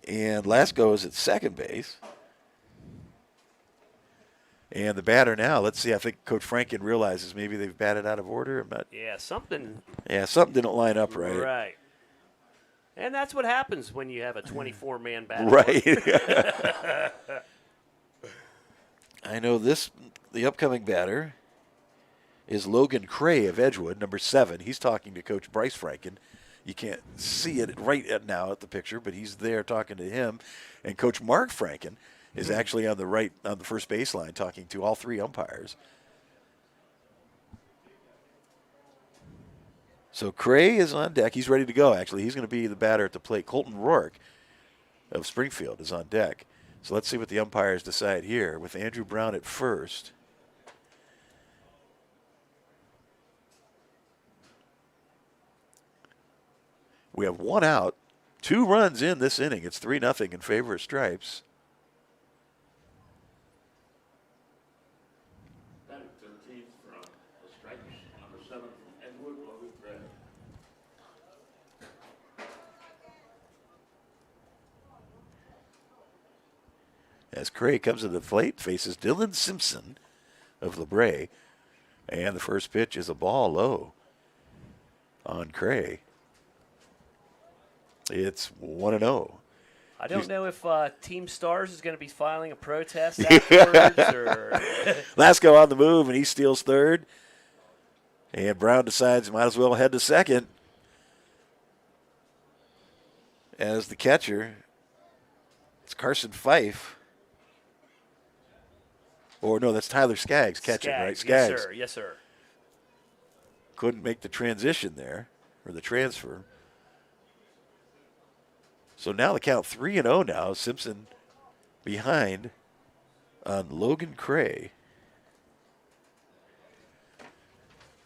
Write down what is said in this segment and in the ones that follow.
And Lasko is at second base. And the batter now, let's see, I think Coach Franken realizes maybe they've batted out of order. Yeah, something. Yeah, something didn't line up right. Right. And that's what happens when you have a 24-man batting Right. I know the upcoming batter is Logan Cray of Edgewood, number 7. He's talking to Coach Bryce Franken. You can't see it right now at the picture, but he's there talking to him. And Coach Mark Franken is actually on the first baseline talking to all 3 umpires. So Cray is on deck. He's ready to go, actually. He's going to be the batter at the plate. Colton Rourke of Springfield is on deck. So let's see what the umpires decide here with Andrew Brown at first. We have 1 out, 2 runs in this inning. It's 3-0 in favor of Stripes. Batting 13th from the Stripes, number 7 from Edgewood, Logan Cray. As Cray comes to the plate, faces Dylan Simpson of LeBray. And the first pitch is a ball low on Cray. It's 1-0. I don't know if Team Stars is going to be filing a protest afterwards. Or Lasko on the move, and he steals third. And Brown decides he might as well head to second. As the catcher, it's Carson Fife. Or no, that's Tyler Skaggs catching, right? Skaggs. Yes, sir. Yes, sir. Couldn't make the transition there, or the transfer. So now the count 3-0 now. Simpson behind on Logan Cray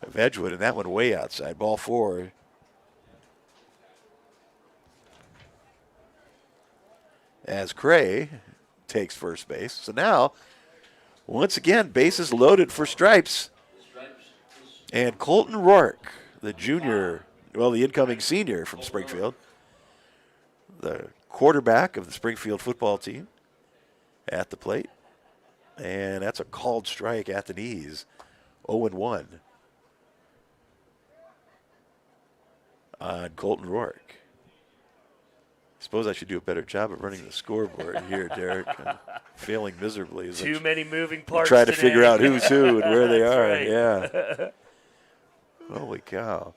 of Edgewood, and that one way outside. Ball 4. As Cray takes first base. So now, once again, bases loaded for Stripes. And Colton Rourke, the junior, well, the incoming senior from Springfield, the quarterback of the Springfield football team, at the plate. And that's a called strike at the knees. 0-1 on Colton Rourke. Suppose I should do a better job of running the scoreboard here, Derek. I'm failing miserably. Too many moving parts. Try to today. figure out who's who and where they are. Right. Yeah. Holy cow.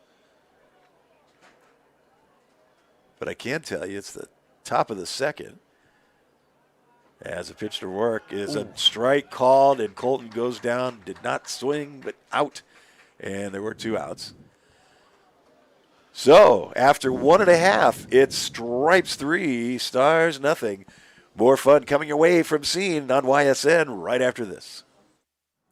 But I can tell you it's the top of the second. As a pitch to Rourke is a strike called, and Colton goes down, did not swing, but out. And there were 2 outs. So, after 1.5, it's Stripes 3, Stars nothing. More fun coming your way from Scene on YSN right after this.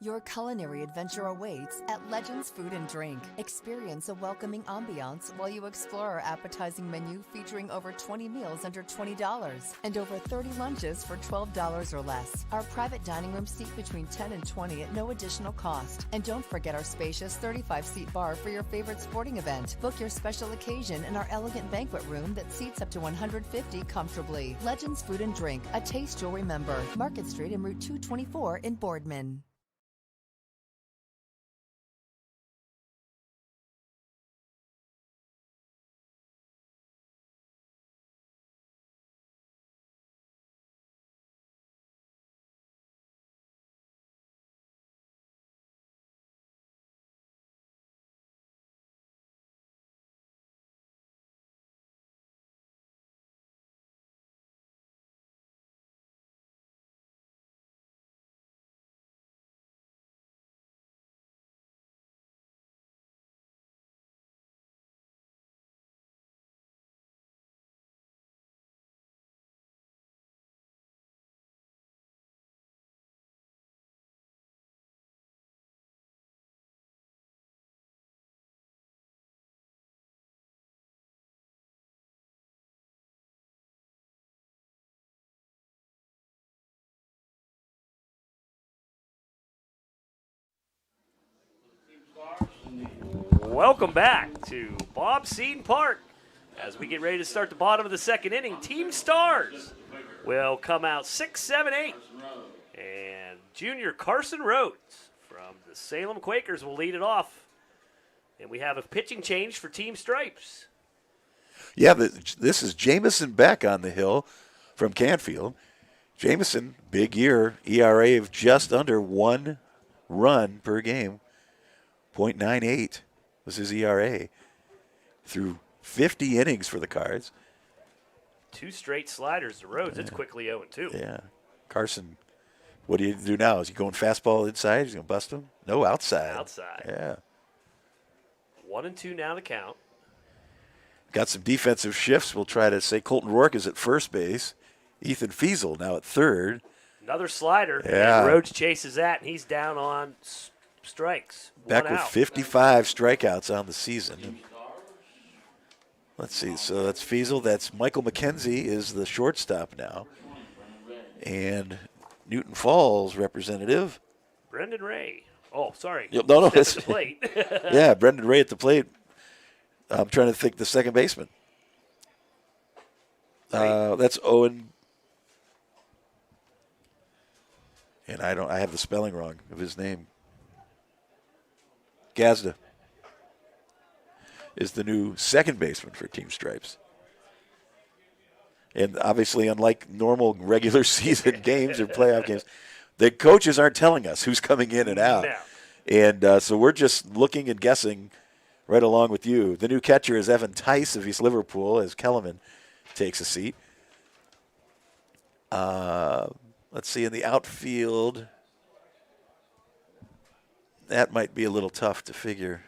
Your culinary adventure awaits at Legends Food and Drink. Experience a welcoming ambiance while you explore our appetizing menu featuring over 20 meals under $20 and over 30 lunches for $12 or less. Our private dining room seat between 10 and 20 at no additional cost. And don't forget our spacious 35-seat bar for your favorite sporting event. Book your special occasion in our elegant banquet room that seats up to 150 comfortably. Legends Food and Drink, a taste you'll remember. Market Street and Route 224 in Boardman. Welcome back to Bob Seton Park. As we get ready to start the bottom of the second inning, Team Stars will come out 6, 7, 8. And junior Carson Rhodes from the Salem Quakers will lead it off. And we have a pitching change for Team Stripes. Yeah, this is Jamison Beck on the hill from Canfield. Jamison, big year, ERA of just under 1 run per game. .98 was his ERA through 50 innings for the Cards. 2 straight sliders to Rhodes. It's quickly 0-2. Yeah. Carson, what do you do now? Is he going fastball inside? Is he going to bust him? No, outside. Outside. Yeah. 1-2 now the count. Got some defensive shifts. We'll try to say Colton Rourke is at first base. Ethan Fiesel now at third. Another slider. Yeah. And Rhodes chases that, and he's down on strikes. Beck One with out. 55 strikeouts on the season. Let's see. So that's Fiesel. That's Michael McKenzie is the shortstop now. And Newton Falls representative. Brendan Ray. Oh, sorry. Yep, no, Stepped it's to the plate. yeah, Brendan Ray at the plate. I'm trying to think the second baseman. That's Owen. And I have the spelling wrong of his name. Gazda is the new second baseman for Team Stripes. And obviously, unlike normal regular season games or playoff games, the coaches aren't telling us who's coming in and out. No. And so we're just looking and guessing right along with you. The new catcher is Evan Tice of East Liverpool as Kellerman takes a seat. Let's see, in the outfield, that might be a little tough to figure.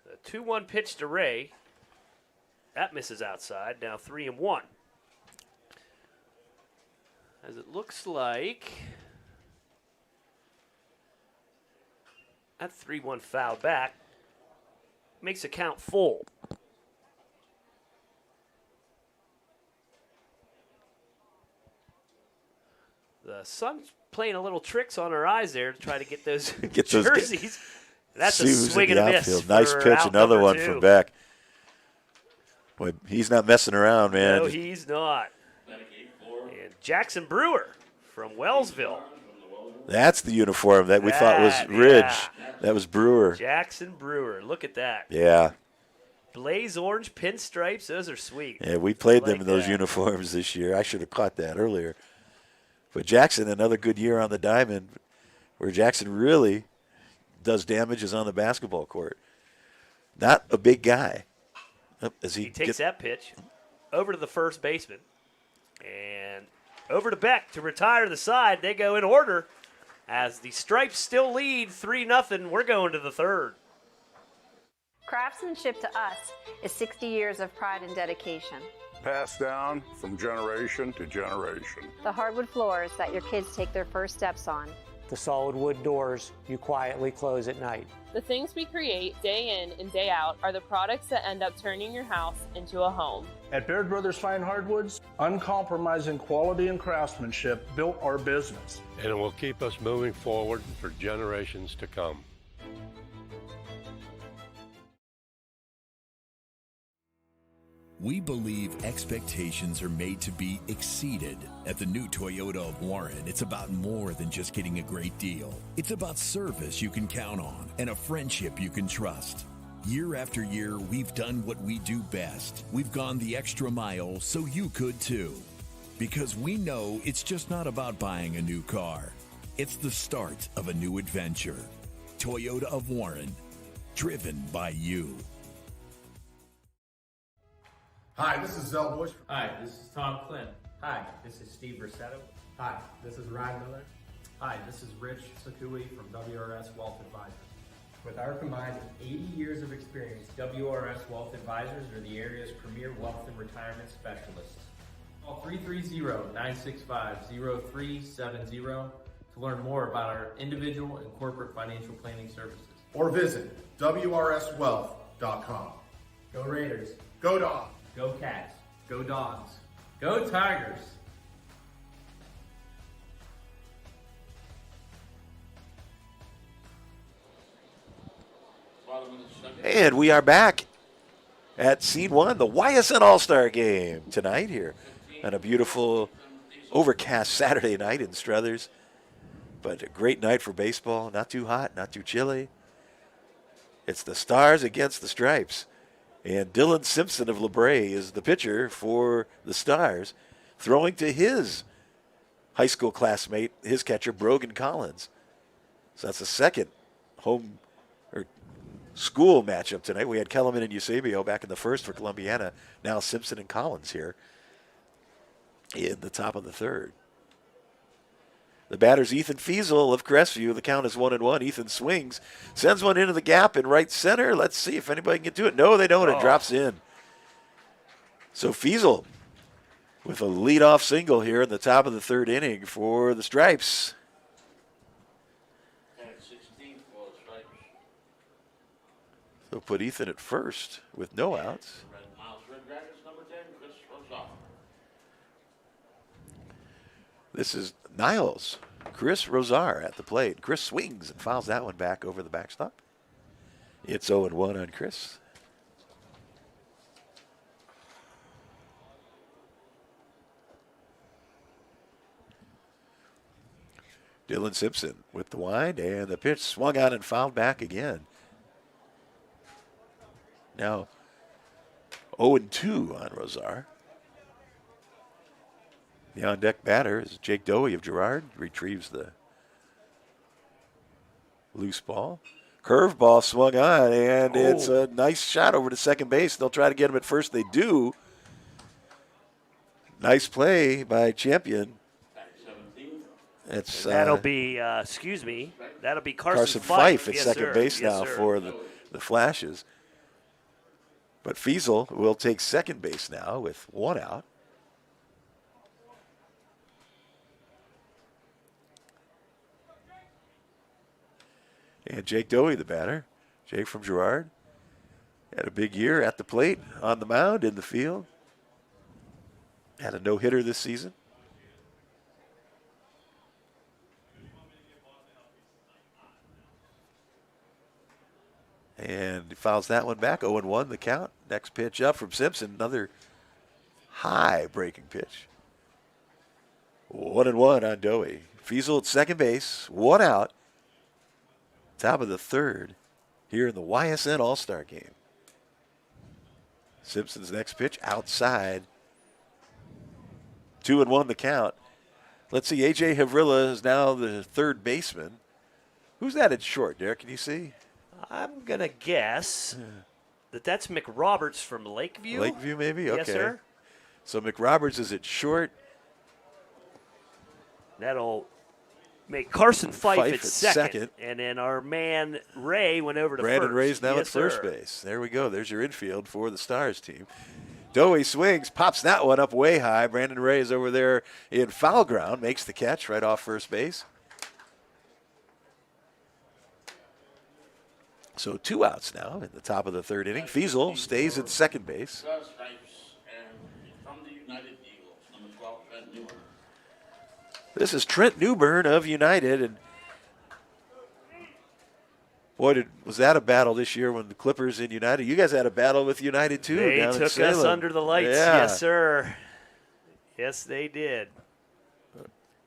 The 2-1 pitch to Ray. That misses outside. Now 3-1. As it looks like that 3-1 foul back makes a count full. The sun's playing a little tricks on our eyes there to try to get those Get those jerseys. That's a Sue's in swing the and a miss. outfield. Nice for pitch, out another number one 2. from Beck. Boy, he's not messing around, man. No, he's not. And Jackson Brewer from Wellsville. That's the uniform that we thought was That, Ridge. yeah. That was Brewer. Jackson Brewer. Look at that. Yeah. Blaze orange pinstripes. Those are sweet. Yeah, we played them Like in those that. uniforms this year. I should have caught that earlier. But Jackson, another good year on the diamond, where Jackson really does damage is on the basketball court. Not a big guy. As He takes that pitch over to the first baseman and over to Beck to retire the side. They go in order as the Stripes still lead 3-0. We're going to the third. Craftsmanship to us is 60 years of pride and dedication. Passed down from generation to generation. The hardwood floors that your kids take their first steps on. The solid wood doors you quietly close at night. The things we create day in and day out are the products that end up turning your house into a home. At Baird Brothers Fine Hardwoods, uncompromising quality and craftsmanship built our business. And it will keep us moving forward for generations to come. We believe expectations are made to be exceeded. At the new Toyota of Warren, it's about more than just getting a great deal. It's about service you can count on and a friendship you can trust. Year after year, we've done what we do best. We've gone the extra mile so you could too. Because we know it's just not about buying a new car. It's the start of a new adventure. Toyota of Warren, driven by you. Hi, this is Zell Bush. Hi, this is Tom Flynn. Hi, this is Steve Rossetto. Hi, this is Ryan Miller. Hi, this is Rich Sakui from WRS Wealth Advisors. With our combined 80 years of experience, WRS Wealth Advisors are the area's premier wealth and retirement specialists. Call 330-965-0370 to learn more about our individual and corporate financial planning services. Or visit WRSwealth.com. Go Raiders. Go Dogs. Go Cats. Go Dogs. Go Tigers. Bottom of the second. And we are back at Scene 1, the YSN All Star Game tonight here on a beautiful overcast Saturday night in Struthers. But a great night for baseball. Not too hot, not too chilly. It's the Stars against the Stripes. And Dylan Simpson of LeBray is the pitcher for the Stars, throwing to his high school classmate, his catcher, Brogan Collins. So that's the second home or school matchup tonight. We had Kellerman and Eusebio back in the first for Columbiana. Now Simpson and Collins here in the top of the third. The batter's Ethan Fiesel of Crestview. The count is 1-1. Ethan swings, sends one into the gap in right center. Let's see if anybody can get to it. No, they don't. It drops in. So Fiesel with a leadoff single here in the top of the third inning for the Stripes. So put Ethan at first with no outs. This is Niles. Chris Rosar at the plate. Chris swings and fouls that one back over the backstop. It's 0-1 on Chris. Dylan Simpson with the wind, and the pitch swung on and fouled back again. Now 0-2 on Rosar. The on-deck batter is Jake Dowie of Girard. Retrieves the loose ball. Curveball swung on, and it's a nice shot over to second base. They'll try to get him at first. They do. Nice play by Champion. That'll be, that'll be Carson Fife at yes, second sir. base yes, now sir. for the Flashes. But Fiesel will take second base now with one out. And Jake Dowie, the batter. Jake from Girard. Had a big year at the plate, on the mound, in the field. Had a no-hitter this season. And he fouls that one back. 0-1 the count. Next pitch up from Simpson. Another high breaking pitch. 1-1 on Dowie. Fiesel at second base. One out. Top of the third here in the YSN All Star Game. Simpson's next pitch outside. 2-1 the count. Let's see. A.J. Havrilla is now the third baseman. Who's that at short, Derek? Can you see? I'm going to guess that's McRoberts from Lakeview. Lakeview, maybe? Okay. Yes, sir. So McRoberts is at short. That'll make Carson Fife at second. And then our man Ray went over to Brandon first. Ray's now yes, at first sir. base. There we go. There's your infield for the Stars team. Dowie swings, pops that one up way high. Brandon Ray is over there in foul ground, makes the catch right off first base. So 2 outs now in the top of the third inning. Fiesel stays at second base. This is Trent Newbern of United, and boy, was that a battle this year when the Clippers and United. You guys had a battle with United too. They down in took Salem. us under the lights, yeah. yes, sir. Yes, they did.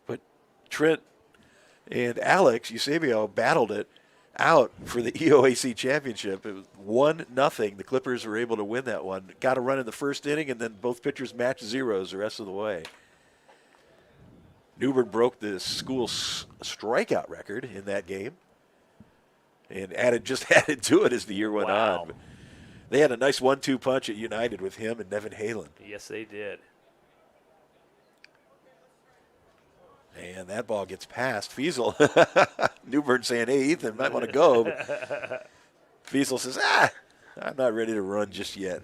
But Trent and Alex Eusebio battled it out for the EOAC championship. It was 1-0. The Clippers were able to win that one. Got a run in the first inning, and then both pitchers matched zeros the rest of the way. Newbern broke the school strikeout record in that game, and added to it as the year went on. But they had a nice 1-2 punch at United with him and Nevin Halen. Yes, they did. And that ball gets past Fiesel. Newbern saying, hey, Ethan, might want to go. Fiesel says, I'm not ready to run just yet.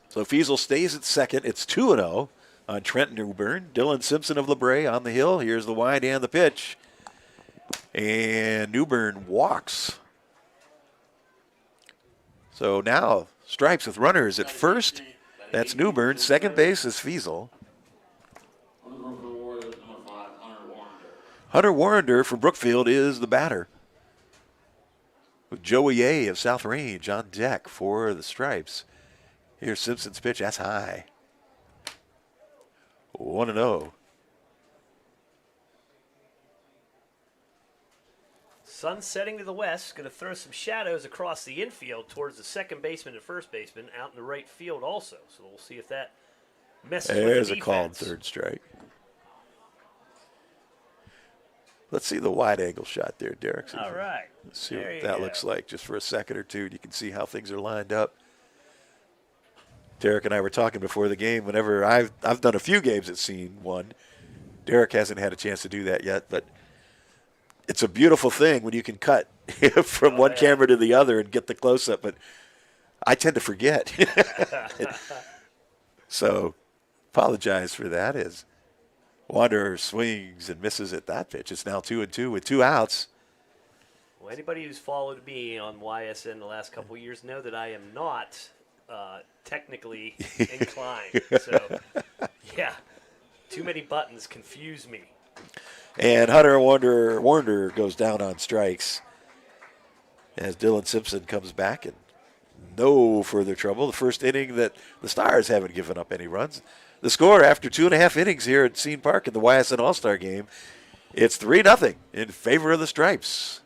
So Fiesel stays at second. It's 2-0 on Trent Newbern. Dylan Simpson of LeBray on the hill. Here's the wind and the pitch. And Newbern walks. So now Stripes with runners at first. That's Newbern. Second base is Fiesel. Hunter Warrender from Brookfield is the batter, with Joey A. of South Range on deck for the Stripes. Here's Simpson's pitch. That's high. 1-0. Sun setting to the west, going to throw some shadows across the infield towards the second baseman and first baseman, out in the right field also. So we'll see if that messes with the There's defense. a called third strike. Let's see the wide angle shot there, Derek. All right. Let's see There what you that go. looks like just for a second or two. You can see how things are lined up. Derek and I were talking before the game. Whenever I've done a few games at Scene 1. Derek hasn't had a chance to do that yet, but it's a beautiful thing when you can cut from one camera to the other and get the close-up, but I tend to forget. So apologize for that as Wanderer swings and misses at that pitch. It's now 2-2 with 2 outs. Well, anybody who's followed me on YSN the last couple of years know that I am not technically inclined. So, yeah, too many buttons confuse me. And Hunter Warner goes down on strikes as Dylan Simpson comes back, and no further trouble. The first inning that the Stars haven't given up any runs. The score after 2.5 innings here at Scene Park in the YSN All Star Game, it's 3-0 in favor of the Stripes.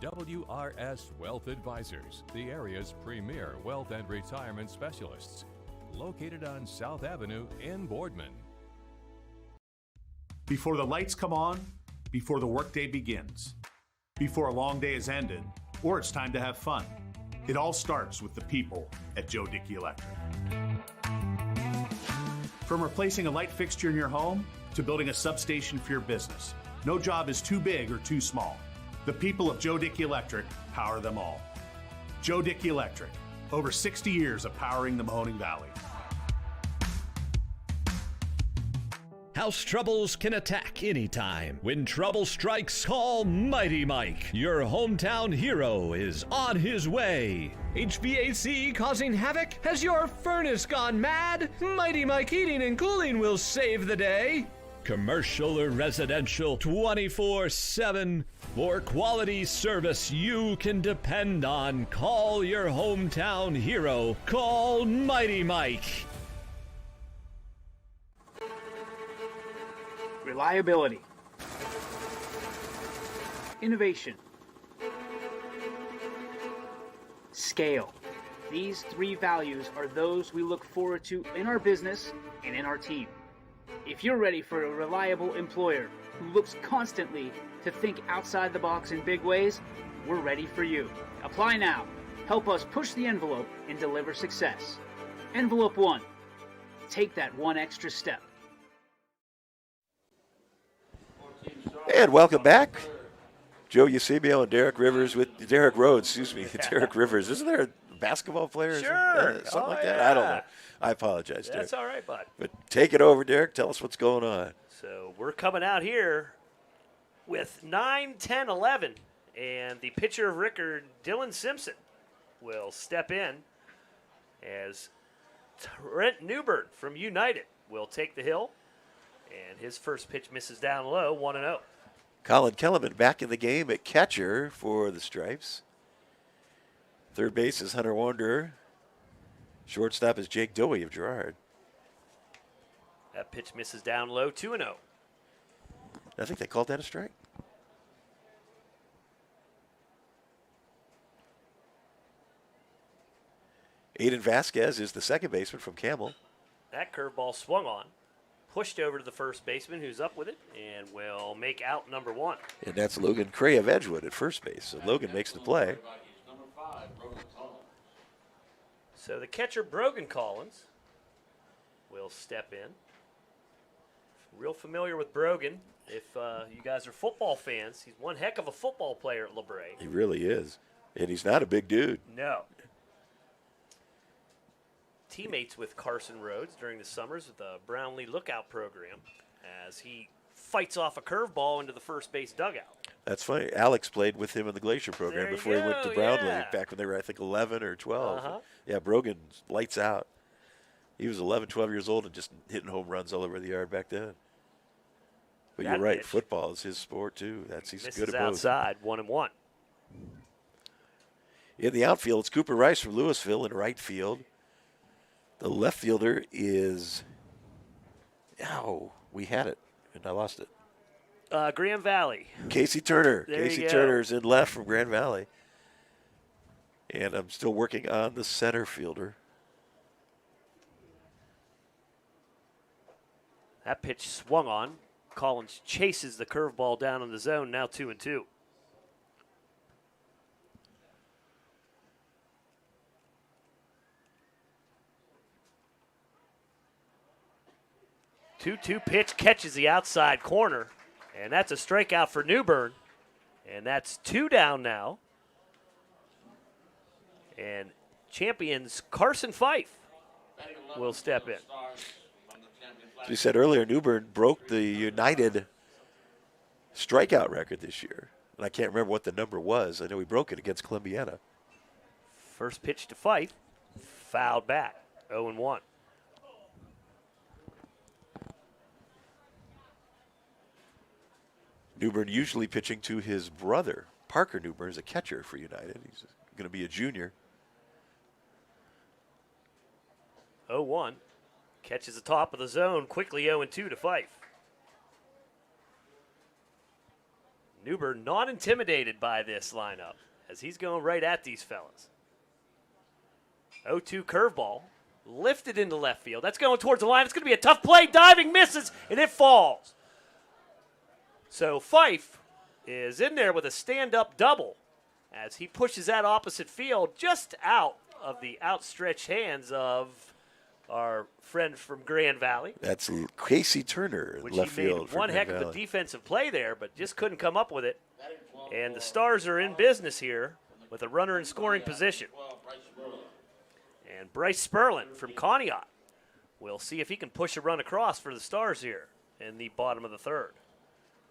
WRS Wealth Advisors, the area's premier wealth and retirement specialists. Located on South Avenue in Boardman. Before the lights come on, before the workday begins, before a long day is ended, or it's time to have fun, it all starts with the people at Joe Dickey Electric. From replacing a light fixture in your home to building a substation for your business, no job is too big or too small. The people of Joe Dickey Electric power them all. Joe Dickey Electric, over 60 years of powering the Mahoning Valley. House troubles can attack anytime. When trouble strikes, call Mighty Mike. Your hometown hero is on his way. HVAC causing havoc? Has your furnace gone mad? Mighty Mike Heating and Cooling will save the day. Commercial or residential, 24/7. For quality service you can depend on, call your hometown hero. Call Mighty Mike. Reliability, innovation, scale. These 3 values are those we look forward to in our business and in our team. If you're ready for a reliable employer who looks constantly to think outside the box in big ways, we're ready for you. Apply now. Help us push the envelope and deliver success. Envelope 1. Take that one extra step. And welcome back. Joe Eusebio and Derek Rivers with Derek Rhodes, excuse me, Derek Rivers. Isn't there a basketball player? Sure. Something like that? I don't know. I apologize, Derek. That's all right, bud. But take it over, Derek. Tell us what's going on. So we're coming out here with 9, 10, 11. And the pitcher of record, Dylan Simpson, will step in as Trent Newbern from United will take the hill. And his first pitch misses down low, 1-0. Colin Kellerman back in the game at catcher for the Stripes. Third base is Hunter Wanderer. Shortstop is Jake Dowie of Girard. That pitch misses down low, 2-0. I think they called that a strike. Aiden Vasquez is the second baseman from Camel. That curveball swung on, pushed over to the first baseman, who's up with it, and will make out number 1. And that's Logan Cray of Edgewood at first base. So Logan makes the play. So the catcher, Brogan Collins, will step in. Real familiar with Brogan. If you guys are football fans, he's one heck of a football player at LeBray. He really is. And he's not a big dude. No. Teammates with Carson Rhodes during the summers with the Brownlee Lookout program as he fights off a curveball into the first base dugout. That's funny. Alex played with him in the Glacier program before he went to Brownlee back when they were, I think, 11 or 12. Yeah, Brogan lights out. He was 11, 12 years old and just hitting home runs all over the yard back then. But that you're right. pitch. Football is his sport too. He's Misses good at both. outside, 1-1. In the outfield, it's Cooper Rice from Louisville in right field. The left fielder is, we had it, and I lost it. Grand Valley. Casey Turner. There Casey you go. Turner's in left from Grand Valley. And I'm still working on the center fielder. That pitch swung on. Collins chases the curveball down in the zone, now 2-2. Two pitch catches the outside corner, and that's a strikeout for Newbern. And that's 2 down now. And champions Carson Fife will step in. As we said earlier, Newbern broke the United strikeout record this year. And I can't remember what the number was. I know he broke it against Columbiana. First pitch to Fife, fouled back, 0-1. Newbern usually pitching to his brother. Parker Newbern is a catcher for United. He's going to be a junior. 0-1. Catches the top of the zone, quickly 0-2 to Fife. Newbern not intimidated by this lineup as he's going right at these fellas. 0-2 curveball, lifted into left field. That's going towards the line. It's going to be a tough play. Diving, misses, and it falls. So Fife is in there with a stand-up double as he pushes that opposite field just out of the outstretched hands of our friend from Grand Valley. That's Casey Turner in Which left he made field. one heck of a defensive play there, but just couldn't come up with it. And the Stars are in business here with a runner in scoring position. And Bryce Sperlin from Conneaut will see if he can push a run across for the Stars here in the bottom of the third.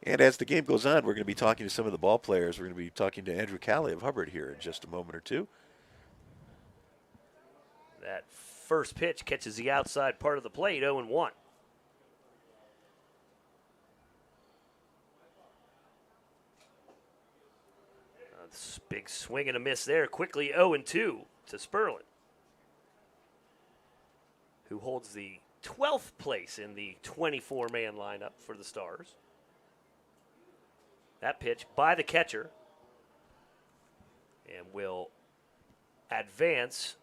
And as the game goes on, we're going to be talking to some of the ball players. We're going to be talking to Andrew Calley of Hubbard here in just a moment or two. That first pitch catches the outside part of the plate, 0-1. Big swing and a miss there. Quickly 0-2 to Sperlin, who holds the 12th place in the 24-man lineup for the Stars. That pitch by the catcher and will advance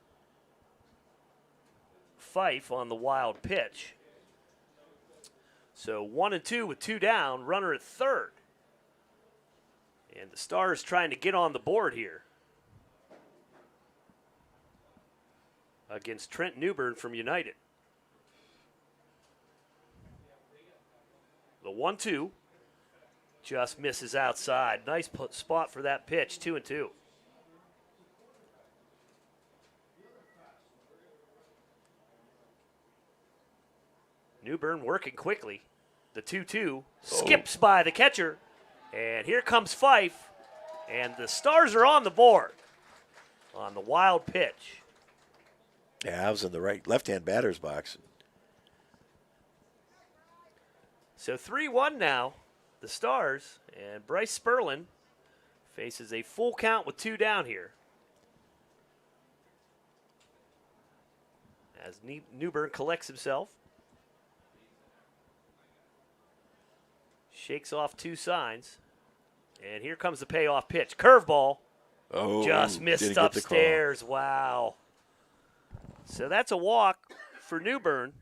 Fife on the wild pitch. So 1-2 with 2 down, runner at third. And the Stars trying to get on the board here against Trent Newbern from United. The 1-2 just misses outside. Nice spot for that pitch, 2-2. Newbern working quickly. The 2-2 skips by the catcher. And here comes Fife. And the Stars are on the board on the wild pitch. Yeah, I was in the left-hand batter's box. So 3-1 now. The Stars, and Bryce Sperlin faces a full count with 2 down here. As Newbern collects himself. Shakes off 2 signs. And here comes the payoff pitch. Curveball. Oh, just missed upstairs. Wow. So that's a walk for Newbern.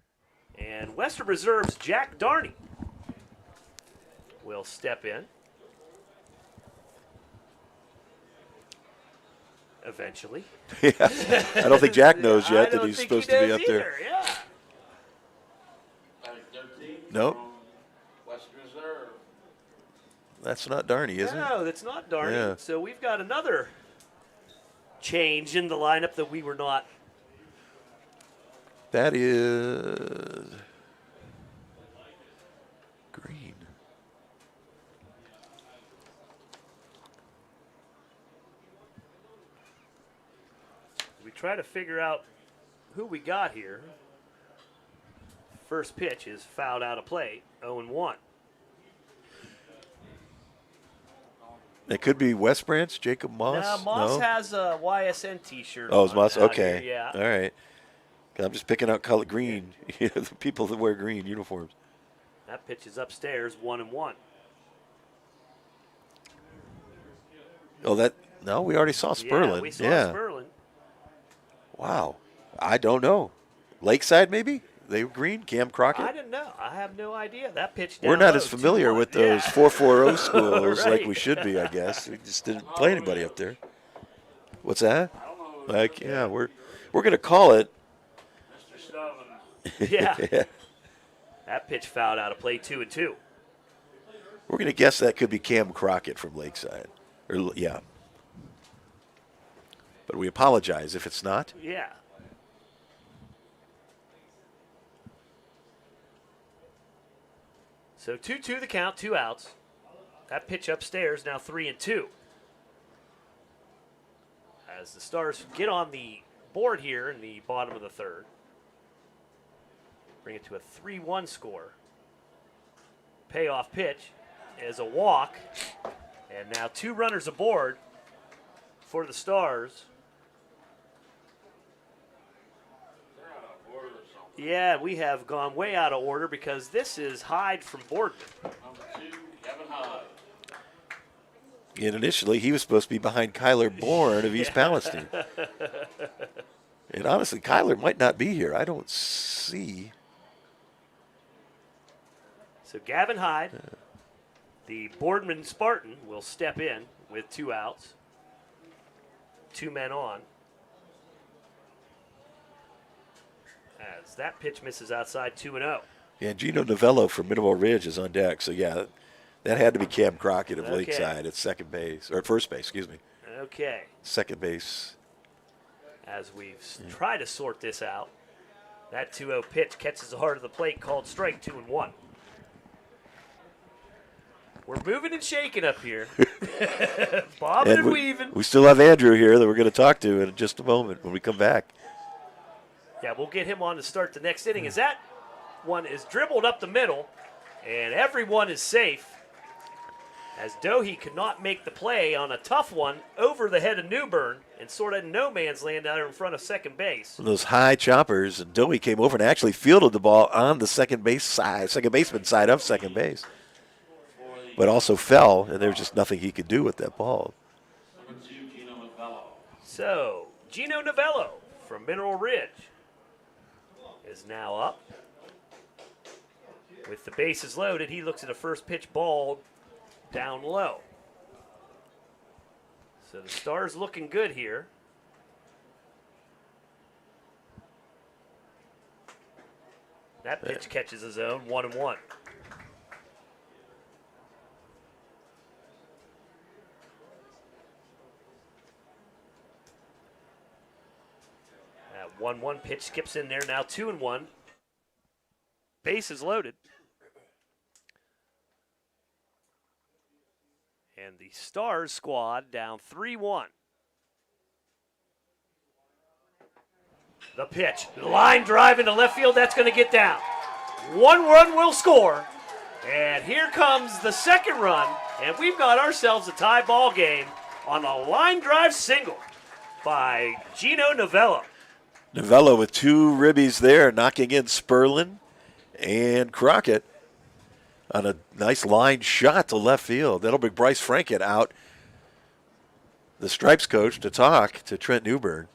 And Western Reserve's Jack Darney will step in. Eventually. Yeah. I don't think Jack knows yet that he's supposed to be up there. Yeah. Nope. West Reserve. That's not Darney, is it? No, that's not Darney. Yeah. So we've got another change in the lineup that we were not. That is Green. We try to figure out who we got here. First pitch is fouled out of play, 0-1. It could be West Branch, Jacob Moss. Now, Moss has a YSN T-shirt. Oh, it's on Moss. out Okay. here, yeah. All right. I'm just picking out color green. The people that wear green uniforms. That pitch is upstairs, 1-1. Oh, no, we already saw Sperlin. Yeah, we saw Sperlin. Wow. I don't know. Lakeside, maybe? They were green? Cam Crockett? I didn't know. I have no idea. That pitch down We're not low, as familiar 2-1. with those 4-4-0 schools Right. like we should be, I guess. We just didn't play anybody up there. What's that? Like, yeah, we're going to call it. Yeah. Yeah. That pitch fouled out of play, 2-2. We're going to guess that could be Cam Crockett from Lakeside. Yeah. But we apologize if it's not. Yeah. So 2-2 the count, 2 outs. That pitch upstairs, now 3-2. As the Stars get on the board here in the bottom of the third. Bring it to a 3-1 score. Payoff pitch is a walk. And now 2 runners aboard for the Stars. Yeah, we have gone way out of order because this is Hyde from Boardman. Number 2, Kevin Hyde. And initially, he was supposed to be behind Kyler Bourne of East Palestine. And honestly, Kyler might not be here. I don't see. So Gavin Hyde, the Boardman Spartan, will step in with 2 outs. 2 men on. As that pitch misses outside, 2-0. Yeah, Gino Novello from Mineral Ridge is on deck. So, yeah, that had to be Cam Crockett of Okay. Lakeside at second base, or at first base, excuse me. Okay. Second base. As we've tried to sort this out, that 2-0 pitch catches the heart of the plate, called strike, 2-1. We're moving and shaking up here. Bobbing and weaving. We still have Andrew here that we're going to talk to in just a moment when we come back. Yeah, we'll get him on to start the next inning. As that one is dribbled up the middle, and everyone is safe. As Dohey could not make the play on a tough one over the head of Newbern and sort of no man's land out in front of second base. Those high choppers, and Dowie came over and actually fielded the ball on the second baseman side of second base. But also fell, and there was just nothing he could do with that ball. Number 2, Gino Novello. So, Gino Novello from Mineral Ridge is now up. With the bases loaded, he looks at a first pitch ball down low. So the Stars looking good here. That pitch catches his own, 1-1. That 1-1 pitch skips in there, now 2-1. Bases loaded. And the Stars squad down 3-1. The pitch. Line drive into left field. That's going to get down. 1 run will score. And here comes the second run. And we've got ourselves a tie ball game on a line drive single by Gino Novello. Novello with 2 ribbies there, knocking in Sperlin and Crockett on a nice line shot to left field. That'll bring Bryce Frankett out, the Stripes coach, to talk to Trent Newbern.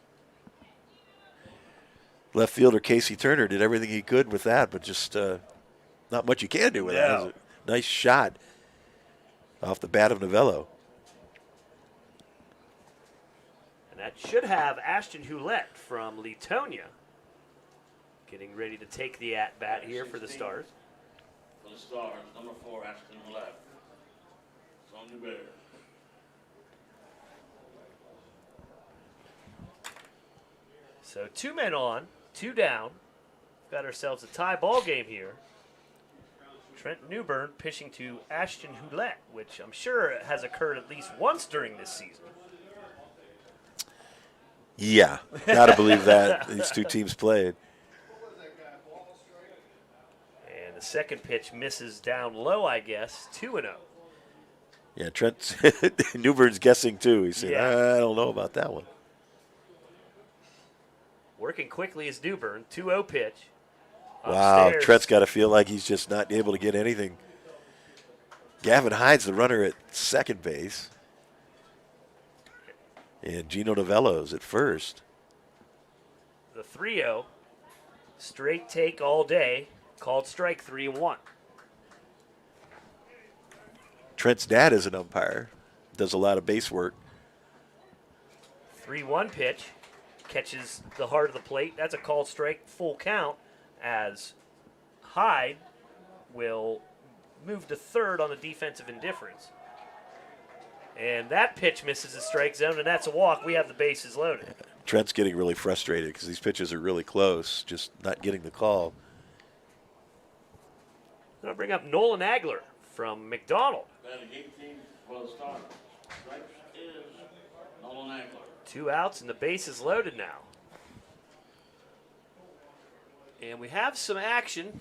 Left fielder Casey Turner did everything he could with that, but just not much you can do with that. It was a nice shot off the bat of Novello. And that should have Ashton Hulett from Letonia getting ready to take the at-bat here for the Stars. For the Stars, number 4, Ashton Willett. It's on the bear. So 2 men on, 2 down. Got ourselves a tie ball game here. Trent Newbern pitching to Ashton Hulett, which I'm sure has occurred at least once during this season. Yeah, got to believe that. These 2 teams played. And the second pitch misses down low, I guess, 2-0. Yeah, Trent Newburn's guessing too. He said, I don't know about that one. Working quickly is Newbern. 2-0 pitch. Wow, Upstairs. Trent's got to feel like he's just not able to get anything. Gavin Hyde's the runner at second base. And Gino Novello's at first. The 3-0. Straight take all day. Called strike 3-1. Trent's dad is an umpire. Does a lot of base work. 3-1 pitch. Catches the heart of the plate. That's a called strike, full count, as Hyde will move to third on the defensive indifference. And that pitch misses the strike zone, and that's a walk. We have the bases loaded. Trent's getting really frustrated because these pitches are really close, just not getting the call. I'll bring up Nolan Agler from McDonald. Batting 18 for the Stars. Stripes is Nolan Agler. 2 outs and the base is loaded now. And we have some action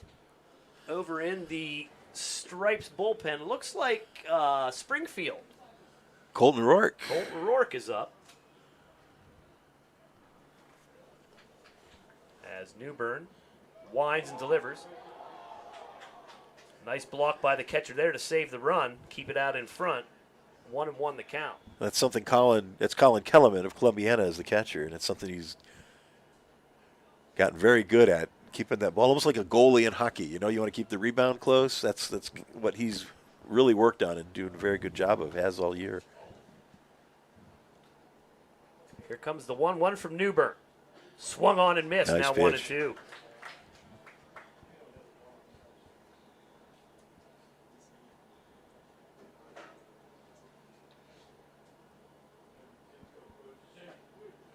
over in the Stripes bullpen. Looks like Springfield. Colton Rourke. Colton Rourke is up. As Newbern winds and delivers. Nice block by the catcher there to save the run. Keep it out in front. 1-1 the count. That's something Colin Kellerman of Columbiana is the catcher, and it's something he's gotten very good at, keeping that ball almost like a goalie in hockey. You know, you want to keep the rebound close. That's what he's really worked on and doing a very good job of, has all year. Here comes the 1-1 from Newbern. Swung on and missed. Nice now pitch. 1-2.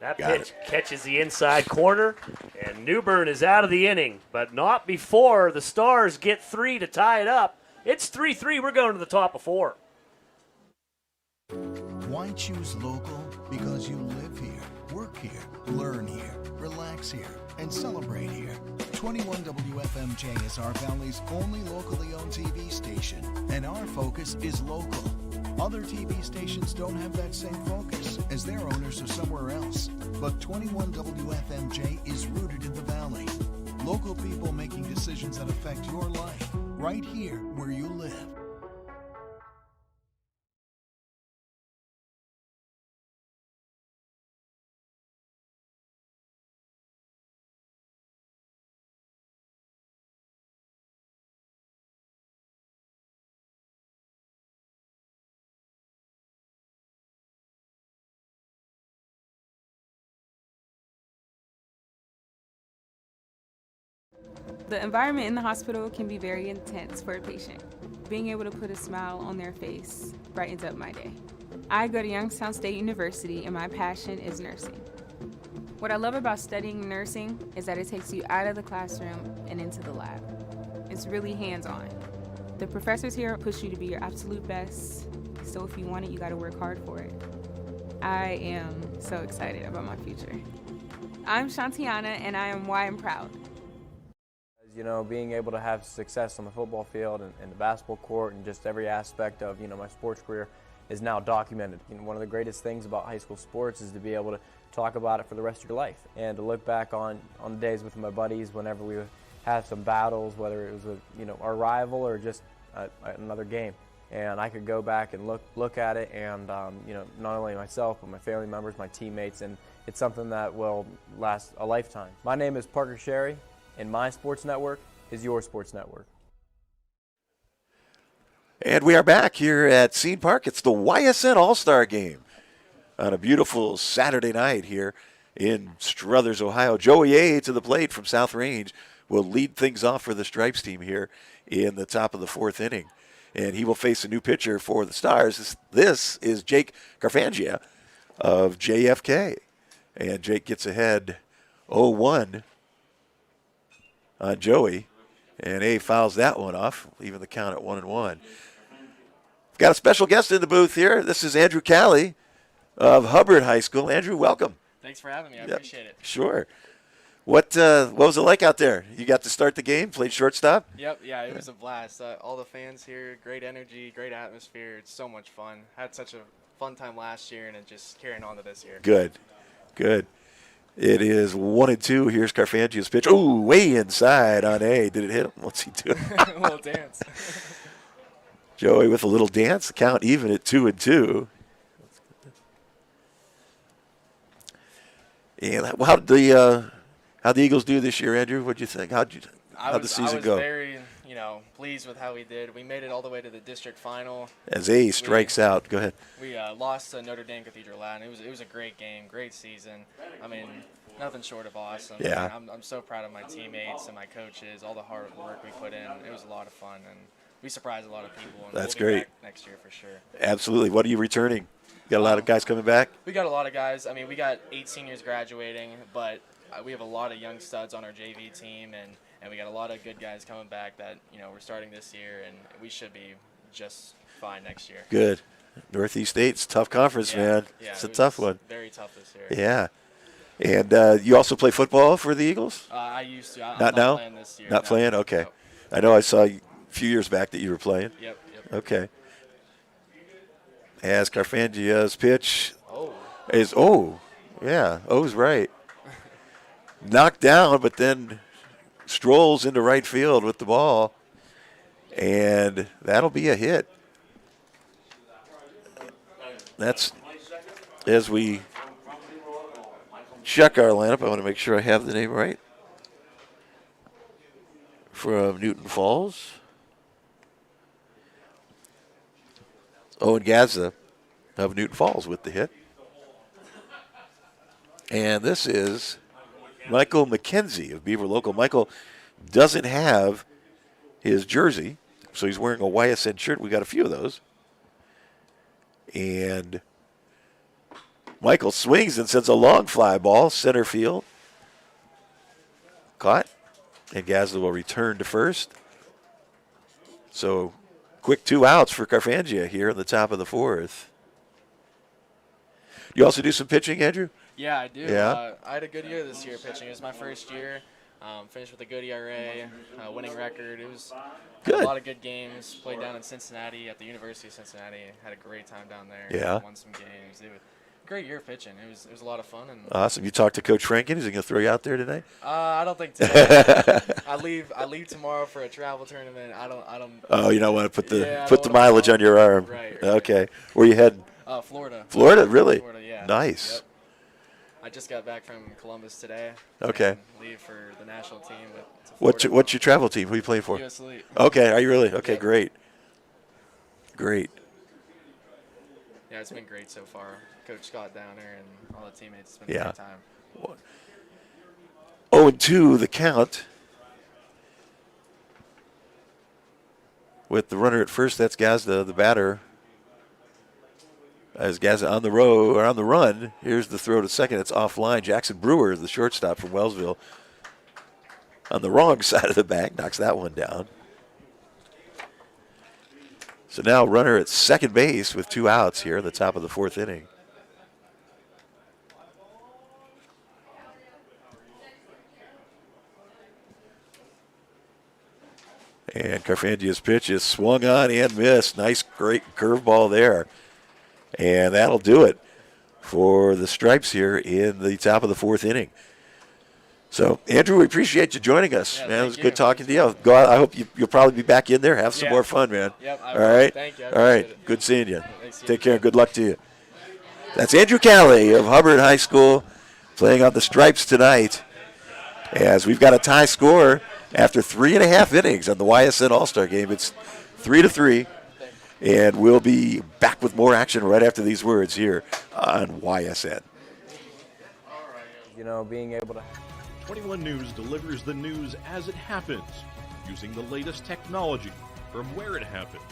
That pitch catches the inside corner, and Newbern is out of the inning, but not before the Stars get 3 to tie it up. It's 3-3. We're going to the top of 4. Why choose local? Because you live here, work here, learn here, relax here, and celebrate here. 21 WFMJ is our Valley's only locally owned TV station, and our focus is local. Other TV stations don't have that same focus, as their owners are somewhere else. But 21 WFMJ is rooted in the Valley. Local people making decisions that affect your life, right here where you live. The environment in the hospital can be very intense for a patient. Being able to put a smile on their face brightens up my day. I go to Youngstown State University and my passion is nursing. What I love about studying nursing is that it takes you out of the classroom and into the lab. It's really hands-on. The professors here push you to be your absolute best, so if you want it, you gotta work hard for it. I am so excited about my future. I'm Shantiana and I am why I'm proud. You know, being able to have success on the football field and the basketball court and just every aspect of, you know, my sports career is now documented. You know, one of the greatest things about high school sports is to be able to talk about it for the rest of your life and to look back on the days with my buddies whenever we had some battles, whether it was with, you know, our rival or just another game. And I could go back and look at it and, you know, not only myself, but my family members, my teammates, and it's something that will last a lifetime. My name is Parker Sherry, and my sports network is your sports network. And we are back here at Scene Park. It's the YSN All Star Game on a beautiful Saturday night here in Struthers, Ohio. Joey A. to the plate from South Range will lead things off for the Stripes team here in the top of the 4th inning. And he will face a new pitcher for the Stars. This is Jake Carfangia of JFK. And Jake gets ahead 0-1 on Joey. And A fouls that one off, leaving the count at 1-1. We've got a special guest in the booth here. This is Andrew Calley of Hubbard High School. Andrew, welcome. Thanks for having me. I appreciate it. Sure. What was it like out there? You got to start the game, played shortstop? Yep, yeah, it was a blast. All the fans here, great energy, great atmosphere. It's so much fun. Had such a fun time last year, and it's just carrying on to this year. Good. It is 1-2. Here's Carfangia's pitch. Ooh, way inside on A. Did it hit him? What's he doing? A little dance. Joey with a little dance. The count even at 2-2. And how'd the Eagles do this year, Andrew? What'd you think? How'd the season go? I was very, pleased with how we did. We made it all the way to the district final. As A strikes out. Go ahead. We lost to Notre Dame Cathedral Latin. It was a great game, great season. I mean, nothing short of awesome. Yeah. I mean, I'm so proud of my teammates and my coaches, all the hard work we put in. It was a lot of fun, and we surprised a lot of people. And That's we'll be great. back next year for sure. Absolutely. What are you returning? You got a lot of guys coming back? We got a lot of guys. I mean, we got 8 seniors graduating, but we have a lot of young studs on our JV team, and we got a lot of good guys coming back that, we're starting this year, and we should be just fine next year. Good. Northeast State's tough conference, man. Yeah, it's a tough one. Very tough this year. Yeah. And you also play football for the Eagles? I used to. I'm not now? Playing this year. Not playing? Okay. No. I know I saw a few years back that you were playing. Yep. Okay. As Carfangia's pitch is, O's right. Knocked down, but then strolls into right field with the ball, and that'll be a hit. That's as we check our lineup. I want to make sure I have the name right. From Newton Falls. Owen Gazza of Newton Falls with the hit. And this is Michael McKenzie of Beaver Local. Michael doesn't have his jersey, so he's wearing a YSN shirt. We got a few of those. And Michael swings and sends a long fly ball, center field. Caught. And Gazza will return to first. So quick 2 outs for Carfangia here in the top of the 4th. You also do some pitching, Andrew? Yeah, I do. Yeah. I had a good year this year pitching. It was my first year. Finished with a good ERA, winning record. It was good. A lot of good games. Played down in Cincinnati at the University of Cincinnati. Had a great time down there. Yeah. Won some games. It was a great year pitching. It was a lot of fun. And Awesome. You talked to Coach Franken. Is he going to throw you out there today? I don't think today. I leave tomorrow for a travel tournament. I don't. Oh, you don't want to put the mileage on your arm. Right. Okay. Where you heading? Florida. Florida, really? Florida, yeah. Nice. Yep. I just got back from Columbus today. Okay. And leave for the national team. What's your travel team? Who are you playing for? US Elite. Okay. Are you really? Okay, Yep. Great. Yeah, it's been great so far. Coach Scott down there and all the teammates. It's been a Yeah. great time. 0-2 the count. With the runner at first, that's Gazda, the batter. As Gazza on the run. Here's the throw to second. It's offline. Jackson Brewer, the shortstop from Wellsville, on the wrong side of the bag, knocks that one down. So now runner at second base with 2 outs here in the top of the 4th inning. And Carfangia's pitch is swung on and missed. Nice, great curveball there. And that'll do it for the Stripes here in the top of the 4th inning. So, Andrew, we appreciate you joining us, man. It was good talking to you. Go out. I hope you'll probably be back in there. Have some more fun, man. Yep, I All will. right? Thank you. I All right. appreciate it. Good seeing you. Thanks, Take care. Good luck to you. That's Andrew Callie of Hubbard High School playing on the Stripes tonight, as we've got a tie score after 3.5 innings on the YSN All Star Game. It's 3-3. And we'll be back with more action right after these words here on YSN. Being able to. 21 News delivers the news as it happens, using the latest technology from where it happens.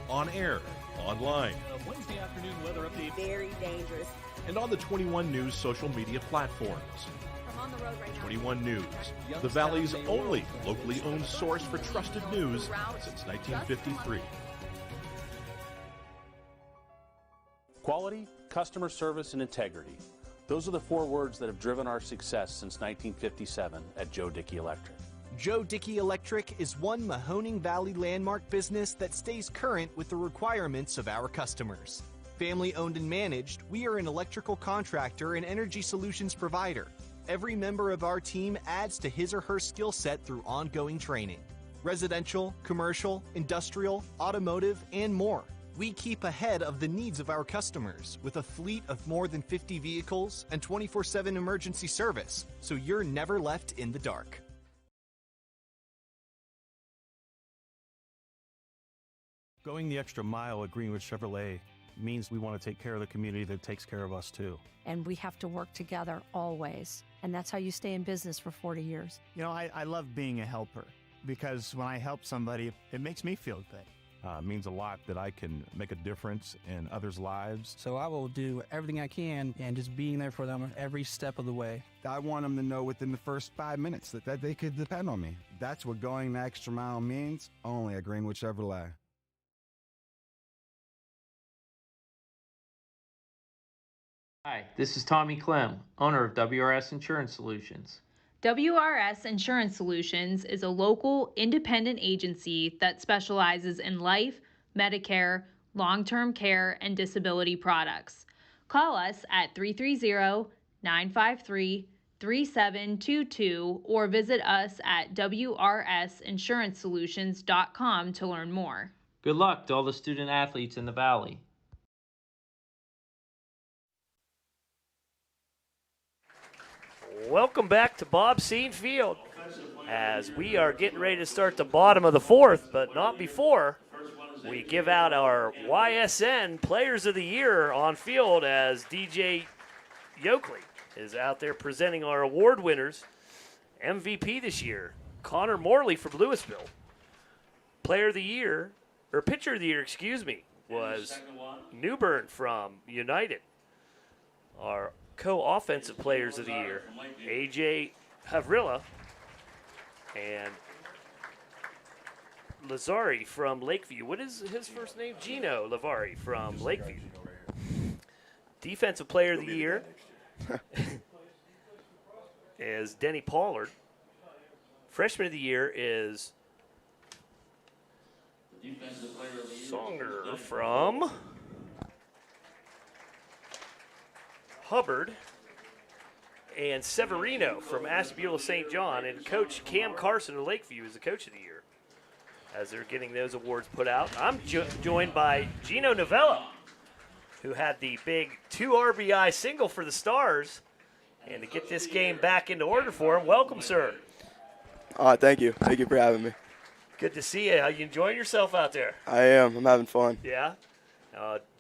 On air, online, Wednesday afternoon weather update. Very dangerous. And on the 21 News social media platforms. On the road right now. 21 News, the Valley's only locally owned source for trusted news since 1953. Quality, customer service and integrity. Those are the 4 words that have driven our success since 1957 at Joe Dickey Electric. Joe Dickey Electric is one Mahoning Valley landmark business that stays current with the requirements of our customers. Family owned and managed, we are an electrical contractor and energy solutions provider. Every member of our team adds to his or her skill set through ongoing training. Residential, commercial, industrial, automotive, and more. We keep ahead of the needs of our customers with a fleet of more than 50 vehicles and 24/7 emergency service, so you're never left in the dark. Going the extra mile at Greenwood Chevrolet means we want to take care of the community that takes care of us too. And we have to work together always. And that's how you stay in business for 40 years. You know, I love being a helper because when I help somebody, it makes me feel good. It means a lot that I can make a difference in others' lives. So I will do everything I can and just being there for them every step of the way. I want them to know within the first 5 minutes that they could depend on me. That's what going the extra mile means, only at Greenwood Chevrolet. Hi, this is Tommy Clem, owner of WRS Insurance Solutions. WRS Insurance Solutions is a local, independent agency that specializes in life, Medicare, long-term care, and disability products. Call us at 330-953-3722 or visit us at wrsinsurancesolutions.com to learn more. Good luck to all the student athletes in the Valley. Welcome back to Bob Scene Field as we are getting ready to start the bottom of the 4th, but not before we give out our YSN Players of the Year on field as DJ Yoakley is out there presenting our award winners. MVP this year, Connor Morley from Louisville. Player of the Year, or Pitcher of the Year, was Newbern from United. Our co-offensive players of the year, A.J. Havrilla and Lazari from Lakeview. What is his first name? Gino Lavari from Lakeview. Defensive player of the year is Denny Pollard. Freshman of the year is Songer from Hubbard, and Severino from Ashtabula St. John, and Coach Cam Carson of Lakeview is the Coach of the Year as they're getting those awards put out. I'm joined by Gino Novella, who had the big 2 RBI single for the Stars, and to get this game back into order for him. Welcome, sir. Thank you. Thank you for having me. Good to see you. How you enjoying yourself out there? I am. I'm having fun. Yeah?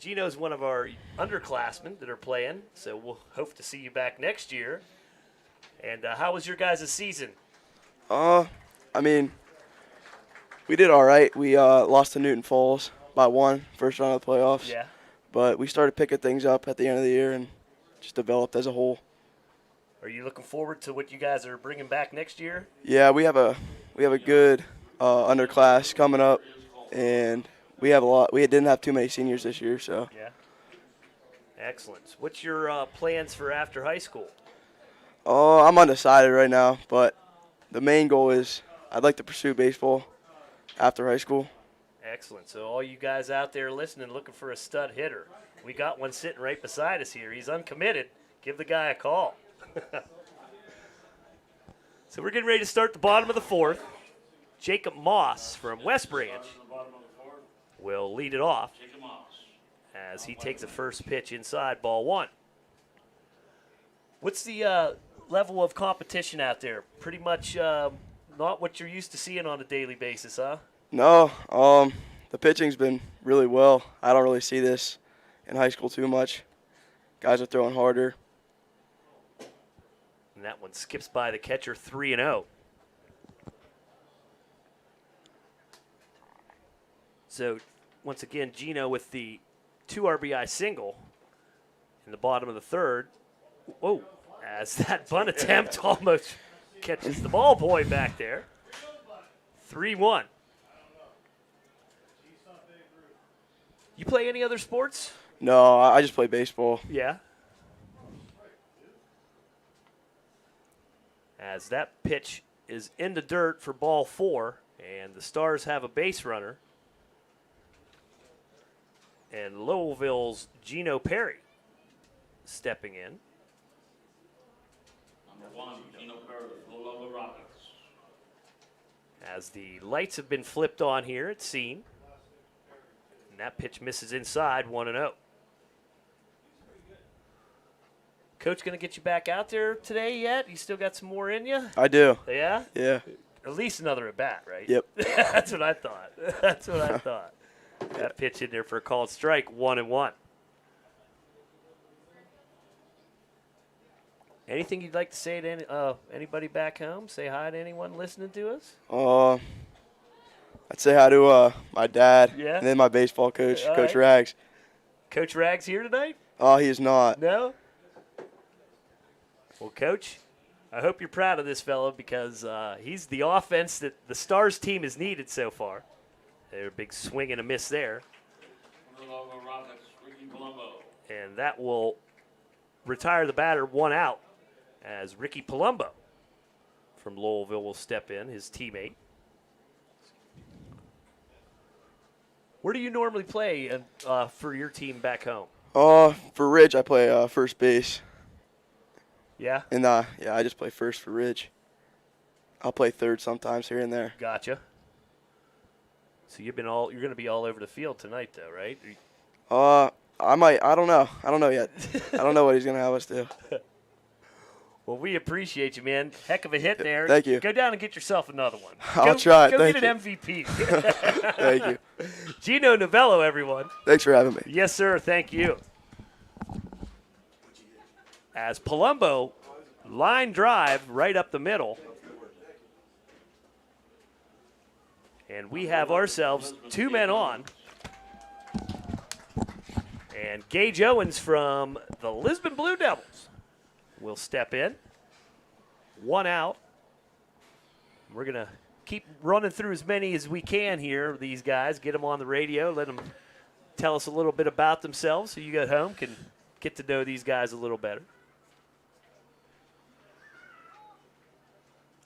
Gino's one of our underclassmen that are playing, so we'll hope to see you back next year. And how was your guys' season? I mean, we did all right. We lost to Newton Falls by 1, first round of the playoffs. Yeah. But we started picking things up at the end of the year and just developed as a whole. Are you looking forward to what you guys are bringing back next year? Yeah, we have a good underclass coming up, and we have a lot. We didn't have too many seniors this year, so. Yeah. Excellent. What's your plans for after high school? I'm undecided right now, but the main goal is I'd like to pursue baseball after high school. Excellent. So all you guys out there listening, looking for a stud hitter, we got one sitting right beside us here. He's uncommitted. Give the guy a call. So we're getting ready to start the bottom of the 4th. Jacob Moss from West Branch will lead it off as he takes the first pitch inside, ball 1. What's the level of competition out there? Pretty much not what you're used to seeing on a daily basis, huh? No, the pitching's been really well. I don't really see this in high school too much. Guys are throwing harder. And that one skips by the catcher, 3-0. So, once again, Gino with the 2 RBI single in the bottom of the 3rd. Whoa, as that bunt attempt almost catches the ball boy back there. 3-1. You play any other sports? No, I just play baseball. Yeah. As that pitch is in the dirt for ball 4, and the Stars have a base runner. And Lowellville's Gino Perry stepping in. Number 1, Gino Perry, Louisville Rockets. As the lights have been flipped on here, it's seen. And that pitch misses inside, 1-0. Coach going to get you back out there today yet? You still got some more in you? I do. Yeah? Yeah. At least another at bat, right? Yep. That's what I thought. That's what I thought. That pitch in there for a called strike, 1-1. Anything you'd like to say to anybody back home? Say hi to anyone listening to us? I'd say hi to my dad. Yeah? And then my baseball coach, All Coach right. Rags. Coach Rags here tonight? Oh, he is not. No? Well, Coach, I hope you're proud of this fellow because he's the offense that the Stars team has needed so far. They're a big swing and a miss there. Louisville Rockets, Ricky Palumbo. And that will retire the batter 1 out as Ricky Palumbo from Lowellville will step in, his teammate. Where do you normally play for your team back home? For Ridge, I play first base. Yeah? And yeah, I just play first for Ridge. I'll play third sometimes here and there. Gotcha. So you're going to be all over the field tonight, though, right? I might. I don't know. I don't know yet. I don't know what he's gonna have us do. Well, we appreciate you, man. Heck of a hit there. Thank you. Go down and get yourself another one. I'll try. Go Thank get you. an MVP. Thank you. Gino Novello, everyone. Thanks for having me. Yes, sir. Thank you. As Palumbo, line drive right up the middle. And we have ourselves 2 men on. And Gage Owens from the Lisbon Blue Devils will step in. 1 out. We're going to keep running through as many as we can here, these guys. Get them on the radio. Let them tell us a little bit about themselves so you at home can get to know these guys a little better.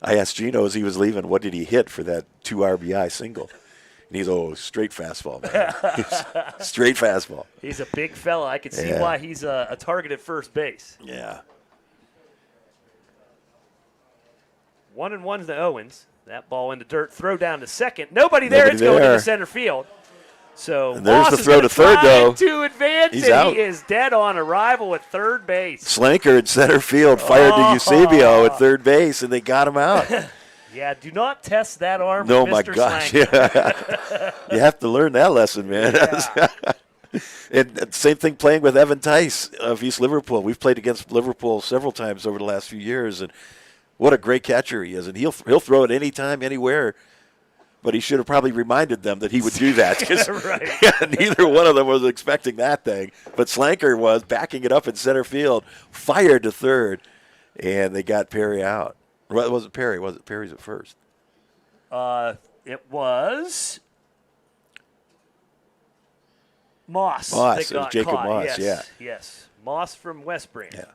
I asked Gino as he was leaving, what did he hit for that 2 RBI single? And he's, straight fastball, man. Straight fastball. He's a big fella. I can see why he's a target at first base. Yeah. 1-1 to Owens. That ball in the dirt. Throw down to second. Nobody there. It's going into center field. So and there's Moss the is throw to third, though. To advance, He's and out. he is dead on arrival at third base. Slanker in center field fired to Eusebio at third base, and they got him out. Yeah, do not test that arm No, with my Mr. gosh. Slanker. You have to learn that lesson, man. Yeah. And same thing playing with Evan Tice of East Liverpool. We've played against Liverpool several times over the last few years, and what a great catcher he is. And he'll throw it anytime, anywhere. But he should have probably reminded them that he would do that because neither one of them was expecting that thing. But Slanker was backing it up in center field, fired to third, and they got Perry out. Well, it wasn't Perry, was it? Perry's at first. It was Moss. Moss, that it was got Jacob caught. Moss, Yes, yeah. Yes, Moss from West Branch. Yeah.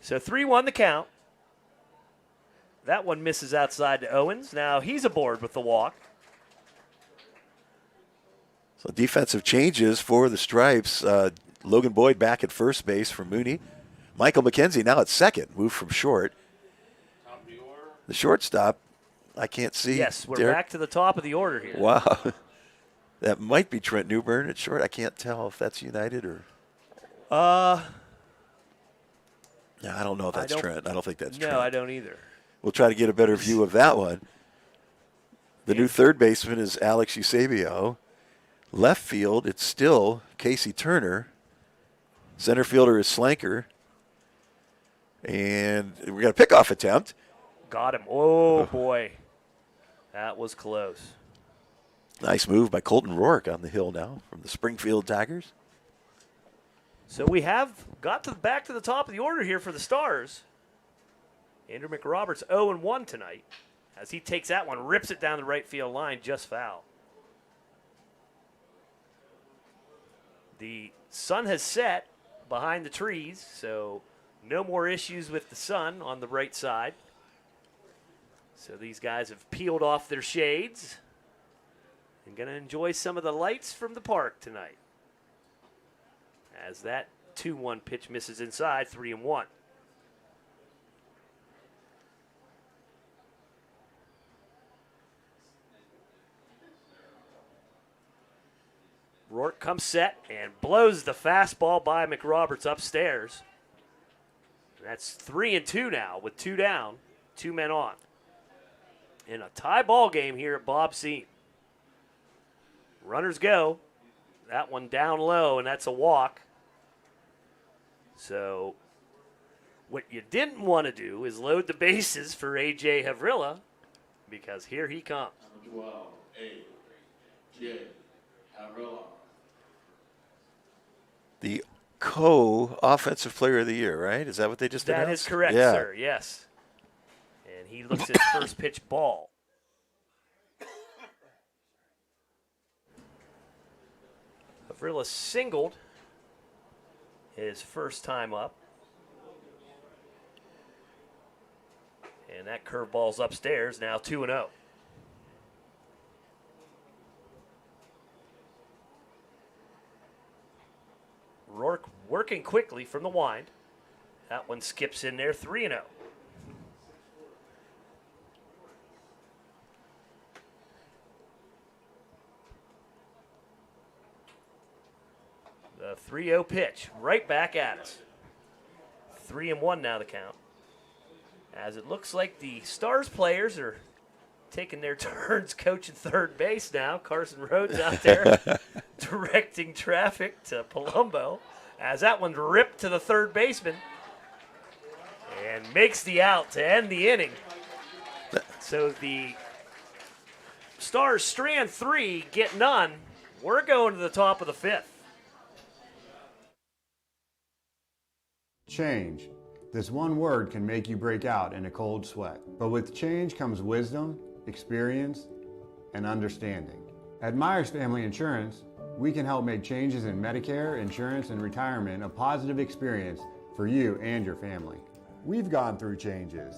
So 3-1 the count. That one misses outside to Owens. Now he's aboard with the walk. So defensive changes for the Stripes. Logan Boyd back at first base for Mooney. Michael McKenzie now at second, moved from short. The shortstop, I can't see. Yes, we're Derek. back to the top of the order here. Wow. That might be Trent Newburn at short. I can't tell if that's United or. Yeah, I don't know if that's Trent. I don't think that's Trent. No, I don't either. We'll try to get a better view of that one. The new third baseman is Alex Eusebio. Left field, it's still Casey Turner. Center fielder is Slanker. And we got a pickoff attempt. Got him. Oh, boy. That was close. Nice move by Colton Rourke on the hill now from the Springfield Tigers. So we have got back to the top of the order here for the Stars. Andrew McRoberts 0-1 tonight as he takes that one, rips it down the right field line, just foul. The sun has set behind the trees, so no more issues with the sun on the right side. So these guys have peeled off their shades and going to enjoy some of the lights from the park tonight. As that 2-1 pitch misses inside, 3-1. Rourke comes set and blows the fastball by McRoberts upstairs. That's 3-2 now with 2 down, 2 men on. In a tie ball game here at Bob Scene. Runners go. That one down low, and that's a walk. So what you didn't want to do is load the bases for A.J. Havrilla, because here he comes. Number 12, A.J. Havrilla. The co-offensive player of the year, right? Is that what they just announced? That is correct, yeah. sir, yes. And he looks at first pitch ball. Havrilla singled his first time up. And that curveball's upstairs, now 2-0. Rourke working quickly from the wind. That one skips in there, 3-0. The 3-0 pitch, right back at us. 3-1 now the count. As it looks like the Stars players are taking their turns coaching third base now. Carson Rhodes out there directing traffic to Palumbo. As that one's ripped to the third baseman and makes the out to end the inning. So the Stars strand 3, get none. We're going to the top of the 5th. Change. This one word can make you break out in a cold sweat. But with change comes wisdom, experience, and understanding. At Myers Family Insurance, we can help make changes in Medicare, insurance, and retirement a positive experience for you and your family. We've gone through changes,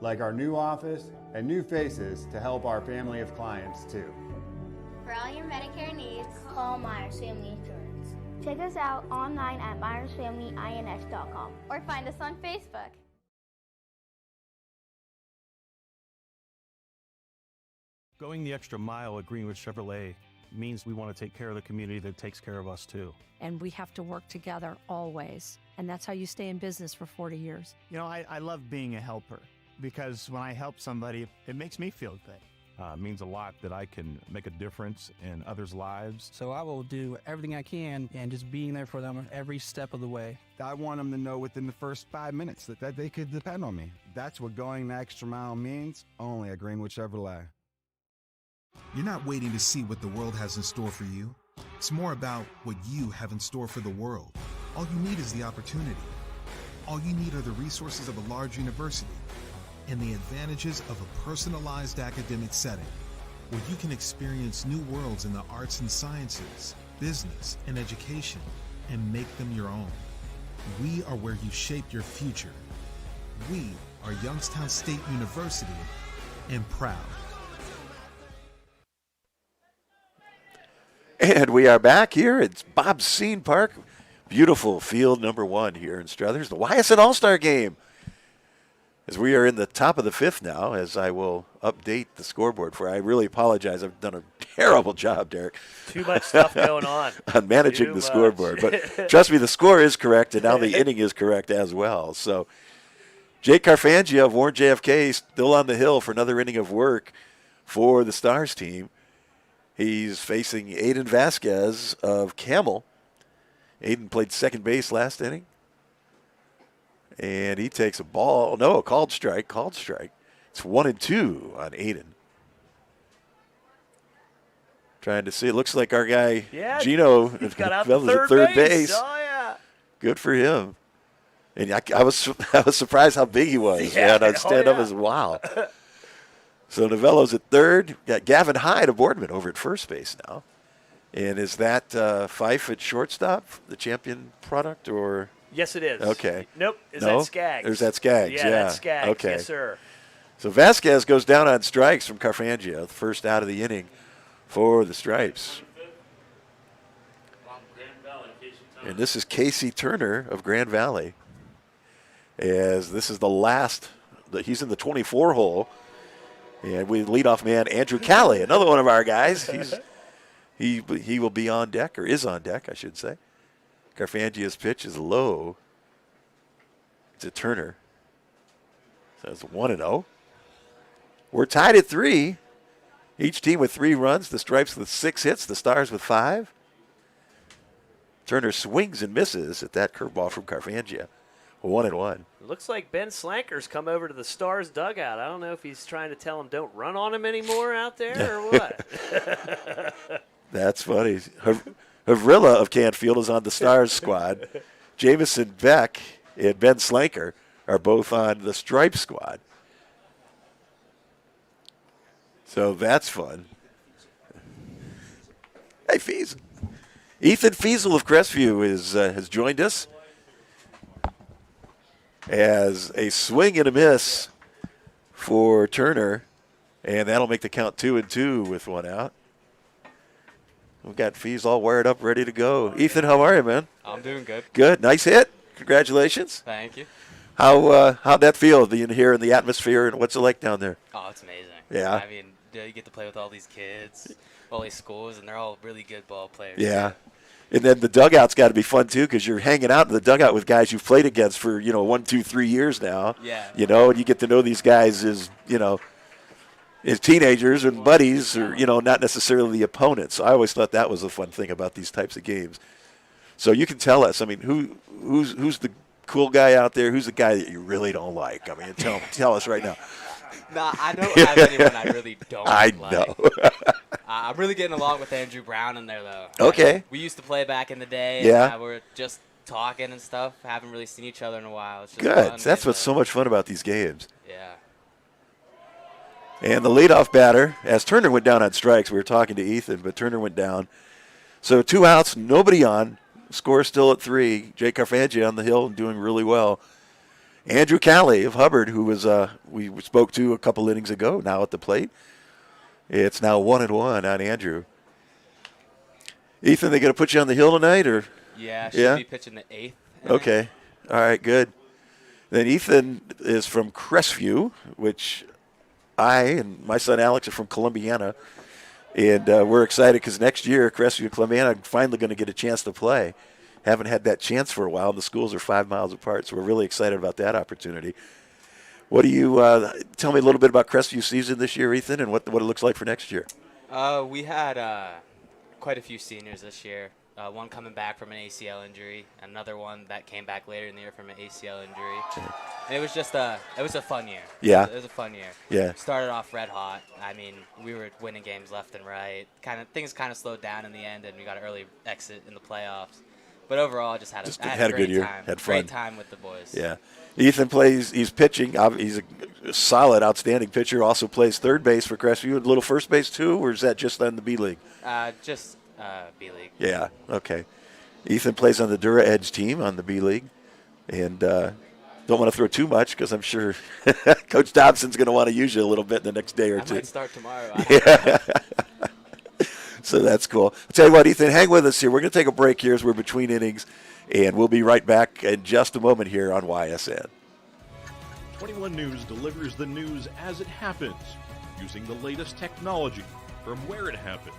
like our new office and new faces to help our family of clients too. For all your Medicare needs, call Myers Family Insurance. Check us out online at MyersFamilyINS.com or find us on Facebook. Going the extra mile at Greenwood Chevrolet means we want to take care of the community that takes care of us too. And we have to work together always. And that's how you stay in business for 40 years. You know, I love being a helper because when I help somebody, it makes me feel good. It means a lot that I can make a difference in others' lives. So I will do everything I can and just being there for them every step of the way. I want them to know within the first 5 minutes that they could depend on me. That's what going the extra mile means, only at Greenwood Chevrolet. You're not waiting to see what the world has in store for you. It's more about what you have in store for the world. All you need is the opportunity. All you need are the resources of a large university and the advantages of a personalized academic setting where you can experience new worlds in the arts and sciences, business, and education and make them your own. We are where you shape your future. We are Youngstown State University and proud. And we are back here. It's Bob Scene Park. Beautiful field number 1 here in Struthers. The YSN All Star Game. As we are in the top of the 5th now, as I will update the scoreboard for. I really apologize. I've done a terrible job, Derek. Too much stuff going on. On managing the scoreboard. But trust me, the score is correct, and now the inning is correct as well. So Jake Carfangia of Warren JFK still on the hill for another inning of work for the Stars team. He's facing Aiden Vasquez of Camel. Aiden played second base last inning. And he takes a ball. No, a called strike. It's 1-2 on Aiden. Trying to see. It looks like our guy, Gino, got out was to at third base. Oh, yeah. Good for him. And I was surprised how big he was. Yeah. I'd stand up as wow. So Novello's at third. Got Gavin Hyde of Boardman over at first base now. And is that Fife at shortstop, the champion product, or? Yes, it is. Okay. Nope. Is No? that Skaggs? There's that Skaggs, yeah. That's Skaggs. Okay. Yes, sir. So Vasquez goes down on strikes from Carfangia, the first out of the inning for the Stripes. And this is Casey Turner of Grand Valley. As this is the last, he's in the 24 hole. And we leadoff man Andrew Callie, another one of our guys. He will be on deck, or is on deck, I should say. Carfangia's pitch is low to Turner. So it's 1-0. We're tied at 3. Each team with 3 runs. The Stripes with 6 hits. The Stars with 5. Turner swings and misses at that curveball from Carfangia. 1-1. Looks like Ben Slanker's come over to the Stars dugout. I don't know if he's trying to tell him don't run on him anymore out there or what. That's funny. Havrilla of Canfield is on the Stars squad. Jamison Beck and Ben Slanker are both on the Stripe squad. So that's fun. Hey, Fees. Ethan Fiesel of Crestview has joined us as a swing and a miss for Turner, and that'll make the count 2-2 with 1 out. We've got Fees all wired up, ready to go. Ethan, how are you, man? I'm doing good. Good. Nice hit. Congratulations. Thank you. How'd that feel, being here in the atmosphere, and what's it like down there? Oh, it's amazing. Yeah. I mean, you get to play with all these kids, all these schools, and they're all really good ball players. Yeah. And then the dugout's got to be fun, too, because you're hanging out in the dugout with guys you've played against for, 1, 2, 3 years now. Yeah. And you get to know these guys as, as teenagers and buddies or, not necessarily the opponents. So I always thought that was the fun thing about these types of games. So you can tell us, I mean, who's the cool guy out there? Who's the guy that you really don't like? I mean, tell us right now. Nah, I don't have anyone I really don't like. know. I'm really getting along with Andrew Brown in there, though. Okay. We used to play back in the day. Yeah. And we're just talking and stuff. Haven't really seen each other in a while. It's just Good. fun That's what's so much fun about these games. Yeah. And the leadoff batter, as Turner went down on strikes, we were talking to Ethan, but Turner went down. So 2 outs, nobody on. Score still at 3. Jake Carfangia on the hill and doing really well. Andrew Callie of Hubbard, who was we spoke to a couple innings ago, now at the plate. It's now 1-1 on Andrew. Ethan, they going to put you on the hill tonight, or? Yeah, should be pitching the 8th. Okay. All right, good. Then Ethan is from Crestview, which I and my son Alex are from Columbiana. And we're excited because next year, Crestview and Columbiana are finally going to get a chance to play. Haven't had that chance for a while. The schools are 5 miles apart, so we're really excited about that opportunity. What do you tell me a little bit about Crestview season this year, Ethan, and what it looks like for next year? We had quite a few seniors this year. One coming back from an ACL injury, another one that came back later in the year from an ACL injury. And it was just it was a fun year. Yeah. It was a fun year. Yeah. Started off red hot. I mean, we were winning games left and right. Things kind of slowed down in the end, and we got an early exit in the playoffs. But overall, I had a good year. Time. Had fun. Great time with the boys. Yeah. Ethan he's pitching. He's a solid, outstanding pitcher. Also plays third base for Crestview. A little first base, too, or is that just on the B League? Just B-League. Yeah, okay. Ethan plays on the Dura Edge team on the B-League. And don't want to throw too much because I'm sure Coach Dobson's going to want to use you a little bit in the next day or two. I might start tomorrow. Yeah. So that's cool. I'll tell you what, Ethan, hang with us here. We're going to take a break here as we're between innings, and we'll be right back in just a moment here on YSN. 21 News delivers the news as it happens, using the latest technology from where it happens.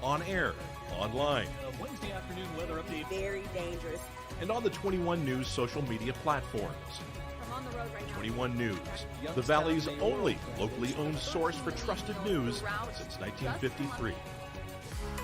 On air, online, Wednesday afternoon weather update. Very dangerous. And on the 21 News social media platforms. I'm on the road right now. 21 News, the Valley's only locally owned source for trusted news since 1953.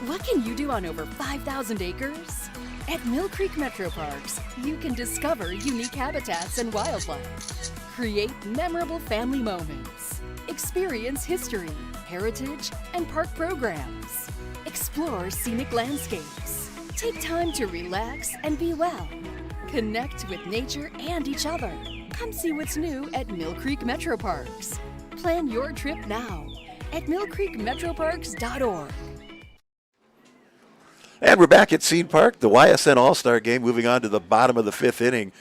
What can you do on over 5,000 acres? At Mill Creek Metro Parks, you can discover unique habitats and wildlife, create memorable family moments, experience history, heritage, and park programs, explore scenic landscapes, take time to relax and be well, connect with nature and each other. Come see what's new at Mill Creek Metro Parks. Plan your trip now at millcreekmetroparks.org. And we're back at Scene Park, the YSN All Star Game, moving on to the bottom of the 5th inning.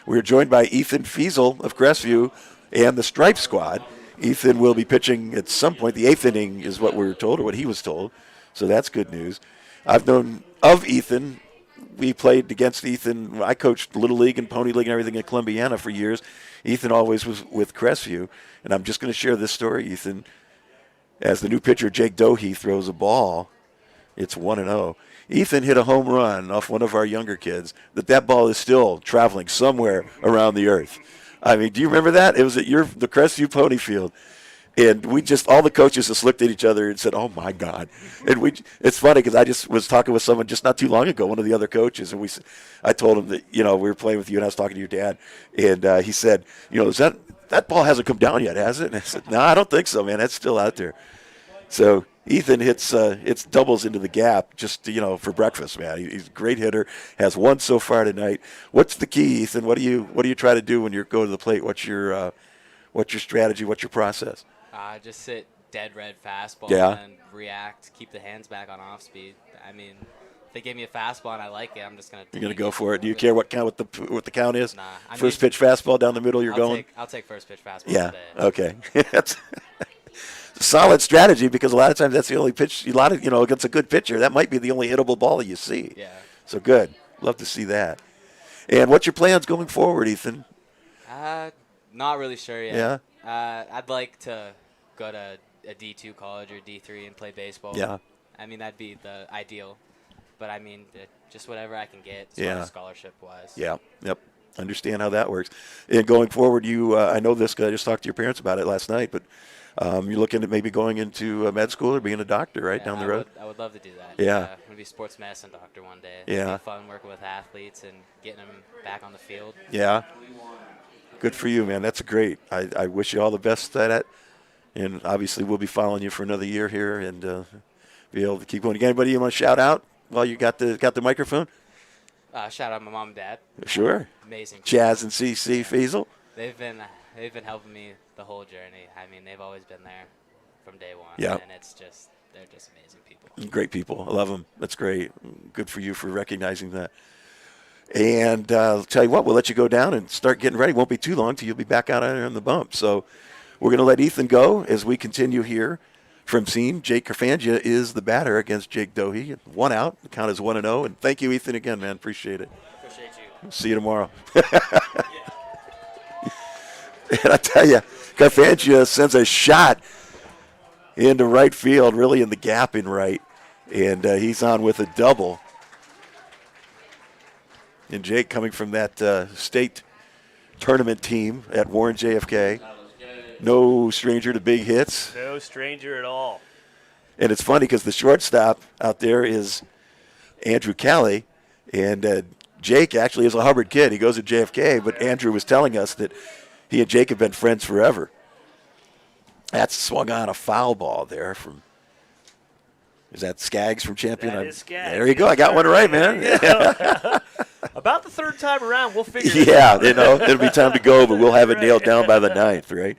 We're joined by Ethan Fiesel of Crestview and the Stripe Squad. Ethan will be pitching at some point. The 8th inning is what we're told, or what he was told. So that's good news. I've known of Ethan. We played against Ethan. I coached Little League and Pony League and everything in Columbiana for years. Ethan always was with Crestview. And I'm just going to share this story, Ethan. As the new pitcher, Jake Dohe, throws a ball, it's 1-0. Ethan hit a home run off one of our younger kids. That ball is still traveling somewhere around the earth. I mean, do you remember that? It was at the Crestview Pony Field. And we just, all the coaches just looked at each other and said, oh, my God. And it's funny because I just was talking with someone just not too long ago, one of the other coaches, and I told him that, we were playing with you, and I was talking to your dad. And he said, is that ball hasn't come down yet, has it? And I said, no, I don't think so, man. That's still out there. So Ethan hits doubles into the gap just for breakfast, man. He's a great hitter. Has one so far tonight. What's the key, Ethan? What do you try to do when you go to the plate? What's your strategy? What's your process? Just sit dead red fastball and react. Keep the hands back on off speed. I mean, if they give me a fastball and I like it, I'm just gonna. You're gonna go for it. Do you care what the count is? Nah. First pitch fastball down the middle. I'll take first pitch fastball. Yeah. Today. Okay. That's solid strategy because a lot of times that's the only pitch. Against a good pitcher, that might be the only hittable ball that you see. Yeah. So good. Love to see that. And what's your plans going forward, Ethan? Not really sure yet. Yeah. I'd like to go to a D2 college or D3 and play baseball. Yeah. I mean, that'd be the ideal. But, I mean, just whatever I can get as far as scholarship-wise. Yeah. Yep. Understand how that works. And going forward, I know this guy, I just talked to your parents about it last night, but you're looking at maybe going into med school or being a doctor, right, down the road? I would love to do that. Yeah. I'm going to be a sports medicine doctor one day. Yeah. It'd be fun working with athletes and getting them back on the field. Yeah. Good for you, man. That's great. I wish you all the best at it. And obviously we'll be following you for another year here and be able to keep going. Anybody you want to shout out while you got the microphone? Shout out my mom and dad. Sure. Amazing. Chaz and CC Fiesel. They've been helping me the whole journey. I mean, they've always been there from day one. Yeah. And they're just amazing people. Great people. I love them. That's great. Good for you for recognizing that. And I'll tell you what, we'll let you go down and start getting ready. Won't be too long till you'll be back out there on the bump. So we're going to let Ethan go as we continue here from Scene. Jake Carfangia is the batter against Jake Dohe. 1 out. The count is 1-0. And thank you, Ethan, again, man. Appreciate it. Appreciate you. See you tomorrow. And I tell you, Carfangia sends a shot into right field, really in the gap in right. And he's on with a double. And Jake coming from that state tournament team at Warren JFK. No stranger to big hits. No stranger at all. And it's funny because the shortstop out there is Andrew Kelly. And Jake actually is a Hubbard kid. He goes to JFK, but Andrew was telling us that he and Jake have been friends forever. That's swung on a foul ball there from, is that Skaggs from Champion? That is Skaggs. There you go. I got one right, man. About the third time around, we'll figure it Yeah, out. it'll be time to go, but we'll have it nailed down by the 9th, right?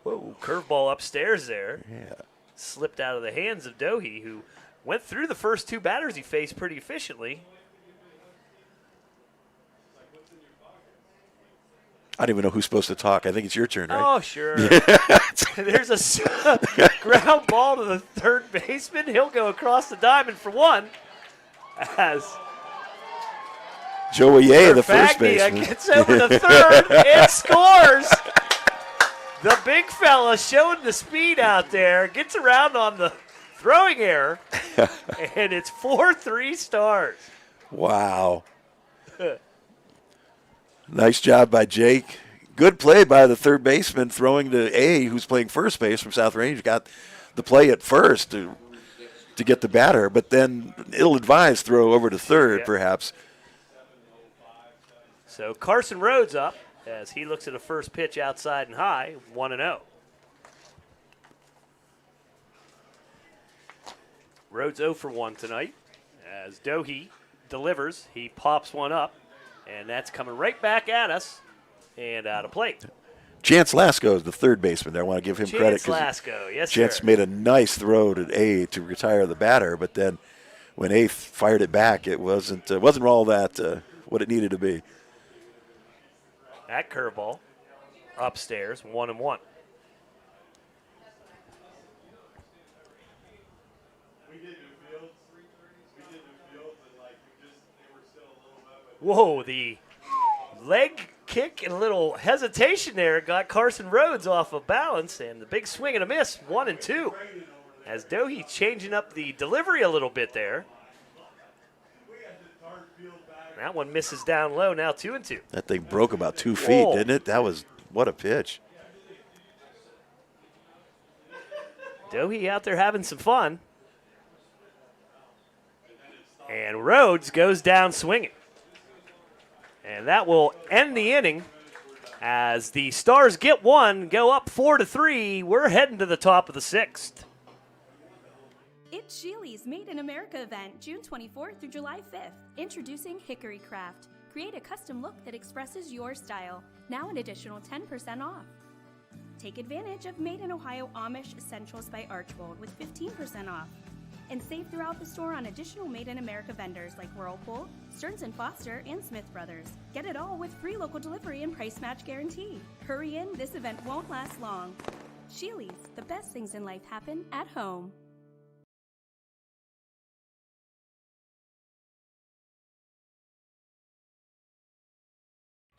Whoa, curveball upstairs there. Yeah. Slipped out of the hands of Dohe, who went through the first 2 batters he faced pretty efficiently. I don't even know who's supposed to talk. I think it's your turn, right? Oh, sure. There's a ground ball to the third baseman. He'll go across the diamond for one. As Joey Ye, the first baseman, gets over the third and scores. The big fella showing the speed out there, gets around on the throwing error, and it's 4-3 Stars. Wow. Nice job by Jake. Good play by the third baseman throwing to A, who's playing first base from South Range. Got the play at first to get the batter, but then ill-advised throw over to third, perhaps. So Carson Rhodes up as he looks at a first pitch outside and high, 1-0. Rhodes 0 for 1 tonight as Dohe delivers. He pops one up, and that's coming right back at us and out of plate. Chance Lasco is the third baseman there. I want to give him credit. Chance Lasco, yes, Chance sir. made a nice throw to A to retire the batter, but then when A fired it back, it wasn't all that what it needed to be. That curveball upstairs, 1-1. Whoa, the leg kick and a little hesitation there got Carson Rhodes off of balance, and the big swing and a miss, 1-2. As Dohe changing up the delivery a little bit there. That one misses down low, now 2-2. That thing broke about 2 feet, Whoa. didn't it? What a pitch. Dohe out there having some fun. And Rhodes goes down swinging. And that will end the inning as the Stars get one, go up 4-3. We're heading to the top of the 6th. It's Sheely's Made in America event, June 24th through July 5th. Introducing Hickory Craft. Create a custom look that expresses your style. Now an additional 10% off. Take advantage of Made in Ohio Amish Essentials by Archbold with 15% off. And save throughout the store on additional Made in America vendors like Whirlpool, Stearns & Foster, and Smith Brothers. Get it all with free local delivery and price match guarantee. Hurry in, this event won't last long. Sheely's, the best things in life happen at home.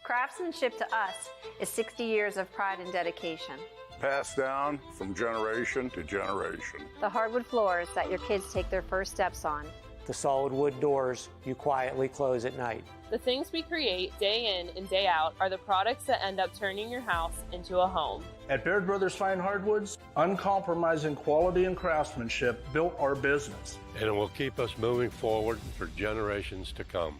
Craftsmanship to us is 60 years of pride and dedication. Passed down from generation to generation. The hardwood floors that your kids take their first steps on. The solid wood doors you quietly close at night. The things we create day in and day out are the products that end up turning your house into a home. At Baird Brothers Fine Hardwoods, uncompromising quality and craftsmanship built our business. And it will keep us moving forward for generations to come.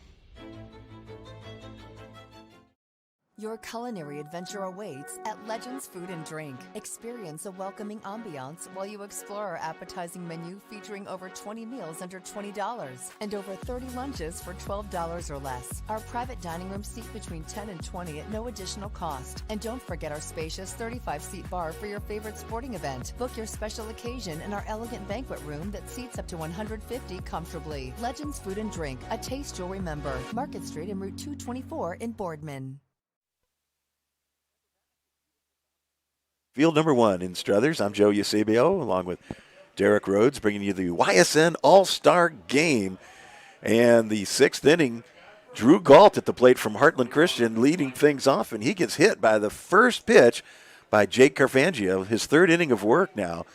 Your culinary adventure awaits at Legends Food and Drink. Experience a welcoming ambiance while you explore our appetizing menu featuring over 20 meals under $20 and over 30 lunches for $12 or less. Our private dining room seat between 10 and 20 at no additional cost. And don't forget our spacious 35-seat bar for your favorite sporting event. Book your special occasion in our elegant banquet room that seats up to 150 comfortably. Legends Food and Drink, a taste you'll remember. Market Street and Route 224 in Boardman. Field number 1 in Struthers. I'm Joe Eusebio, along with Derek Rhodes, bringing you the YSN All Star Game. And the 6th inning, Drew Galt at the plate from Heartland Christian leading things off, and he gets hit by the first pitch by Jake Carfangio, his 3rd inning of work now.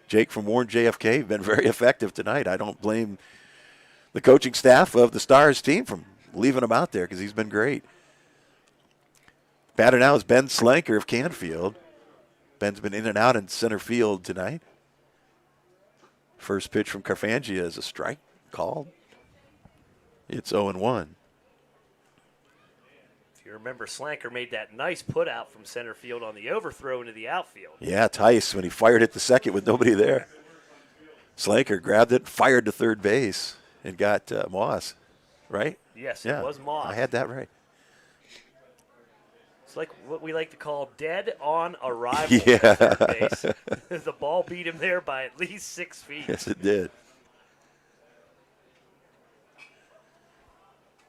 Jake from Warren JFK been very effective tonight. I don't blame the coaching staff of the Stars team from leaving him out there because he's been great. Batter now is Ben Slanker of Canfield. Ben's been in and out in center field tonight. First pitch from Carfangia is a strike called. It's 0-1. If you remember, Slanker made that nice put out from center field on the overthrow into the outfield. Yeah, Tice, when he fired it to second with nobody there. Slanker grabbed it, fired to third base, and got Moss, right? Yes, yeah, it was Moss. I had that right. It's like what we like to call dead on arrival Yeah. at third base. The ball beat him there by at least 6 feet. Yes, it did.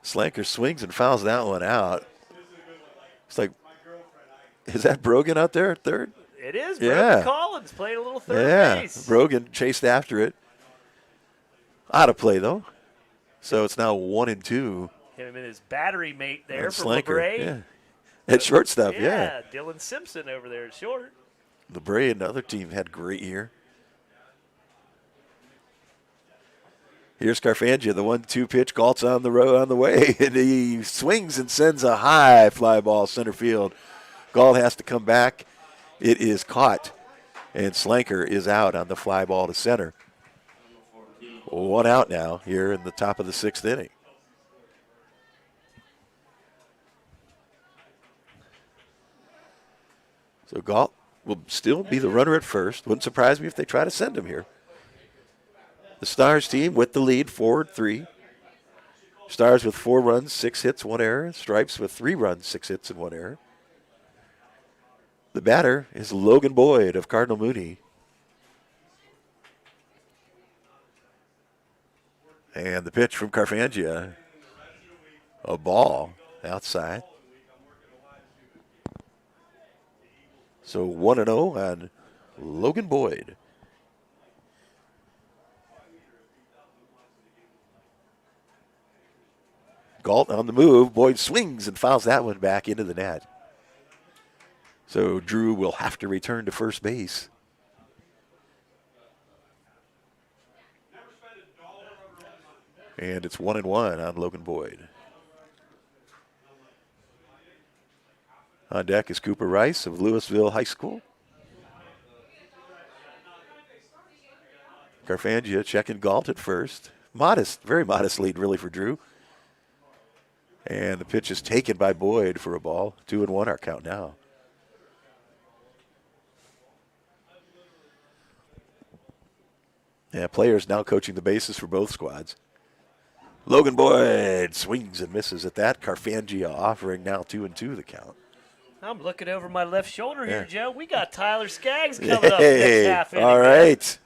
Slanker swings and fouls that one out. It's like, is that Brogan out there at third? It is. Yeah. Brogan Collins playing a little third base. Brogan chased after it. Out of play, though. So it's now 1-2. Him and his battery mate there And from Slanker, LeBray. yeah. At shortstop, yeah. Dylan Simpson over there at short. LeBray and the other team had a great year. Here's Carfangia, the 1-2 pitch. Galt's on the way, and he swings and sends a high fly ball center field. Galt has to come back. It is caught, and Slanker is out on the fly ball to center. 1 out now here in the top of the 6th inning. So Galt will still be the runner at first. Wouldn't surprise me if they try to send him here. The Stars team with the lead, 4-3. Stars with 4 runs, 6 hits, 1 error. Stripes with 3 runs, 6 hits, and 1 error. The batter is Logan Boyd of Cardinal Mooney. And the pitch from Carfangia. A ball outside. So 1-0 on Logan Boyd. Galt on the move. Boyd swings and fouls that one back into the net. So Drew will have to return to first base. And it's 1-1 on Logan Boyd. On deck is Cooper Rice of Louisville High School. Carfangia checking Galt at first. Modest, very modest lead really for Drew. And the pitch is taken by Boyd for a ball. 2-1 our count now. Yeah, players now coaching the bases for both squads. Logan Boyd swings and misses at that. Carfangia offering now 2-2 the count. I'm looking over my left shoulder here, Yeah. Joe. We got Tyler Skaggs coming up next half inning. All right.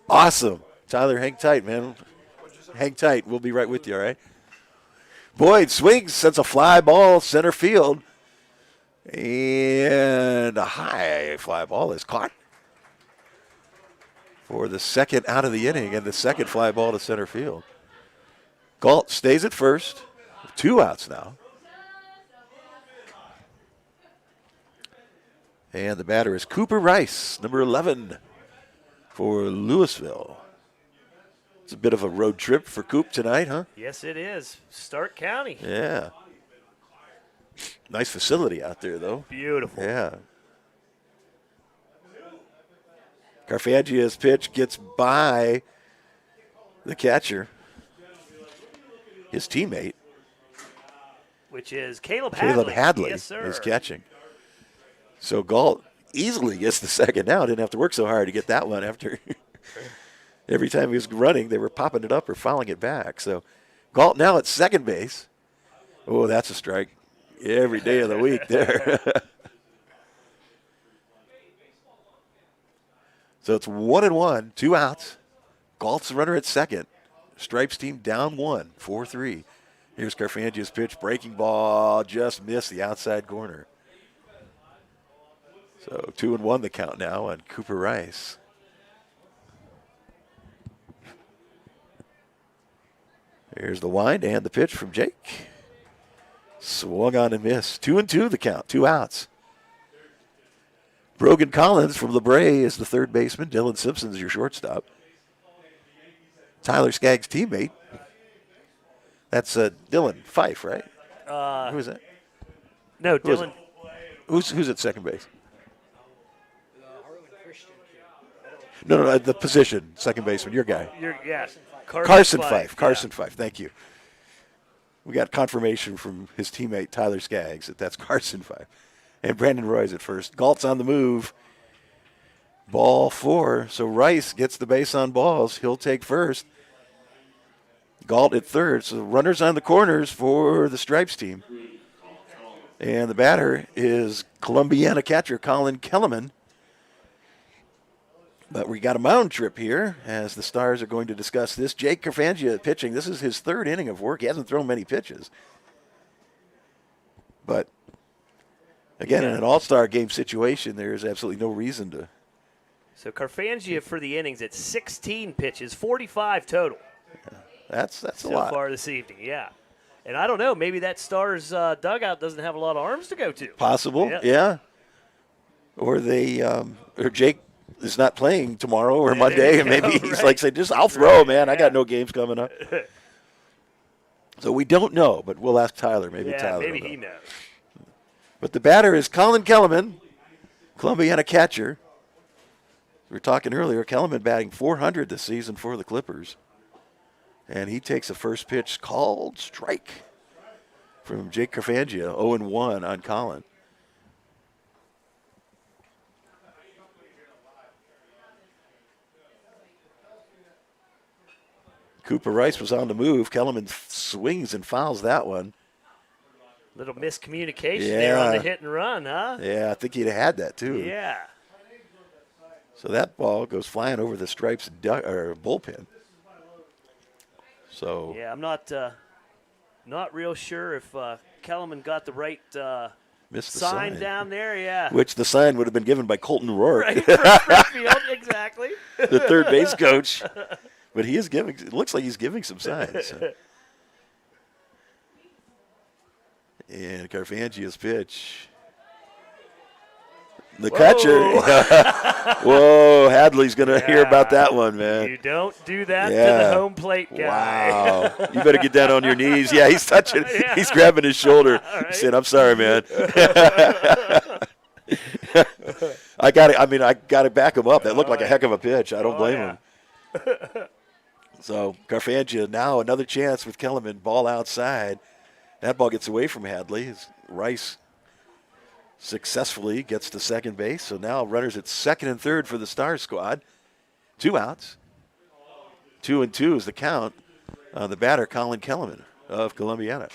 Awesome. Tyler, hang tight, man. Hang tight. We'll be right with you, all right? Boyd swings, sends a fly ball center field. And a high fly ball is caught for the second out of the inning and the second fly ball to center field. Galt stays at first. 2 outs now. And the batter is Cooper Rice, number 11 for Louisville. It's a bit of a road trip for Coop tonight, huh? Yes, it is. Stark County. Yeah. Nice facility out there, though. Beautiful. Yeah. Carfangia's pitch gets by the catcher, his teammate. Which is Caleb Hadley. Caleb Hadley Yes, sir. is catching. So Galt easily gets the second out. Didn't have to work so hard to get that one after. Every time he was running, they were popping it up or fouling it back. So Galt now at second base. Oh, that's a strike every day of the week there. So it's 1-1, 2 outs. Galt's the runner at second. Stripes team down 1, 4-3. Here's Carfangia's pitch, breaking ball, just missed the outside corner. So 2-1 the count now on Cooper Rice. Here's the wind and the pitch from Jake. Swung on and missed. 2-2 the count, 2 outs. Brogan Collins from LeBray is the third baseman. Dylan Simpson's your shortstop. Tyler Skaggs' teammate. That's Dylan Fife, right? Who is that? No, Who is Dylan. it? Who's at second base? No, the position, second baseman, your guy. Carson Fife. Carson Fife, thank you. We got confirmation from his teammate Tyler Skaggs that that's Carson Fife. And Brandon Roy's at first. Galt's on the move. Ball 4. So Rice gets the base on balls. He'll take first. Galt at third. So runners on the corners for the Stripes team. And the batter is Columbiana catcher Colin Kellerman. But we got a mound trip here as the Stars are going to discuss this. Jake Carfangia pitching. This is his third inning of work. He hasn't thrown many pitches. But, again, in an all-star game situation, there's absolutely no reason to. So Carfangia for the innings at 16 pitches, 45 total. Yeah, that's a so lot. So far this evening, yeah. And I don't know, maybe that Stars dugout doesn't have a lot of arms to go to. Possible, yeah. Or or Jake is not playing tomorrow or Monday, and maybe he's like, say, I'll throw, man. I got no games coming up. So we don't know, but we'll ask Tyler. Maybe Tyler maybe will know. he knows. But the batter is Colin Kellerman, Columbiana catcher. We were talking earlier, Kellerman batting .400 this season for the Clippers. And he takes a first pitch called strike from Jake Carfangia, 0-1 on Colin. Cooper Rice was on the move. Kellerman swings and fouls that one. Little miscommunication there on the hit and run, huh? Yeah, I think he'd have had that too. Yeah. So that ball goes flying over the Stripes bullpen. So yeah, I'm not real sure if Kellerman got the right missed the sign down there. Yeah, which the sign would have been given by Colton Rourke, right, from field, exactly. The third base coach. But he is giving. It looks like he's giving some signs. So. And Carfangia's pitch. The catcher. Whoa, Hadley's going to hear about that one, man. You don't do that to the home plate guy. Wow. You better get down on your knees. Yeah, he's touching. Yeah. He's grabbing his shoulder. Right. He said, I'm sorry, man. I got to back him up. That looked like a heck of a pitch. I don't blame him. So Carfangia now another chance with Kellerman. Ball outside. That ball gets away from Hadley. Rice successfully gets to second base. So now runners at second and third for the Star squad. 2 outs. 2-2 is the count. The batter, Colin Kellerman of Columbiana.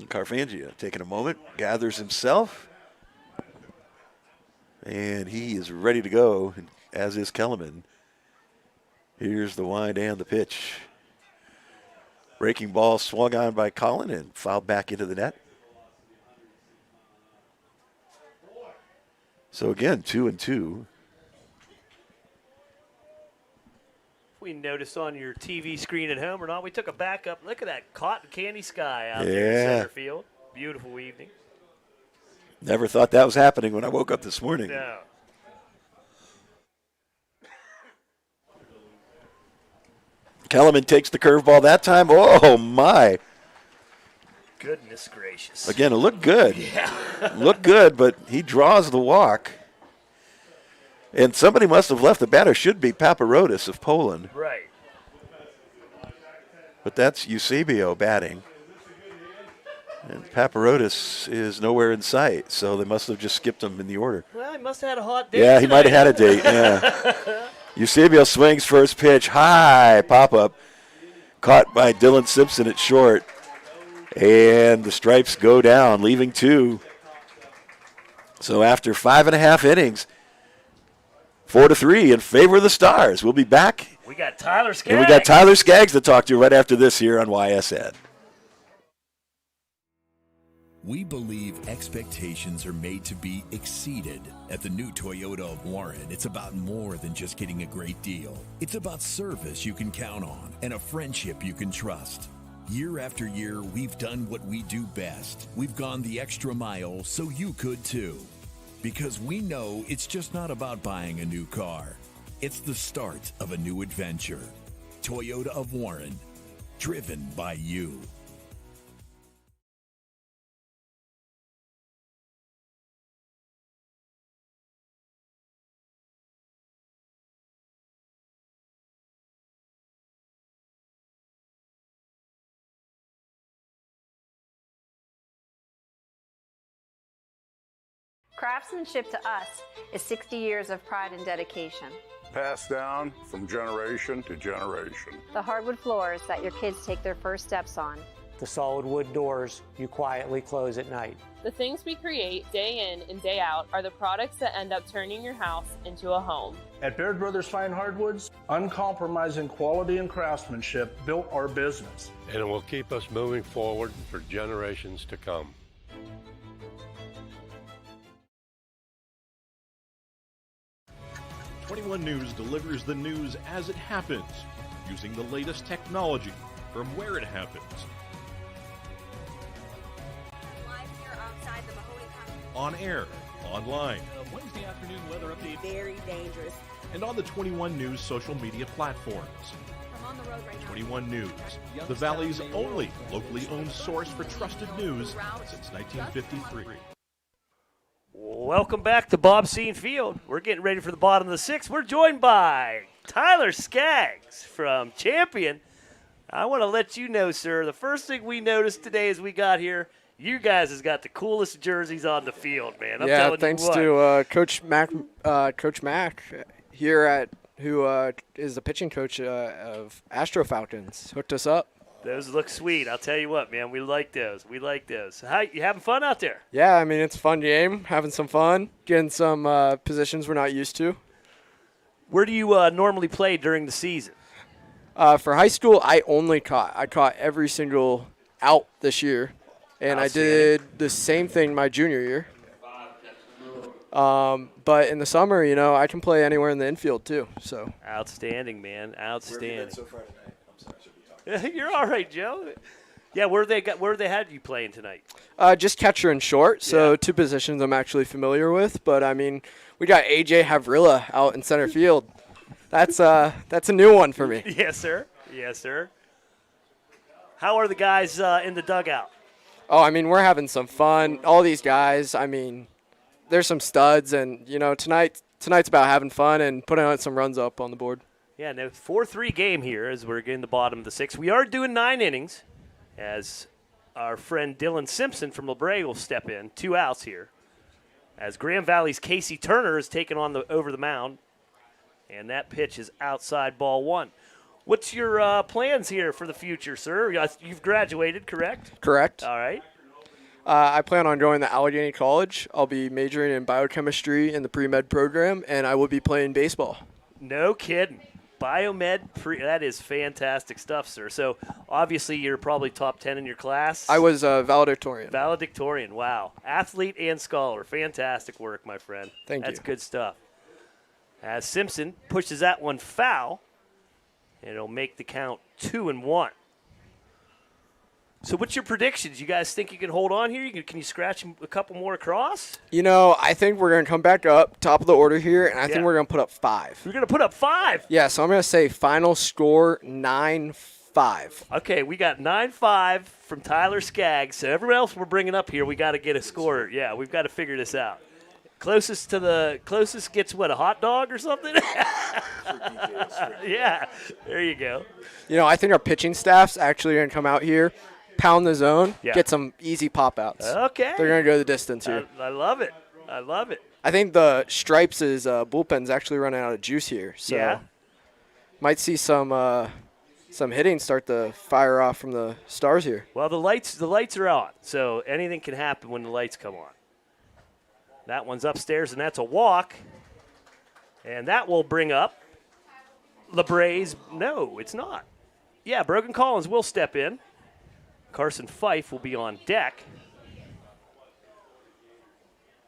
Carfangia taking a moment, gathers himself, and he is ready to go, as is Kellerman. Here's the wind and the pitch. Breaking ball swung on by Colin and fouled back into the net. So again, 2-2. We noticed on your TV screen at home or not, we took a back up. Look at that cotton candy sky out there in center field. Beautiful evening. Never thought that was happening when I woke up this morning. No. Kellerman takes the curveball that time. Oh, my. Goodness gracious. Again, it looked good. Yeah. Looked good, but he draws the walk. And somebody must have left. The batter should be Paparotis of Poland. Right. But that's Eusebio batting. And Paparotis is nowhere in sight, so they must have just skipped him in the order. Well, he must have had a hot day. Yeah, he might have had a date, yeah. Eusebio swings first pitch, high pop-up, caught by Dylan Simpson at short. And the Stripes go down, leaving 2. So after 5.5 innings, 4-3 in favor of the Stars. We'll be back. We got Tyler Skaggs. And we got Tyler Skaggs to talk to right after this here on YSN. We believe expectations are made to be exceeded. At the new Toyota of Warren, it's about more than just getting a great deal. It's about service you can count on and a friendship you can trust. Year after year, we've done what we do best. We've gone the extra mile so you could too. Because we know it's just not about buying a new car. It's the start of a new adventure. Toyota of Warren, driven by you. Craftsmanship to us is 60 years of pride and dedication. Passed down from generation to generation. The hardwood floors that your kids take their first steps on. The solid wood doors you quietly close at night. The things we create day in and day out are the products that end up turning your house into a home. At Baird Brothers Fine Hardwoods, uncompromising quality and craftsmanship built our business. And it will keep us moving forward for generations to come. '21 News delivers the news as it happens, using the latest technology from where it happens. Live here outside the Mahoney County. On air, online, Wednesday afternoon weather update. Very dangerous. and on the 21 News social media platforms. I'm on the road right now. 21 News, the Valley's only locally owned source for trusted news since 1953. Welcome back to Bob Scene Field. We're getting ready for the bottom of the 6th. We're joined by Tyler Skaggs from Champion. I want to let you know, sir, the first thing we noticed today as we got here, you guys has got the coolest jerseys on the field, man. I'm telling thanks you what. to Coach Mack here at who is the pitching coach of Astro Falcons. Hooked us up. Those look sweet. I'll tell you what, man. We like those. We like those. How you having fun out there? Yeah, I mean, it's a fun game. Having some fun. Getting some positions we're not used to. Where do you normally play during the season? For high school, I caught every single out this year. And I did the same thing my junior year. But in the summer, I can play anywhere in the infield too. So outstanding, man. Outstanding. Where have you been so far tonight? I'm sorry, should be talking. You're all right, Joe. Yeah, where they had you playing tonight? Just catcher and short. So 2 positions I'm actually familiar with. But I mean, we got AJ Havrilla out in center field. That's a new one for me. Yes, sir. Yes, sir. How are the guys in the dugout? Oh, I mean, we're having some fun. All these guys, I mean, there's some studs, and tonight's about having fun and putting out some runs up on the board. Yeah, no 4-3 game here as we're getting the bottom of the 6th. We are doing 9 innings as our friend Dylan Simpson from LeBray will step in. 2 outs here as Grand Valley's Casey Turner is taking on over the mound, and that pitch is outside ball 1. What's your plans here for the future, sir? You've graduated, correct? Correct. All right. I plan on going to Allegheny College. I'll be majoring in biochemistry in the pre-med program, and I will be playing baseball. No kidding. Biomed, that is fantastic stuff, sir. So, obviously, you're probably top 10 in your class. I was valedictorian. Valedictorian, wow. Athlete and scholar. Fantastic work, my friend. Thank you. That's good stuff. As Simpson pushes that one foul, and it'll make the count 2-1. So what's your predictions? You guys think you can hold on here? Can you scratch a couple more across? I think we're going to come back up, top of the order here, and I think we're going to put up 5. You're going to put up 5? Yeah, so I'm going to say final score 9-5. Okay, we got 9-5 from Tyler Skaggs. So everyone else we're bringing up here, we got to get a score. Yeah, we've got to figure this out. Closest gets what, a hot dog or something? Yeah, there you go. I think our pitching staff's actually going to come out here, pound the zone, get some easy pop-outs. Okay. They're going to go the distance here. I love it. I love it. I think the Stripes' bullpen's actually running out of juice here. So might see some hitting start to fire off from the Stars here. Well, the lights are on, so anything can happen when the lights come on. That one's upstairs, and that's a walk. And that will bring up LeBray's. No, it's not. Yeah, Brogan Collins will step in. Carson Fife will be on deck.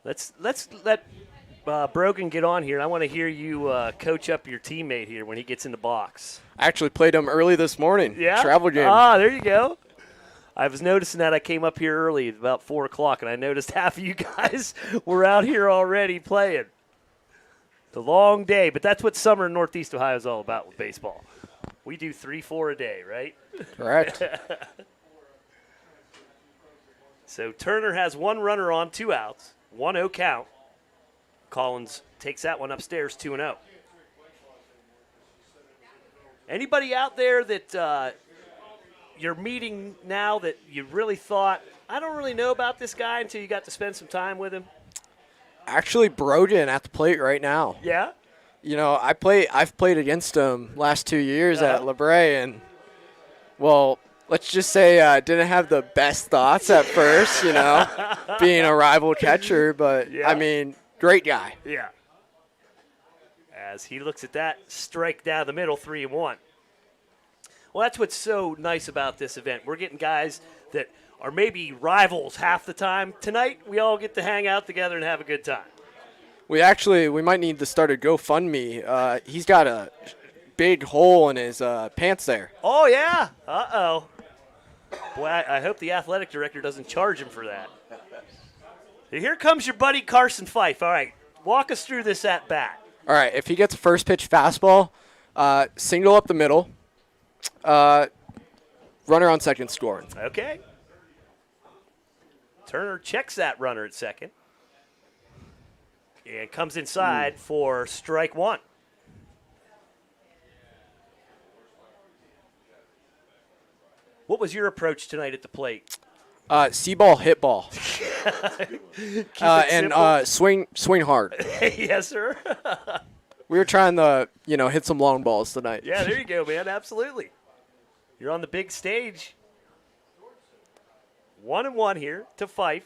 Let's let Brogan get on here. I want to hear you coach up your teammate here when he gets in the box. I actually played him early this morning. Yeah? Travel game. Ah, there you go. I was noticing that. I came up here early, about 4 o'clock, and I noticed half of you guys were out here already playing. The long day, but that's what summer in Northeast Ohio is all about with baseball. We do 3-4 a day, right? Correct. So Turner has 1 runner on, 2 outs, 1-0 count. Collins takes that one upstairs, 2-0. Anybody out there that you're meeting now that you really thought, I don't really know about this guy until you got to spend some time with him? Actually, Brogan at the plate right now. Yeah? I've played against him last 2 years at LeBray, and, well, let's just say I didn't have the best thoughts at first, being a rival catcher, but, I mean, great guy. Yeah. As he looks at that, strike down the middle, 3-1. Well, that's what's so nice about this event. We're getting guys that are maybe rivals half the time. Tonight, we all get to hang out together and have a good time. We might need to start a GoFundMe. He's got a big hole in his pants there. Oh, yeah. Uh-oh. Boy, I hope the athletic director doesn't charge him for that. Here comes your buddy Carson Fife. All right, walk us through this at-bat. All right, if he gets a first pitch fastball, single up the middle, runner on second scoring. Okay. Turner checks that runner at second. And comes inside for strike 1. What was your approach tonight at the plate? See ball, hit ball. And swing hard. Yes, sir. We were trying to, hit some long balls tonight. Yeah, there you go, man. Absolutely. You're on the big stage. 1-1 here to Fife.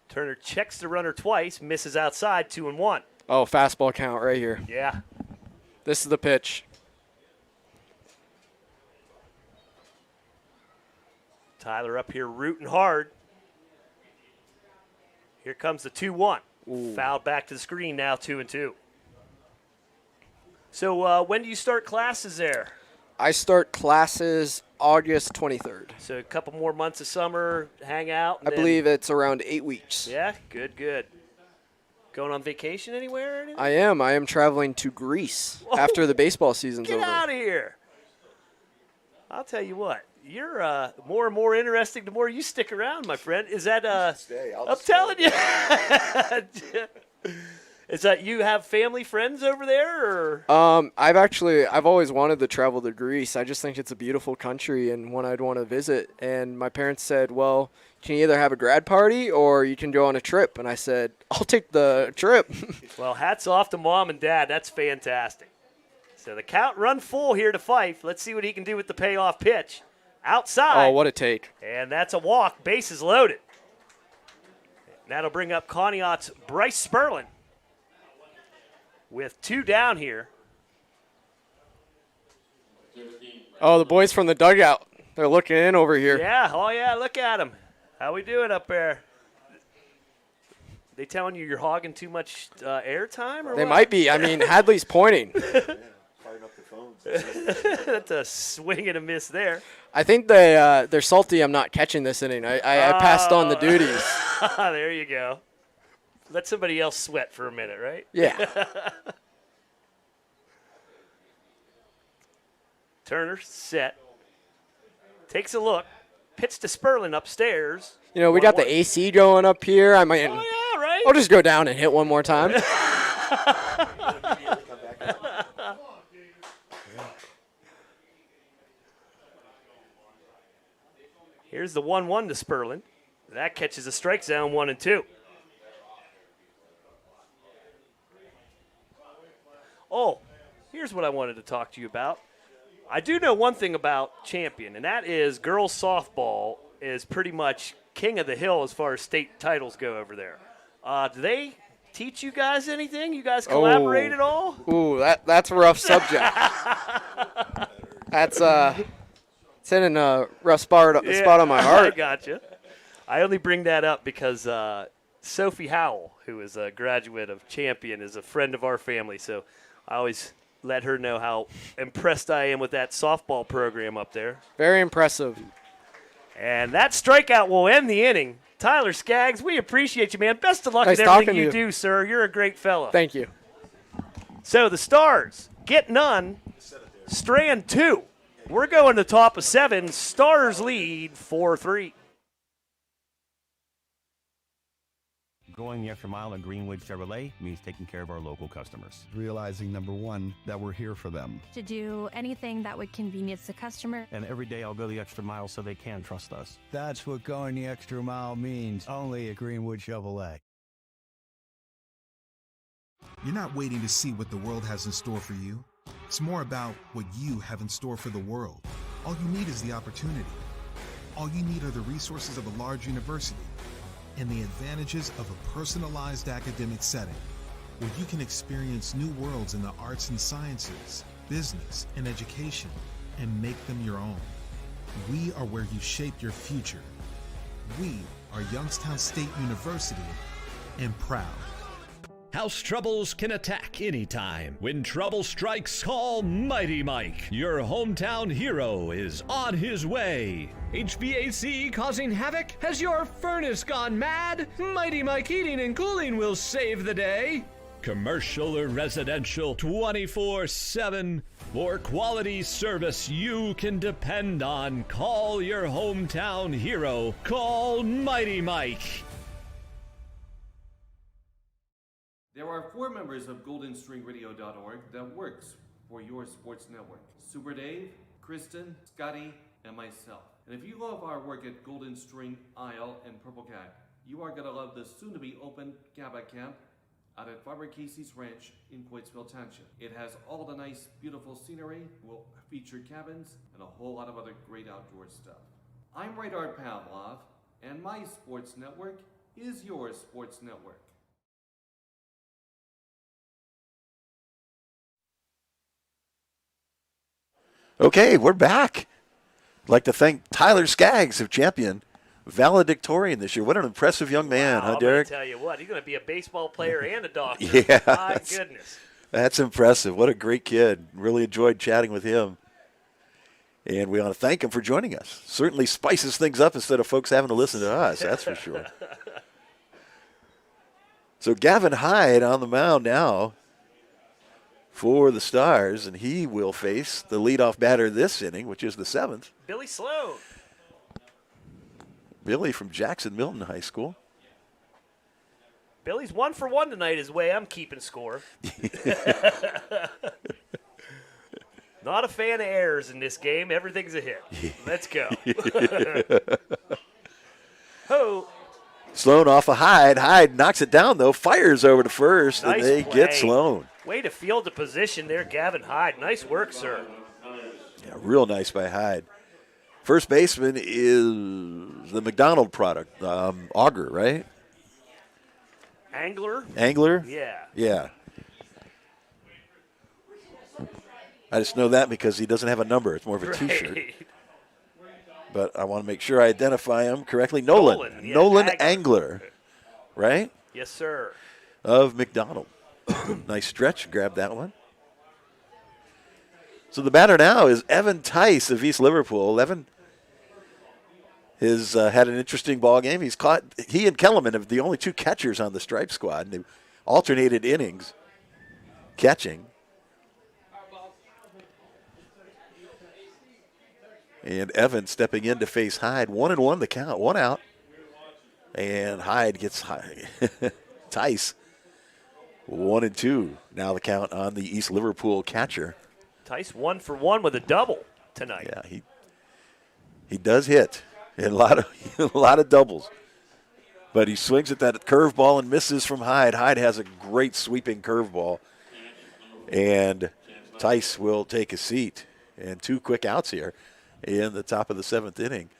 Turner checks the runner twice, misses outside, 2-1. Oh, fastball count right here. Yeah. This is the pitch. Tyler up here rooting hard. Here comes the 2-1. Fouled back to the screen now, 2-2. So when do you start classes there? I start classes August 23rd. So a couple more months of summer, hang out. I believe it's around 8 weeks. Yeah, good, good. Going on vacation anywhere or anything? I am traveling to Greece after the baseball season's Get over. out of here. I'll tell you what. You're more and more interesting the more you stick around, my friend. Is that stay. I'm telling you. Is that you have family, friends over there, or? I've always wanted to travel to Greece. I just think it's a beautiful country and one I'd want to visit. And my parents said, well, you can either have a grad party or you can go on a trip. And I said, I'll take the trip. Well, hats off to Mom and Dad. That's fantastic. So the count run full here to Fife. Let's see what he can do with the payoff pitch. Outside. Oh, what a take. And that's a walk. Bases loaded. That'll bring up Conneaut's Bryce Sperlin with 2 down here. Oh, the boys from the dugout. They're looking in over here. Yeah, oh yeah, look at them. How we doing up there? They telling you you're hogging too much airtime, or They what? might be. I mean, Hadley's pointing. Firing up the phones. That's a swing and a miss there. I think they're salty I'm not catching this inning. I passed on the duties. There you go. Let somebody else sweat for a minute, right? Yeah. Turner set. Takes a look. Pitch to Sperlin upstairs. You know, we got the AC going up here. I might. Oh, yeah, right? I'll just go down and hit one more time. Here's the 1-1 to Sperlin. That catches a strike zone, 1-2. Oh, here's what I wanted to talk to you about. I do know one thing about Champion, and that is girls softball is pretty much king of the hill as far as state titles go over there. Do they teach you guys anything? You guys collaborate at all? Ooh, that's a rough subject. That's it's in a rough spot on my heart. I gotcha. I only bring that up because Sophie Howell, who is a graduate of Champion, is a friend of our family. So I always let her know how impressed I am with that softball program up there. Very impressive. And that strikeout will end the inning. Tyler Skaggs, we appreciate you, man. Best of luck Nice with everything talking to you you. do, sir. You're a great fellow. Thank you. So the Stars get none. Strand 2. We're going to top of 7. Stars lead 4-3. Going the extra mile at Greenwood Chevrolet means taking care of our local customers. Realizing, number one, that we're here for them. To do anything that would convenience the customer. And every day I'll go the extra mile so they can trust us. That's what going the extra mile means, only at Greenwood Chevrolet. You're not waiting to see what the world has in store for you. It's more about what you have in store for the world. All you need is the opportunity. All you need are the resources of a large university and the advantages of a personalized academic setting, where you can experience new worlds in the arts and sciences, business, and education, and make them your own. We are where you shape your future. We are Youngstown State University, and proud. House troubles can attack anytime. When trouble strikes, call Mighty Mike. Your hometown hero is on his way. HVAC causing havoc? Has your furnace gone mad? Mighty Mike Heating and Cooling will save the day. Commercial or residential, 24/7. For quality service you can depend on, call your hometown hero. Call Mighty Mike. There are 4 members of GoldenStringRadio.org that works for your sports network. Super Dave, Kristen, Scotty, and myself. And if you love our work at Golden String, Isle, and Purple Cat, you are going to love the soon-to-be open GABA Camp out at Farmer Casey's Ranch in Coatesville Township. It has all the nice, beautiful scenery, will feature cabins, and a whole lot of other great outdoor stuff. I'm Radar Pavlov, and my sports network is your sports network. Okay, we're back. I'd like to thank Tyler Skaggs, who championed valedictorian this year. What an impressive young man, huh, Derek? I'm going to tell you what, he's going to be a baseball player and a doctor. Yeah. My goodness. That's impressive. What a great kid. Really enjoyed chatting with him. And we want to thank him for joining us. Certainly spices things up instead of folks having to listen to us, that's for sure. So Gavin Hyde on the mound now for the Stars, and he will face the leadoff batter this inning, which is the 7th. Billy Sloan. Billy from Jackson Milton High School. Billy's 1 for 1 tonight is the way I'm keeping score. Not a fan of errors in this game. Everything's a hit. Let's go. Ho. Sloan off of Hyde. Hyde knocks it down, though. Fires over to first, Nice and they play. get Sloan. Way to field the position there, Gavin Hyde. Nice work, sir. Yeah, real nice by Hyde. First baseman is the McDonald product, Auger, right? Angler? Angler? Yeah. Yeah. I just know that because he doesn't have a number. It's more of a T-shirt. But I want to make sure I identify him correctly. Nolan. Yeah, Nolan Angler, right? Yes, sir. Of McDonald. Nice stretch. Grab that one. So the batter now is Evan Tice of East Liverpool. Evan has had an interesting ball game. He and Kellerman are the only two catchers on the Stripe squad. And they alternated innings catching. And Evan stepping in to face Hyde. 1-1 the count. 1 out. And Hyde gets Tice. 1-2. Now the count on the East Liverpool catcher. Tice 1 for 1 with a double tonight. Yeah, he does hit. And a lot of doubles. But he swings at that curveball and misses from Hyde. Hyde has a great sweeping curveball. And Tice will take a seat. And 2 quick outs here in the top of the 7th inning.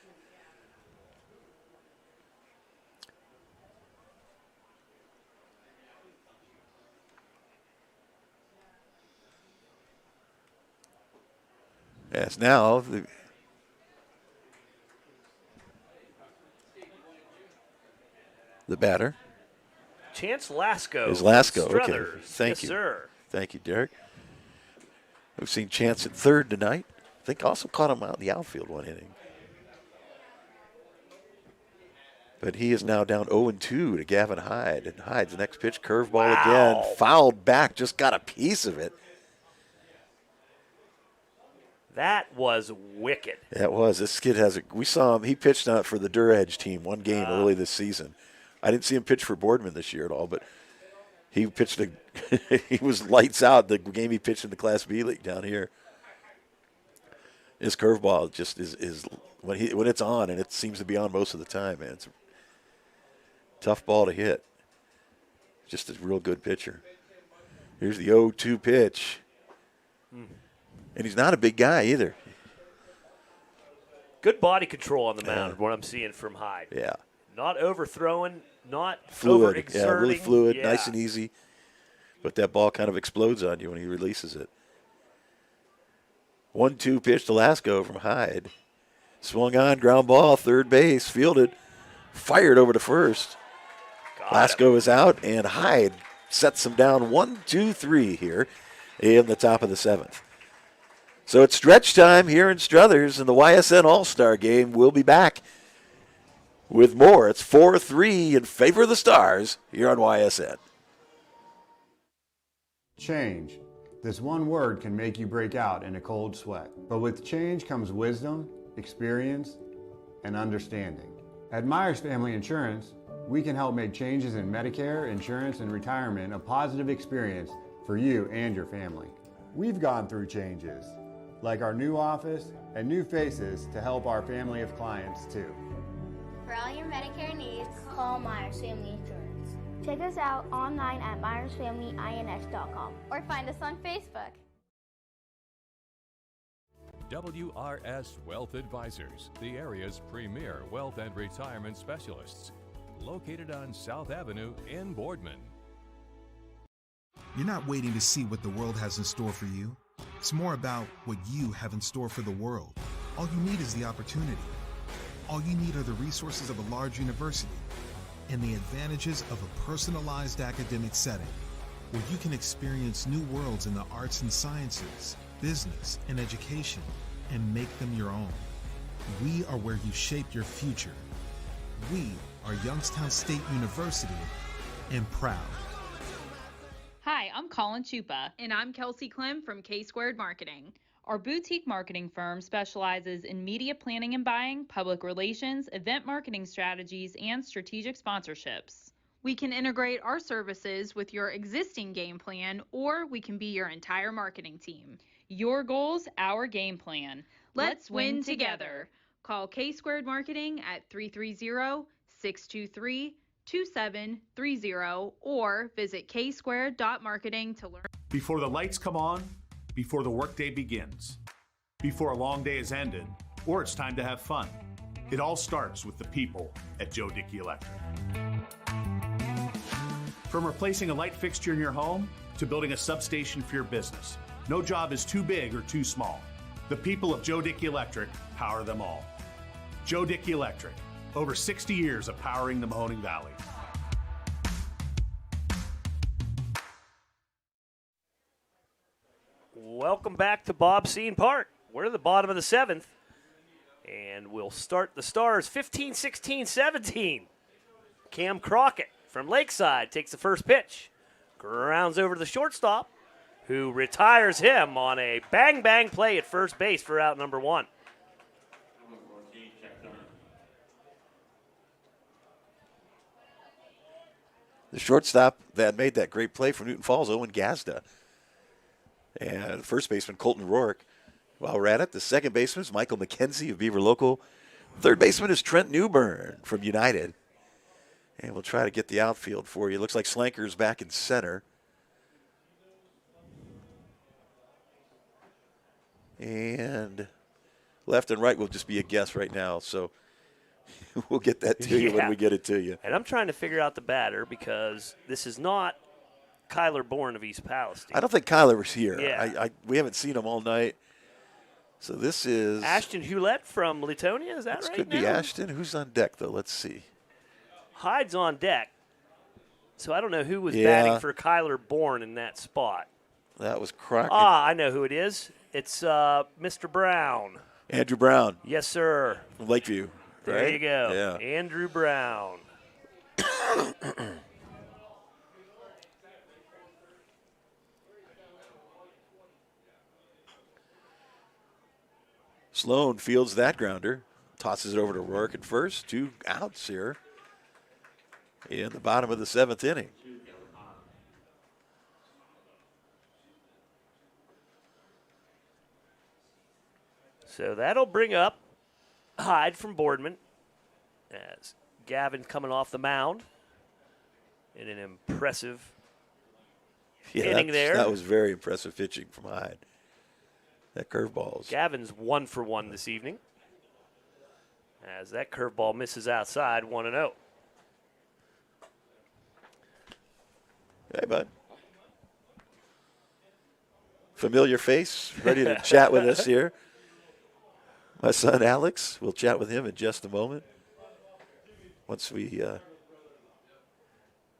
As now the batter Chance Lasco. is Lasco. Okay, Struthers. thank Yes, you. sir. Thank you, Derek. We've seen Chance at third tonight. I think also caught him out in the outfield one inning. But he is now down 0-2 to Gavin Hyde. And Hyde's next pitch, curveball again. Fouled back, just got a piece of it. That was wicked. That was. This kid we saw him, he pitched out for the Durham team one game early this season. I didn't see him pitch for Boardman this year at all, but he pitched he was lights out the game he pitched in the Class B League down here. His curveball just is when it's on, and it seems to be on most of the time, man. It's a tough ball to hit. Just a real good pitcher. Here's the 0-2 pitch. And he's not a big guy either. Good body control on the mound, what I'm seeing from Hyde. Yeah. Not overthrowing, not Fluid. overexerting. Yeah, really fluid, Yeah. nice and easy. But that ball kind of explodes on you when he releases it. 1-2 pitch to Lasco from Hyde. Swung on, ground ball, third base, fielded, fired over to first. Lasco is out, and Hyde sets him down 1-2-3 here in the top of the 7th. So it's stretch time here in Struthers, and the YSN All Star Game will be back with more. It's 4-3 in favor of the Stars here on YSN. Change. This one word can make you break out in a cold sweat. But with change comes wisdom, experience, and understanding. At Myers Family Insurance, we can help make changes in Medicare, insurance, and retirement a positive experience for you and your family. We've gone through changes, like our new office and new faces to help our family of clients too. For all your Medicare needs, call Myers Family Insurance. Check us out online at MyersFamilyINS.com Or find us on Facebook. WRS Wealth Advisors, the area's premier wealth and retirement specialists. Located on South Avenue in Boardman. You're not waiting to see what the world has in store for you. It's more about what you have in store for the world. All you need is the opportunity. All you need are the resources of a large university and the advantages of a personalized academic setting where you can experience new worlds in the arts and sciences, business, and education, and make them your own. We are where you shape your future. We are Youngstown State University, and proud. Hi, I'm Colin Chupa. And I'm Kelsey Clem from K-Squared Marketing. Our boutique marketing firm specializes in media planning and buying, public relations, event marketing strategies, and strategic sponsorships. We can integrate our services with your existing game plan, or we can be your entire marketing team. Your goals, our game plan. Let's win together. Call K-Squared Marketing at 330-623-2730 or visit ksquared.marketing to learn. Before the lights come on, before the workday begins, before a long day is ended, or it's time to have fun. It all starts with the people at Joe Dickey Electric. From replacing a light fixture in your home to building a substation for your business, no job is too big or too small. The people of Joe Dickey Electric power them all. Joe Dickey Electric, over 60 years of powering the Mahoning Valley. Welcome back to Bob Scene Park. We're at the bottom of the 7th, and we'll start the Stars 15-16-17. Cam Crockett from Lakeside takes the first pitch, grounds over to the shortstop, who retires him on a bang-bang play at first base for out number 1. The shortstop that made that great play for Newton Falls, Owen Gazda. And first baseman, Colton Rourke. While we're at it, the second baseman is Michael McKenzie of Beaver Local. Third baseman is Trent Newburn from United. And we'll try to get the outfield for you. Looks like Slanker's back in center. And left and right will just be a guess right now. So we'll get that to you when we get it to you. And I'm trying to figure out the batter because this is not Kyler Bourne of East Palestine. I don't think Kyler was here. Yeah. We haven't seen him all night. So this is Ashton Hewlett from Latonia, is that this right? could be Ashton. Who's on deck, though? Let's see. Hyde's on deck. So I don't know who was batting for Kyler Bourne in that spot. That was Crockett. I know who it is. It's Mr. Brown. Andrew Brown. Yes, sir. From Lakeview. There right? you go. Yeah. Andrew Brown. Sloan fields that grounder, tosses it over to Rourke at first. 2 outs here in the bottom of the 7th inning. So that'll bring up Hyde from Boardman as Gavin coming off the mound in an impressive inning there. That was very impressive pitching from Hyde. That curveball. Gavin's 1 for 1 this evening as that curveball misses outside 1-0. Hey, bud. Familiar face, ready to chat with us here. My son Alex, we'll chat with him in just a moment. Once we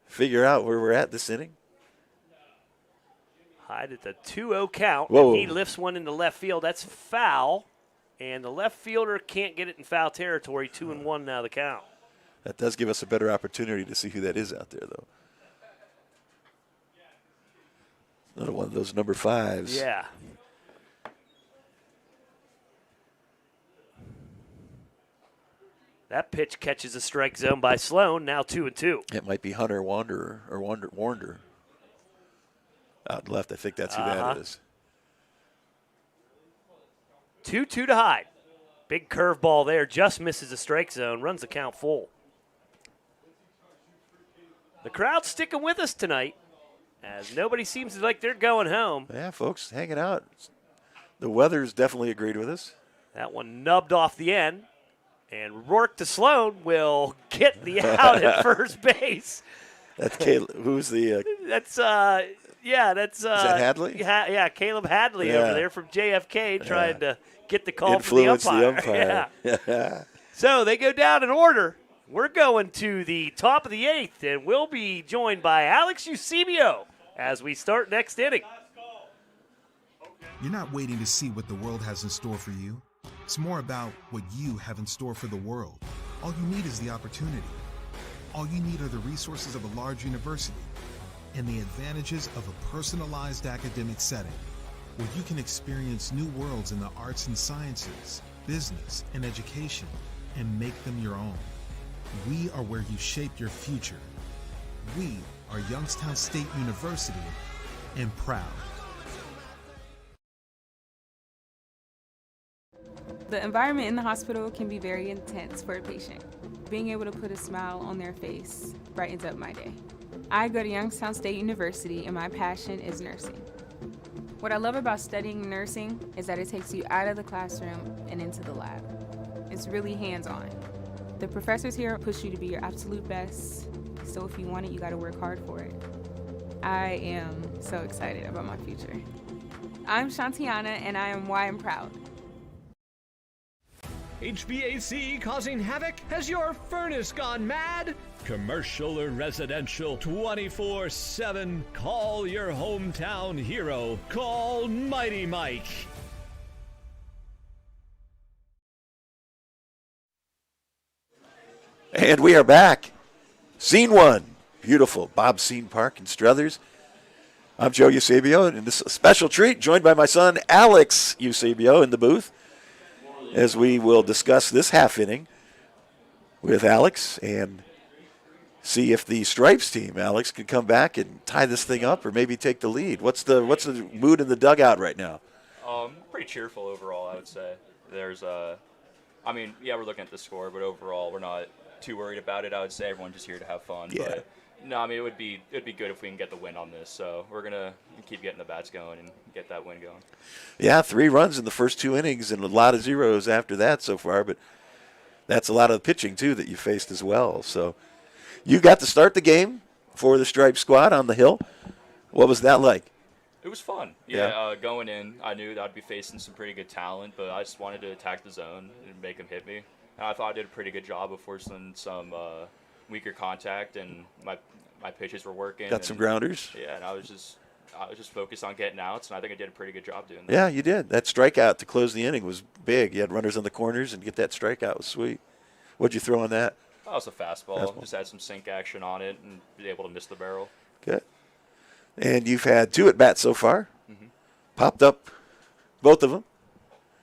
figure out where we're at this inning. Hyde at the 2-0 count. Whoa. And he lifts one into left field. That's foul. And the left fielder can't get it in foul territory. 2-1 now the count. That does give us a better opportunity to see who that is out there, though. Another one of those number 5s. Yeah. That pitch catches a strike zone by Sloan, now 2-2. It might be Hunter Wanderer or Wander. Out left, I think that's who that is. 2-2 to Hyde. Big curveball there, just misses the strike zone, runs the count full. The crowd's sticking with us tonight, as nobody seems like they're going home. Yeah, folks, hanging out. The weather's definitely agreed with us. That one nubbed off the end, and Rourke to Sloan will get the out at first base. That's Caleb. Who's the? That's that's. Is that Hadley? Yeah, Caleb Hadley over there from JFK trying to get the call Influence from the umpire. Yeah. So they go down in order. We're going to the top of the 8th, and we'll be joined by Alex Eusebio as we start next inning. You're not waiting to see what the world has in store for you. It's more about what you have in store for the world. All you need is the opportunity. All you need are the resources of a large university and the advantages of a personalized academic setting where you can experience new worlds in the arts and sciences, business, and education and make them your own. We are where you shape your future. We are Youngstown State University and proud. The environment in the hospital can be very intense for a patient. Being able to put a smile on their face brightens up my day. I go to Youngstown State University and my passion is nursing. What I love about studying nursing is that it takes you out of the classroom and into the lab. It's really hands-on. The professors here push you to be your absolute best, so if you want it, you gotta work hard for it. I am so excited about my future. I'm Shantiana and I am why I'm proud. HVAC causing havoc? Has your furnace gone mad? Commercial or residential, 24/7. Call your hometown hero. Call Mighty Mike. And we are back. Scene 1. Beautiful. Bob Scene Park in Struthers. I'm Joe Eusebio, and this is a special treat, joined by my son, Alex Eusebio, in the booth, as we will discuss this half inning with Alex and see if the Stripes team, Alex, can come back and tie this thing up or maybe take the lead. What's the mood in the dugout right now? Pretty cheerful overall, I would say. We're looking at the score, but overall we're not too worried about it. I would say everyone's just here to have fun. Yeah. But no, it would be good if we can get the win on this. So we're gonna keep getting the bats going and get that win going. Yeah, 3 runs in the first 2 innings and a lot of zeros after that so far, but that's a lot of pitching too that you faced as well. So you got to start the game for the Stripe squad on the hill. What was that like? It was fun. Going in, I knew that I'd be facing some pretty good talent, but I just wanted to attack the zone and make them hit me. And I thought I did a pretty good job of forcing some weaker contact, and my pitches were working. Got some grounders. Yeah, and I was just focused on getting outs, and I think I did a pretty good job doing that. Yeah, you did. That strikeout to close the inning was big. You had runners on the corners, and get that strikeout was sweet. What'd you throw on that? That was a fastball. Just had some sink action on it and be able to miss the barrel. Good. And you've had 2 at-bats so far. Mm-hmm. Popped up both of them.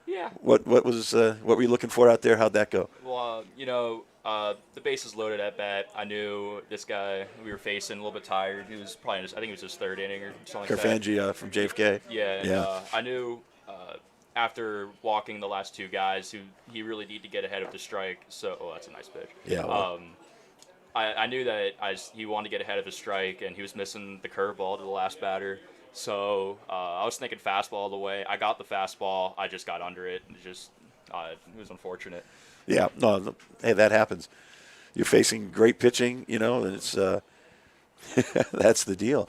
Yeah. What were you looking for out there? How'd that go? Well, the bases loaded at bat. I knew this guy we were facing a little bit tired. He was probably I think it was his 3rd inning or something like that. Carfangi from JFK. Yeah. And, I knew after walking the last 2 guys he really needed to get ahead of the strike. So, that's a nice pitch. Yeah. Well. I knew that he wanted to get ahead of his strike, and he was missing the curveball to the last batter. So I was thinking fastball all the way. I got the fastball. I just got under it. It was unfortunate. Yeah. No. Hey, that happens. You're facing great pitching, and it's that's the deal.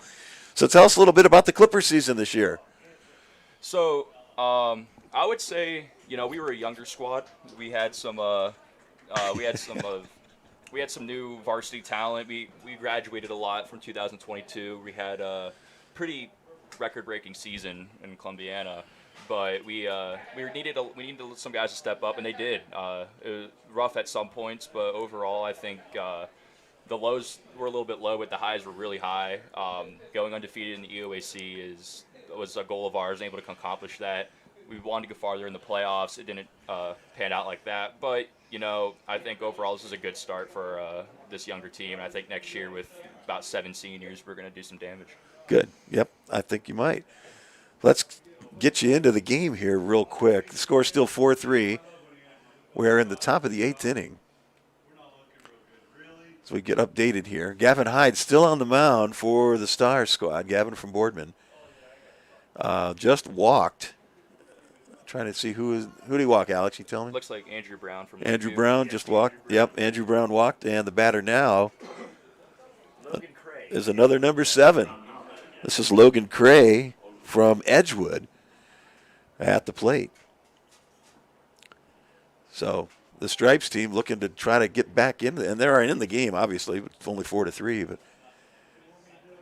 So tell us a little bit about the Clipper season this year. So I would say, we were a younger squad. We had some we had some new varsity talent. We graduated a lot from 2022. We had a pretty record-breaking season in Columbiana, but we needed some guys to step up, and they did. It was rough at some points, but overall, I think the lows were a little bit low, but the highs were really high. Going undefeated in the EOAC was a goal of ours, and able to accomplish that. We wanted to go farther in the playoffs. It didn't pan out like that, but I think overall this is a good start for this younger team. And I think next year with about 7 seniors, we're going to do some damage. Good. Yep, I think you might. Let's get you into the game here real quick. The score's still 4-3. We're in the top of the 8th inning. So we get updated here. Gavin Hyde still on the mound for the Star squad. Gavin from Boardman. Just walked. Trying to see who did he walk, Alex? You tell me? Looks like Andrew Brown from Andrew Brown just walked. Yep, Andrew Brown walked. And the batter now is another number 7. This is Logan Cray from Edgewood at the plate. So the Stripes team looking to try to get back in, and they're in the game, obviously. It's only 4-3, but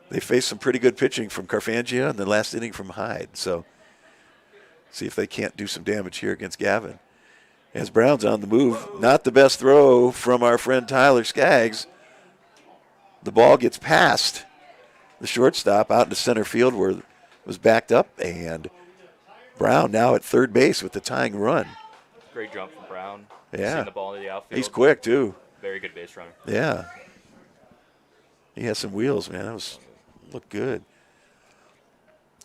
they faced some pretty good pitching from Carfangia and the last inning from Hyde. So see if they can't do some damage here against Gavin. As Brown's on the move, not the best throw from our friend Tyler Skaggs. The ball gets past the shortstop out into center field where it was backed up, and Brown now at third base with the tying run. Great jump from Brown. Yeah. Seeing the ball into the outfield. He's quick, too. Very good base runner. Yeah. He has some wheels, man. That looked good.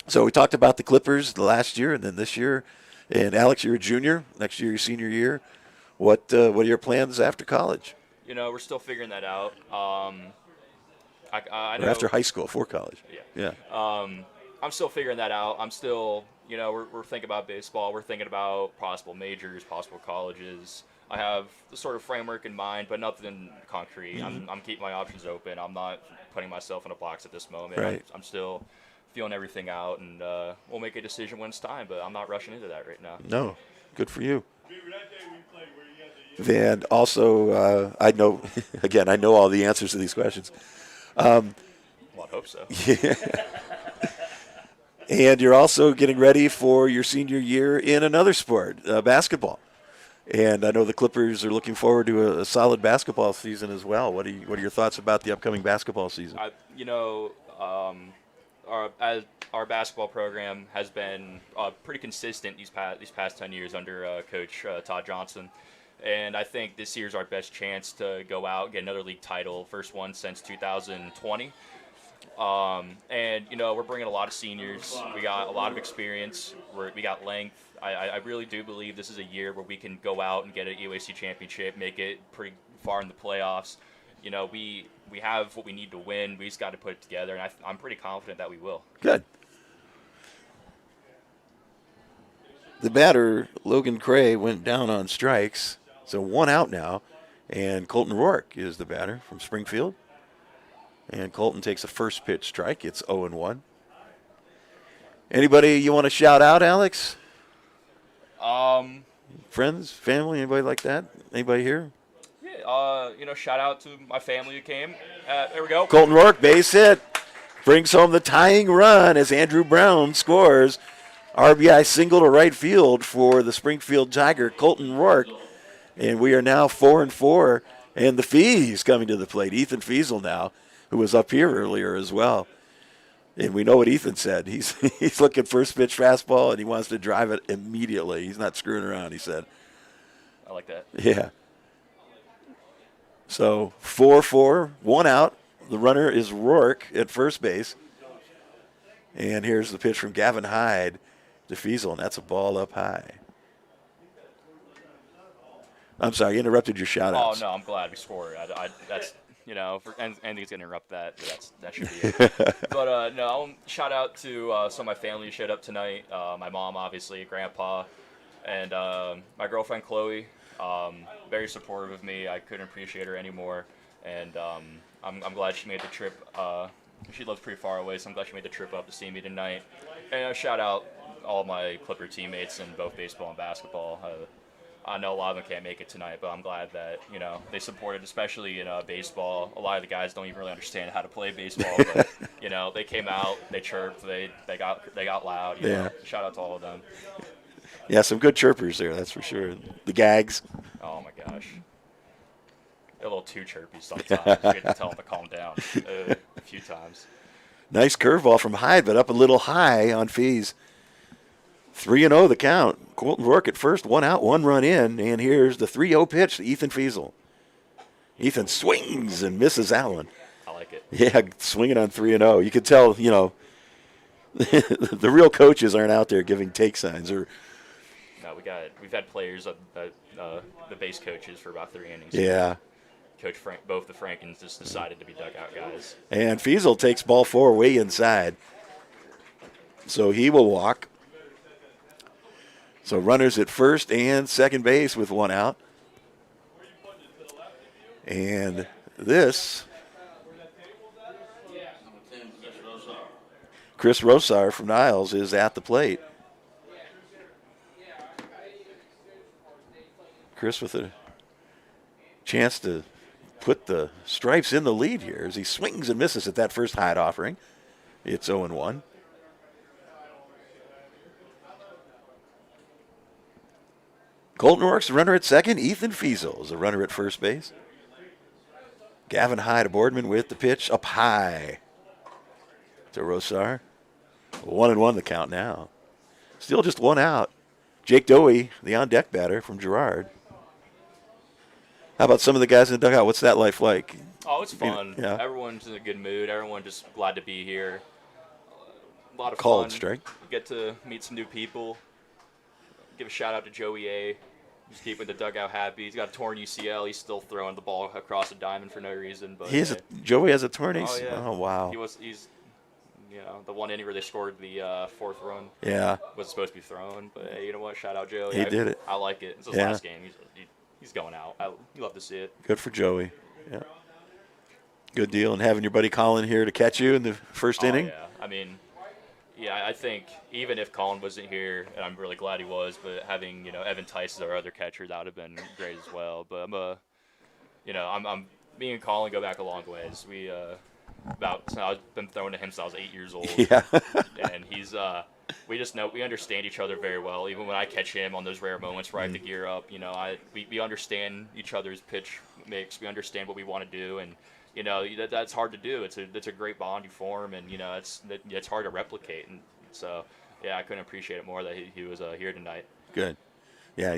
So we talked about the Clippers the last year and then this year. And, Alex, you're a junior. Next year, your senior year. What are your plans after college? We're still figuring that out. I know, or after high school, for college. Yeah. I'm still figuring that out. I'm still, we're thinking about baseball. We're thinking about possible majors, possible colleges. I have the sort of framework in mind, but nothing concrete. Mm-hmm. I'm keeping my options open. I'm not putting myself in a box at this moment. Right. I'm still feeling everything out, and we'll make a decision when it's time, but I'm not rushing into that right now. No. Good for you. And also, I know, again, I know all the answers to these questions. Well, I hope so. Yeah. And you're also getting ready for your senior year in another sport, basketball. And I know the Clippers are looking forward to a solid basketball season as well. What are your thoughts about the upcoming basketball season? Our basketball program has been pretty consistent these past 10 years under Coach Todd Johnson. And I think this year's our best chance to go out and get another league title, first one since 2020. And, we're bringing a lot of seniors. We got a lot of experience. We got length. I really do believe this is a year where we can go out and get an EOAC championship, make it pretty far in the playoffs. We have what we need to win. We just got to put it together, and I'm pretty confident that we will. Good. The batter, Logan Cray, went down on strikes. So 1 out now, and Colton Rourke is the batter from Springfield. And Colton takes a first pitch strike. It's 0-1. Anybody you want to shout out, Alex? Friends, family, anybody like that? Anybody here? Yeah, shout out to my family who came. There we go. Colton Rourke, base hit. Brings home the tying run as Andrew Brown scores. RBI single to right field for the Springfield Tiger, Colton Rourke. And we are now 4-4. And the Fees coming to the plate. Ethan Feasel now, who was up here earlier as well. And we know what Ethan said. He's looking first pitch fastball, and he wants to drive it immediately. He's not screwing around, he said. I like that. Yeah. So 4-4, 1 out. The runner is Rourke at first base. And here's the pitch from Gavin Hyde to Feasel, and that's a ball up high. I'm sorry, you interrupted your shout-outs. Oh, no, I'm glad we scored. That's, for anything's going to interrupt that, but that should be it. But, no, I'll shout out to some of my family who showed up tonight. My mom, obviously, grandpa, and my girlfriend, Chloe. Very supportive of me. I couldn't appreciate her anymore. And I'm glad she made the trip. She lives pretty far away, so I'm glad she made the trip up to see me tonight. And shout out all my Clipper teammates in both baseball and basketball. I know a lot of them can't make it tonight, but I'm glad that, they supported, especially in baseball. A lot of the guys don't even really understand how to play baseball, but, they came out, they chirped, they got loud. Yeah. Shout out to all of them. Yeah, some good chirpers there, that's for sure. The gags. Oh, my gosh. They're a little too chirpy sometimes. We had to tell them to calm down a few times. Nice curveball from Hyde, but up a little high on Fees. 3-0 the count. Colton Rourke at first, 1 out, 1 run in. And here's the 3-0 pitch to Ethan Feasel. Ethan swings and misses that one. I like it. Yeah, swinging on 3-0. You could tell, the real coaches aren't out there giving take signs. No, we've had players, the base coaches for about 3 innings. Yeah. both the Frankens just decided to be dugout guys. And Fiesel takes ball 4 way inside. So he will walk. So runners at first and second base with 1 out. And this, Chris Rosar from Niles is at the plate. Chris with a chance to put the Stripes in the lead here as he swings and misses at that first hide offering. It's 0-1. Colton Rourke's a runner at second. Ethan Fiesel is a runner at first base. Gavin Hyde, a Boardman with the pitch up high to Rosar. 1-1 the count now. Still just 1 out. Jake Dowie, the on-deck batter from Girard. How about some of the guys in the dugout? What's that life like? Oh, it's fun. Yeah. Everyone's in a good mood. Everyone just glad to be here. A lot of Called fun. strike. Get to meet some new people. Give a shout out to Joey A. He's keeping the dugout happy. He's got a torn UCL. He's still throwing the ball across the diamond for no reason. But Joey has a torn ACL. Oh, yeah. Oh, wow. He's the one inning where they scored the 4th run. Yeah. Was supposed to be thrown, but hey, you know what? Shout out Joey. He did it. I like it. It's his Yeah. last game. He's going out. You love to see it. Good for Joey. Yeah. Good deal. And having your buddy Colin here to catch you in the first inning. Yeah. I mean, I think even if Colin wasn't here, and I'm really glad he was, but having Evan Tice as our other catcher, that would have been great as well. But I'm me and Colin go back a long ways. I've been throwing to him since I was 8 years old. Yeah. And he's we just know we understand each other very well. Even when I catch him on those rare moments where I have to gear up, we understand each other's pitch mix. We understand what we want to do, and that's hard to do. It's a great bond you form, and it's hard to replicate. And so I couldn't appreciate it more that he was here tonight. Good. Yeah,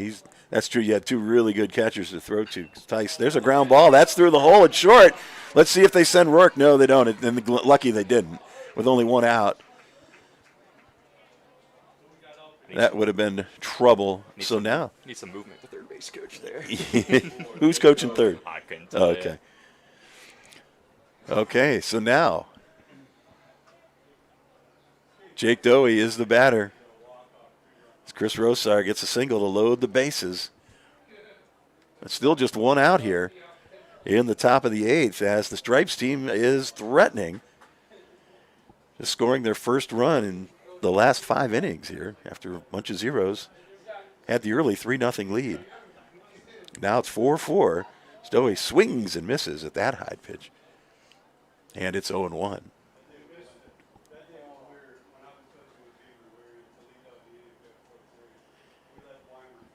that's true. You had 2 really good catchers to throw to. Tice, there's a ground ball. That's through the hole. It's short. Let's see if they send Rourke. No, they don't. And lucky they didn't, with only 1 out. That would have been trouble. So now. Need some movement with third base coach there. Who's coaching third? I couldn't tell you. Okay. Okay, so now Jake Dowie is the batter. Chris Rosar gets a single to load the bases. It's still just 1 out here in the top of the 8th as the Stripes team is threatening, just scoring their first run in the last 5 innings here after a bunch of zeros. Had the early 3-0 lead. Now it's 4-4. Dowie swings and misses at that high pitch. And it's 0-1.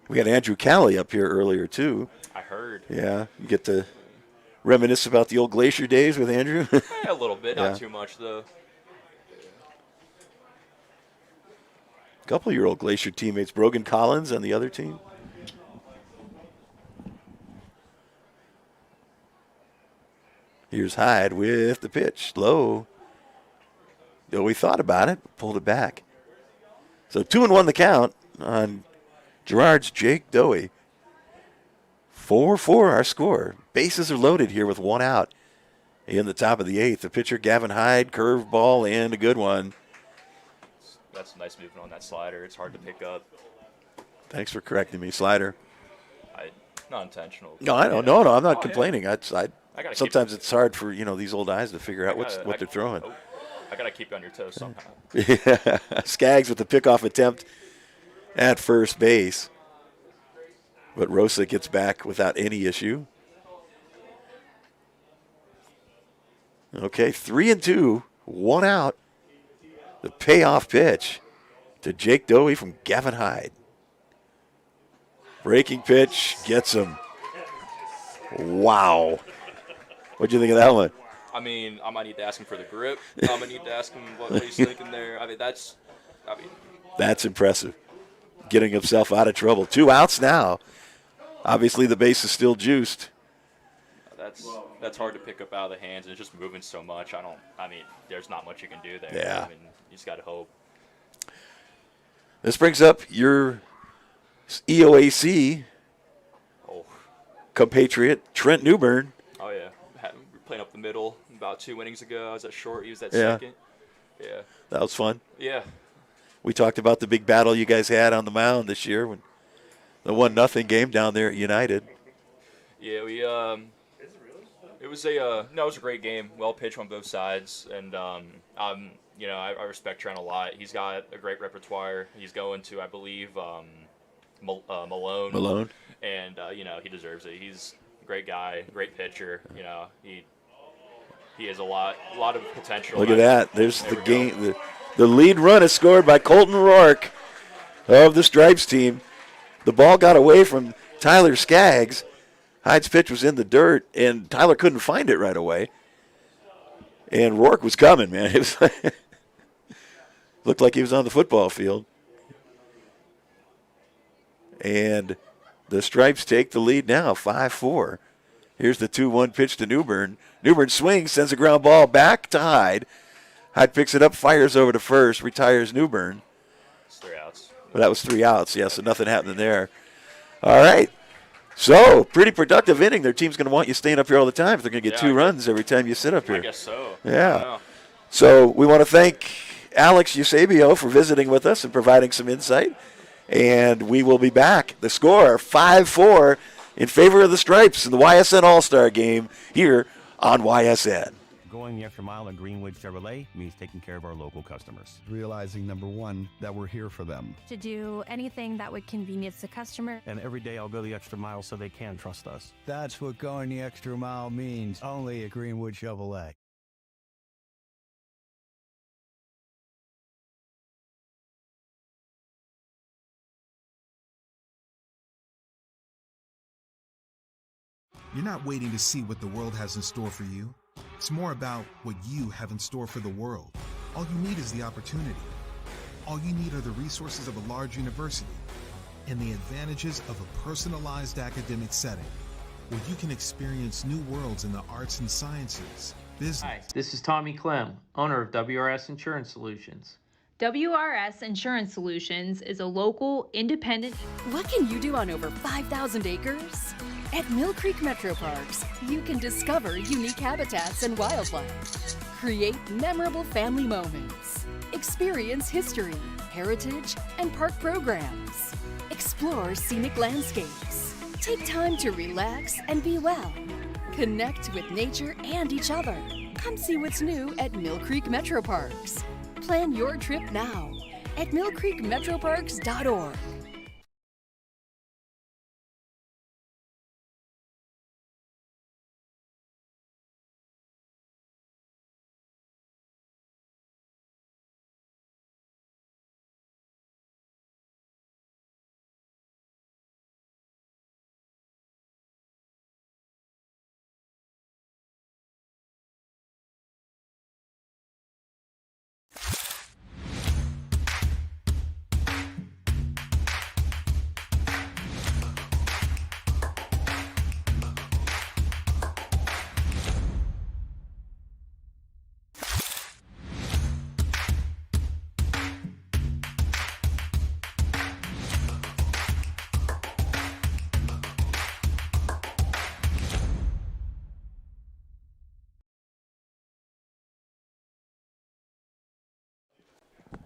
We had Andrew Calley up here earlier, too. I heard. Yeah, you get to reminisce about the old Glacier days with Andrew? A little bit, not too much, though. A couple of your old Glacier teammates, Brogan Collins on the other team. Here's Hyde with the pitch, low. Though we thought about it, pulled it back. So 2-1 the count on Girard's Jake Dowie. 4-4 our score. Bases are loaded here with 1 out. In the top of the 8th, the pitcher Gavin Hyde, curve ball, and a good one. That's nice movement on that slider. It's hard to pick up. Thanks for correcting me, slider. Not intentional. No, I don't. No, I'm not complaining. Yeah. Sometimes it's hard for these old eyes to figure out what they're throwing. I gotta keep you on your toes somehow. Yeah. Skaggs with the pickoff attempt at first base. But Rosa gets back without any issue. Okay, 3-2, 1 out. The payoff pitch to Jake Dowie from Gavin Hyde. Breaking pitch gets him. Wow. What'd you think of that one? I mean, I might need to ask him for the grip. I'm gonna need to ask him what he's thinking there. That's impressive. Getting himself out of trouble. 2 outs now. Obviously, the base is still juiced. That's hard to pick up out of the hands, and it's just moving so much. There's not much you can do there. Yeah. You just gotta hope. This brings up your EOAC compatriot, Trent Newbern. Oh, yeah. We were playing up the middle about 2 innings ago. I was at short. He was at Yeah. second. Yeah. That was fun. Yeah. We talked about the big battle you guys had on the mound this year, when the 1-0 game down there at United. Yeah, we it was a great game. Well pitched on both sides, and I respect Trent a lot. He's got a great repertoire. He's going to, I believe, Malone. Malone. And he deserves it. He's a great guy, great pitcher. He has a lot of potential. Look at that. There's the game. The lead run is scored by Colton Rourke of the Stripes team. The ball got away from Tyler Skaggs. Hyde's pitch was in the dirt, and Tyler couldn't find it right away. And Rourke was coming, man. It was looked like he was on the football field. And the Stripes take the lead now, 5-4. Here's the 2-1 pitch to Newbern. Newbern swings, sends a ground ball back to Hyde. Hyde picks it up, fires over to first, retires Newbern. It's 3 outs. Well, that was 3 outs, yeah, so nothing happening there. All right. So, pretty productive inning. Their team's going to want you staying up here all the time if they're going to get 2 runs every time you sit up here. I guess so. Yeah. So, we want to thank Alex Eusebio for visiting with us and providing some insight. And we will be back. The score, 5-4 in favor of the Stripes in the YSN All Star Game here on YSN. Going the extra mile at Greenwood Chevrolet means taking care of our local customers. Realizing, number one, that we're here for them. To do anything that would convenience the customer. And every day I'll go the extra mile so they can trust us. That's what going the extra mile means, only at Greenwood Chevrolet. You're not waiting to see what the world has in store for you. It's more about what you have in store for the world. All you need is the opportunity. All you need are the resources of a large university and the advantages of a personalized academic setting where you can experience new worlds in the arts and sciences, business. Hi, this is Tommy Clem, owner of WRS Insurance Solutions. WRS Insurance Solutions is a local, independent. What can you do on over 5,000 acres? At Mill Creek Metro Parks, you can discover unique habitats and wildlife, create memorable family moments, experience history, heritage, and park programs, explore scenic landscapes, take time to relax and be well, connect with nature and each other. Come see what's new at Mill Creek Metro Parks. Plan your trip now at millcreekmetroparks.org.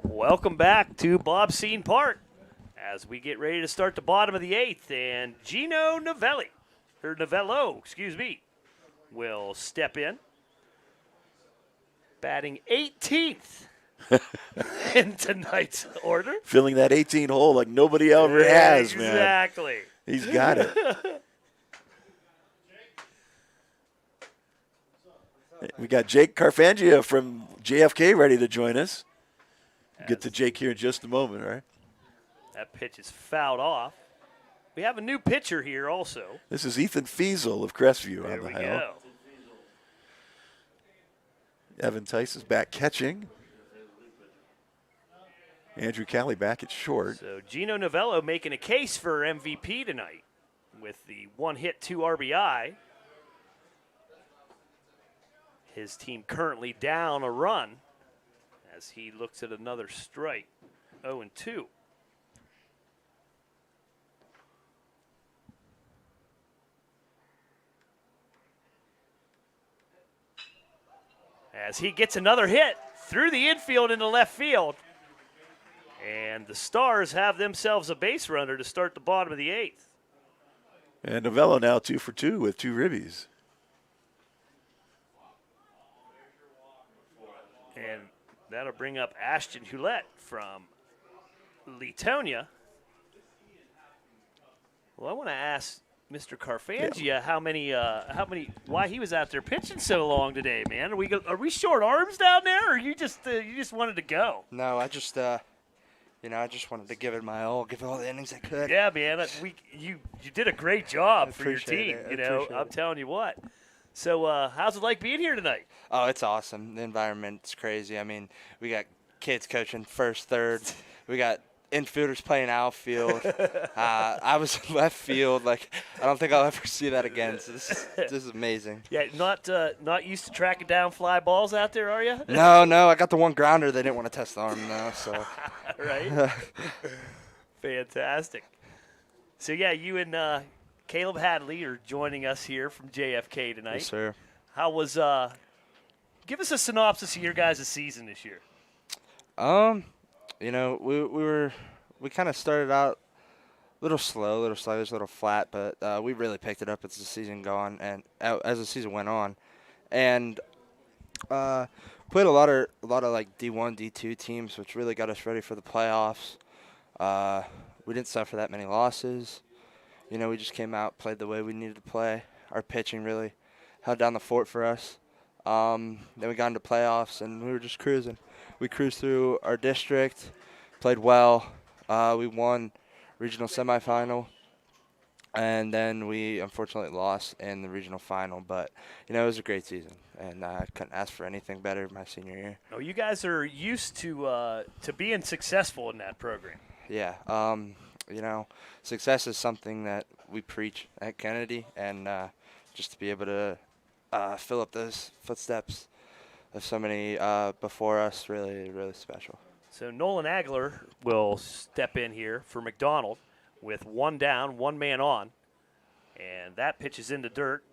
Welcome back to Bob Scene Park as we get ready to start the bottom of the 8th, and Gino Novello, will step in, batting 18th in tonight's order. Filling that 18 hole like nobody ever has, man. Exactly. He's got it. We got Jake Carfangia from JFK ready to join us. Get to Jake here in just a moment, all right? That pitch is fouled off. We have a new pitcher here also. This is Ethan Fiesel of Crestview There on the we hill. go. Evan Tice is back catching. Andrew Cali back at short. So Gino Novello making a case for MVP tonight with the 1 hit, 2 RBI. His team currently down a run as he looks at another strike. 0-2. as he gets another hit through the infield into left field. And the Stars have themselves a base runner to start the bottom of the 8th. And Novello now 2 for 2 with 2 ribbies. And that'll bring up Ashton Hulett from Letonia. Well, I want to ask Mr. Carfangia why he was out there pitching so long today, man. Are we short arms down there, or you just wanted to go? No, I just wanted to give it my all, give it all the innings I could. Yeah, man. You did a great job for your team. It. I'm telling you what. So, how's it like being here tonight? Oh, it's awesome. The environment's crazy. I mean, we got kids coaching first, third. We got infielders playing outfield. I was left field. Like, I don't think I'll ever see that again. So this is amazing. Yeah, not used to tracking down fly balls out there, are you? No. I got the one grounder. They didn't want to test the arm now. So. Right. Fantastic. So yeah, you and Caleb Hadley are joining us here from JFK tonight. Yes, sir. How was? Give us a synopsis of your guys' season this year. We kind of started out a little slow, a little sluggish, a little flat, but we really picked it up as the season gone and as the season went on, and played a lot of like D1, D2 teams, which really got us ready for the playoffs. We didn't suffer that many losses. We just came out, played the way we needed to play. Our pitching really held down the fort for us. Then we got into playoffs, and we were just cruising. We cruised through our district, played well. We won regional semifinal, and then we unfortunately lost in the regional final. But, it was a great season, and I couldn't ask for anything better my senior year. Oh, you guys are used to being successful in that program. Yeah. Success is something that we preach at Kennedy, and just to be able to fill up those footsteps of so many before us, really, really special. So Nolan Agler will step in here for McDonald with 1 down, 1 man on, and that pitch is in the dirt.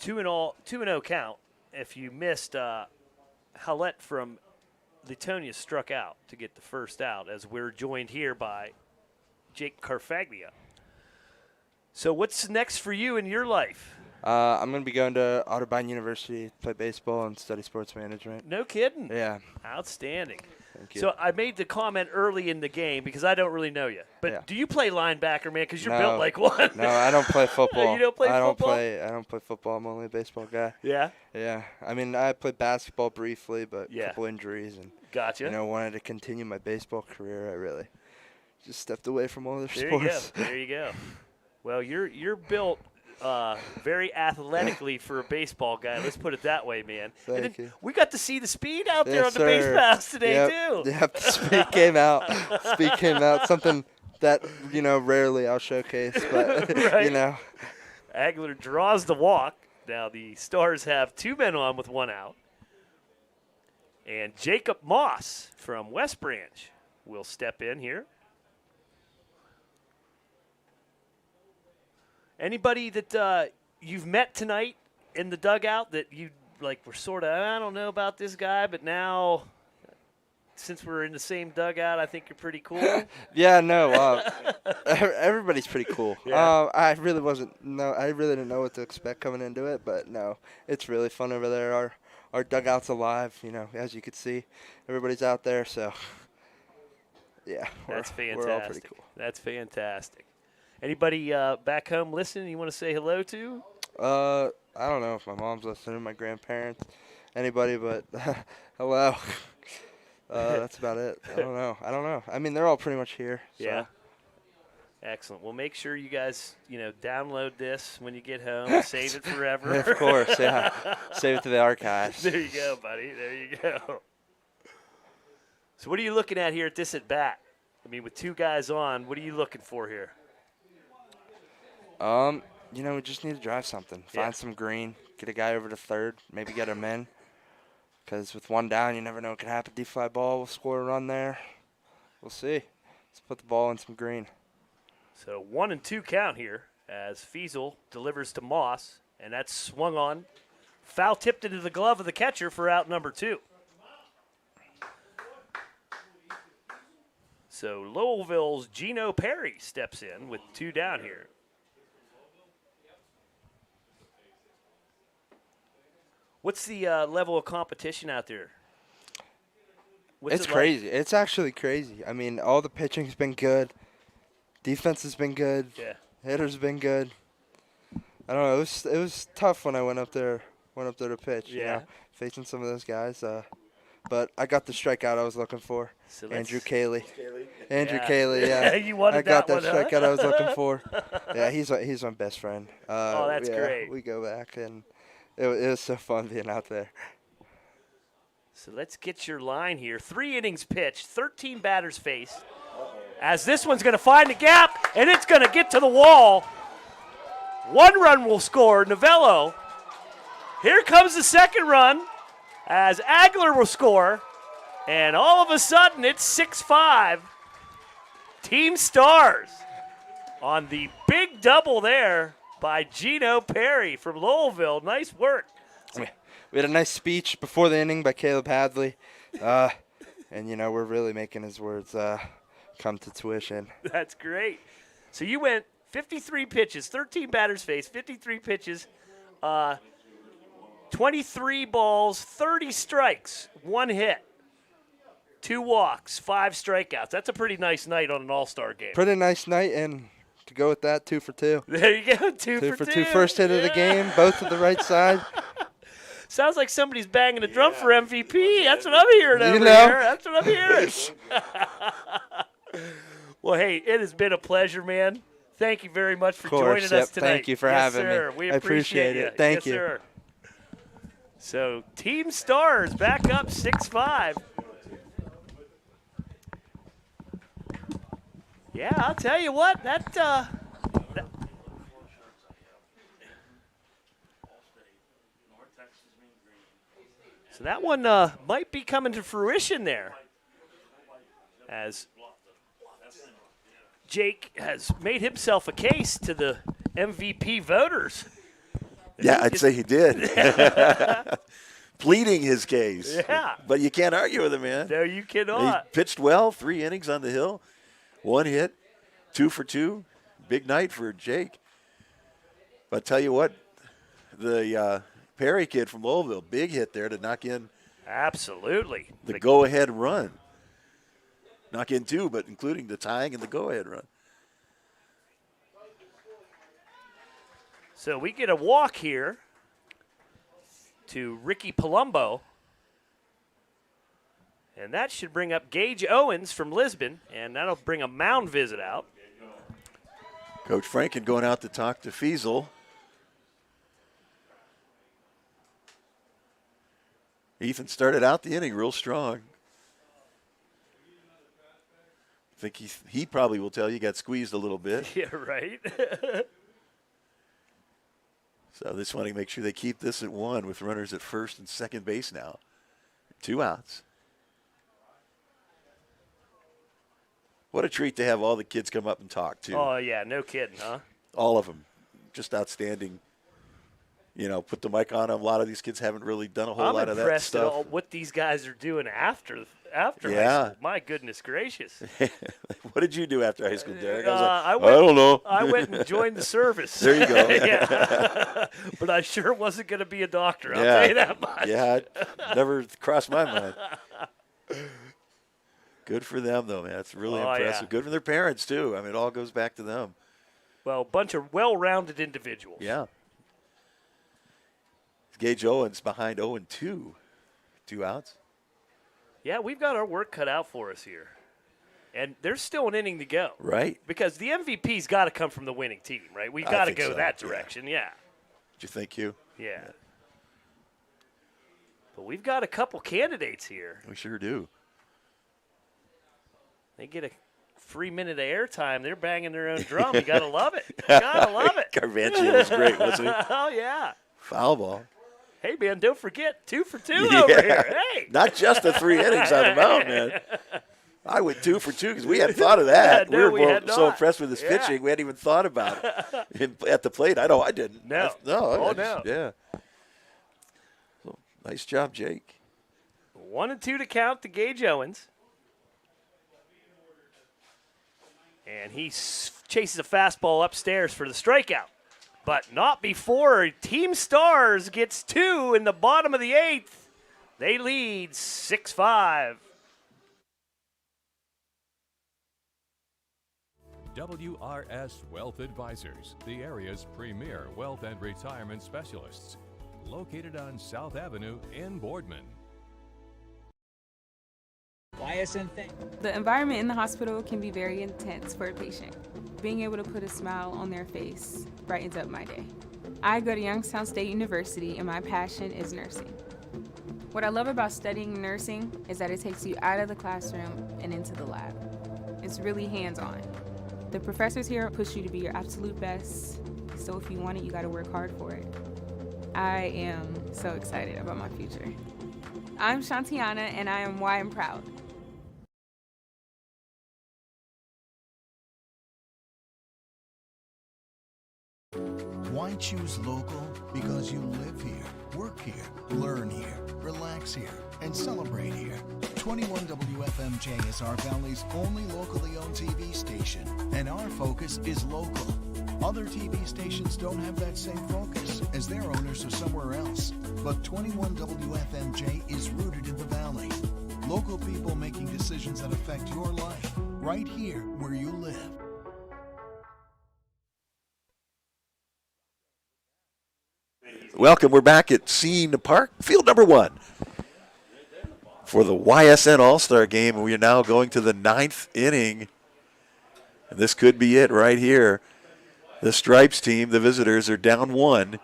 2-0 count. If you missed, Hallett from Letonia struck out to get the first out, as we're joined here by Jake Carfaglia. So what's next for you in your life? I'm going to be going to Otterbein University to play baseball and study sports management. No kidding? Yeah. Outstanding. Thank you. So I made the comment early in the game because I don't really know you. But do you play linebacker, man? Because you're built like one. No, I don't play football. You don't play football? I don't play football. I'm only a baseball guy. Yeah? Yeah. I mean, I played basketball briefly, but a Yeah. couple injuries. And, Gotcha. wanted to continue my baseball career. I really just stepped away from all other There sports. you go. There you go. Well, you're built very athletically for a baseball guy. Let's put it that way, man. Thank you. We got to see the speed out there Yes, on the base sir. paths today, Yep. too. Yep, the speed came out. Speed came out. Something that, rarely I'll showcase, but, Right. Agler draws the walk. Now the Stars have 2 men on with 1 out. And Jacob Moss from West Branch will step in here. Anybody that you've met tonight in the dugout that you were sort of, I don't know about this guy, but now since we're in the same dugout, I think you're pretty cool? Yeah, no, everybody's pretty cool. Yeah. I really didn't know what to expect coming into it, but no, it's really fun over there. Our dugout's alive, as you can see, everybody's out there, so yeah, That's fantastic. We're all pretty cool. That's fantastic. Anybody back home listening you want to say hello to? I don't know if my mom's listening, my grandparents, anybody, but hello. That's about it. I don't know. I mean, they're all pretty much here. So. Yeah. Excellent. Well, make sure you guys, download this when you get home. Save it forever. Of course, yeah. Save it to the archives. There you go, buddy. There you go. So what are you looking at here at this at-bat? I mean, with 2 guys on, what are you looking for here? We just need to drive something. Find some green. Get a guy over to third. Maybe get him in. Because with 1 down, you never know what could happen. D-fly ball, we'll score a run there. We'll see. Let's put the ball in some green. So 1-2 count here as Fiesel delivers to Moss, and that's swung on Foul tipped into the glove of the catcher for out number 2. So Lowellville's Gino Perry steps in with 2 down here. What's the level of competition out there? What's It's it crazy. like? It's actually crazy. I mean, all the pitching's been good. Defense has been good. Yeah. Hitters been good. I don't know. It was tough when I went up there to pitch. You Yeah. know, facing some of those guys. But I got the strikeout I was looking for. So Andrew Cayley. Andrew Yeah. Cayley. Yeah. You wanted I got that that one, huh? strikeout I was looking for. Yeah, he's my best friend. Oh, that's yeah, great. We go back, and it was so fun being out there. So let's get your line here. 3 innings pitched, 13 batters faced. As this one's going to find a gap, and it's going to get to the wall. 1 run will score, Novello. Here comes the second run, as Agler will score. And all of a sudden, it's 6-5. Team Stars on the big double there by Gino Perry from Lowellville. Nice work. We had a nice speech before the inning by Caleb Hadley. And, you know, we're really making his words come to tuition. That's great. So you went 53 pitches, 13 batters faced, 53 pitches, 23 balls, 30 strikes, 1 hit, 2 walks, 5 strikeouts. That's a pretty nice night on an All-Star game. Pretty nice night, and to go with that, 2 for 2. There you go, 2 for 2. First hit of the game, both to the right side. Sounds like somebody's banging a drum for MVP. That's what I'm hearing over here. That's what I'm hearing. Well, hey, it has been a pleasure, man. Thank you very much for joining us tonight. Thank you for having sir. me. We I appreciate you. it. Thank you. Sir. So, Team Stars back up 6-5. Yeah, I'll tell you what, so that one might be coming to fruition there, as Jake has made himself a case to the MVP voters. Yeah, I'd say he did. Pleading his case. Yeah. But you can't argue with him, man. No, you cannot. He pitched well, 3 innings on the hill, 1 hit, 2 for 2. Big night for Jake. But I tell you what, the Perry kid from Lowellville, big hit there to knock in. Absolutely. The go-ahead run. Knock in 2, but including the tying and the go-ahead run. So we get a walk here to Ricky Palumbo. And that should bring up Gage Owens from Lisbon, and that'll bring a mound visit out. Coach Franken going out to talk to Fiesel. Ethan started out the inning real strong. I think he probably will tell you got squeezed a little bit. Yeah, right. So they just want to make sure they keep this at 1 with runners at first and second base now. 2 outs. What a treat to have all the kids come up and talk, too. Oh, yeah, no kidding, huh? All of them. Just outstanding. You know, put the mic on them. A lot of these kids haven't really done a whole lot of that impressed at stuff. all what these guys are doing after high Yeah. school. My goodness gracious. What did you do after high school, Derek? I don't know. I went and joined the service. There you go. Yeah. But I sure wasn't going to be a doctor. I'll tell you that much. Yeah, it never crossed my mind. Good for them, though, man. It's really impressive. Yeah. Good for their parents, too. I mean, it all goes back to them. Well, a bunch of well-rounded individuals. Yeah. Gage Owens behind 0-2. 2 outs. Yeah, we've got our work cut out for us here. And there's still an inning to go. Right. Because the MVP's got to come from the winning team, right? We've I got to think go so, that direction, yeah. Do you think, Hugh? Yeah. But we've got a couple candidates here. We sure do. They get a free minute of airtime. They're banging their own drum. You got to love it. You got to love it. Carvancio was great, wasn't he? Oh, yeah. Foul ball. Hey, man, don't forget 2 for 2 over here. Hey. Not just the 3 innings on the mound, man. I went 2 for 2 because we hadn't thought of that. Yeah, no, we were had so not. impressed with his pitching, we hadn't even thought about it. At the plate, I know I didn't. No. No. Oh, I just, no. yeah. Nice job, Jake. 1-2 to count to Gage Owens. And he chases a fastball upstairs for the strikeout. But not before Team Stars gets 2 in the bottom of the 8th. They lead 6-5. WRS Wealth Advisors, the area's premier wealth and retirement specialists. Located on South Avenue in Boardman. YSN thing. The environment in the hospital can be very intense for a patient. Being able to put a smile on their face brightens up my day. I go to Youngstown State University and my passion is nursing. What I love about studying nursing is that it takes you out of the classroom and into the lab. It's really hands-on. The professors here push you to be your absolute best, so if you want it, you gotta work hard for it. I am so excited about my future. I'm Shantiana and I am why I'm proud. Why choose local? Because you live here, work here, learn here, relax here, and celebrate here. 21 WFMJ is our Valley's only locally owned TV station, and our focus is local. Other TV stations don't have that same focus, as their owners are somewhere else. But 21 WFMJ is rooted in the Valley. Local people making decisions that affect your life, right here where you live. Welcome. We're back at Scene Park, field number 1 for the YSN All Star Game. We are now going to the 9th inning. And this could be it right here. The Stripes team, the visitors, are down 1.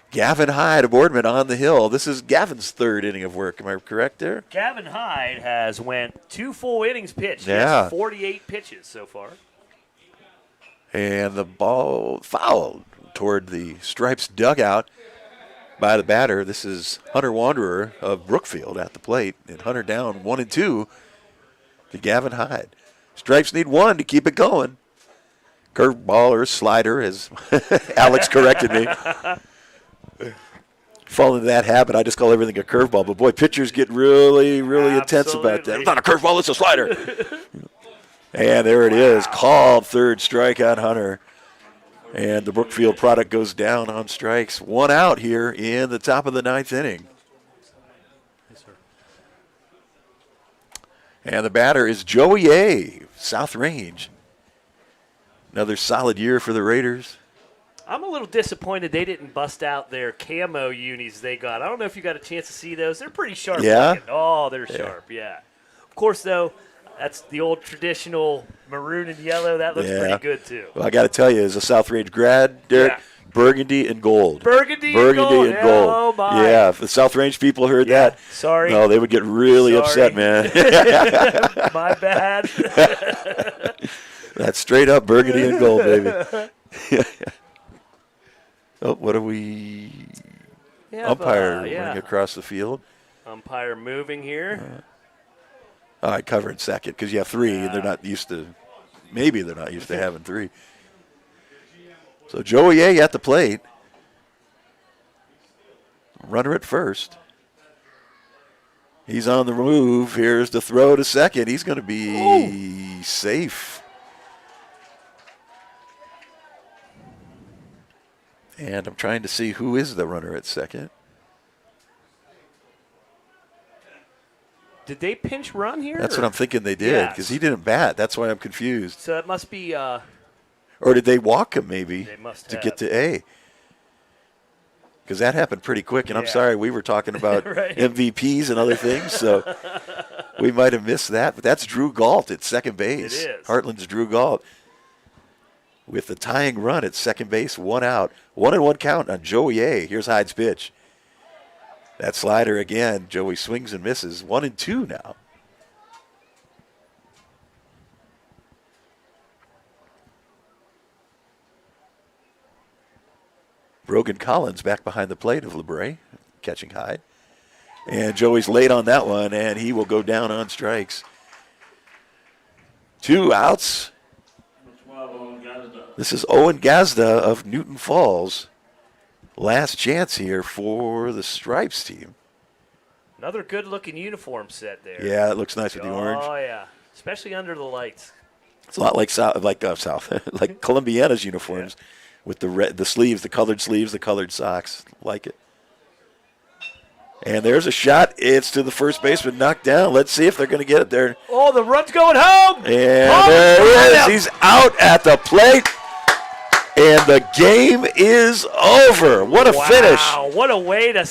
Gavin Hyde of Boardman on the hill. This is Gavin's 3rd inning of work. Am I correct there? Gavin Hyde has went 2 full innings pitched. Yeah. He has 48 pitches so far. And the ball fouled toward the Stripes dugout by the batter. This is Hunter Wanderer of Brookfield at the plate. And Hunter down 1-2 to Gavin Hyde. Stripes need 1 to keep it going. Curveball or slider, as Alex corrected me. Fall into that habit. I just call everything a curveball. But, boy, pitchers get really, really intense about that. It's not a curveball, it's a slider. And there it is. Called 3rd strike on Hunter. And the Brookfield product goes down on strikes. 1 out here in the top of the 9th inning. Yes, sir. And the batter is Joey A., South Range. Another solid year for the Raiders. I'm a little disappointed they didn't bust out their camo unis they got. I don't know if you got a chance to see those. They're pretty sharp. Yeah? Looking. Oh, they're sharp, yeah. Of course, though, that's the old traditional maroon and yellow. That looks pretty good, too. Well, I got to tell you, as a South Range grad, Derek, burgundy and gold. Burgundy and gold. Oh, my. Yeah, if the South Range people heard that, sorry. No, they would get really upset, man. My bad. That's straight up burgundy and gold, baby. Oh, what do we? Umpire running across the field. Umpire moving here. All right, covering second because you have 3, and they're not used to. Maybe they're not used to having 3. So Joey A. at the plate. Runner at first. He's on the move. Here's the throw to second. He's going to be safe. And I'm trying to see who is the runner at second. Did they pinch run here? That's what I'm thinking they did because he didn't bat. That's why I'm confused. So it must be. Or did they walk him maybe They must to have. get to A? Because that happened pretty quick. And I'm sorry, we were talking about Right. MVPs and other things, so we might have missed that. But that's Drew Galt at second base. It is. Heartland's Drew Galt with the tying run at second base, 1 out. 1-1 count on Joey A. Here's Hyde's pitch. That slider again. Joey swings and misses. 1-2 now. Brogan Collins back behind the plate of LeBray, catching Hyde. And Joey's late on that one, and he will go down on strikes. 2 outs. This is Owen Gazda of Newton Falls. Last chance here for the Stripes team. Another good-looking uniform set there. Yeah, it looks nice with the orange. Oh, yeah, especially under the lights. It's a lot like like Columbiana's uniforms with the sleeves, the colored sleeves, the colored socks. Like it. And there's a shot. It's to the first baseman, knocked down. Let's see if they're going to get it there. Oh, the run's going home. And there he is. He's out at the plate. And the game is over. What a finish. Wow, what a way to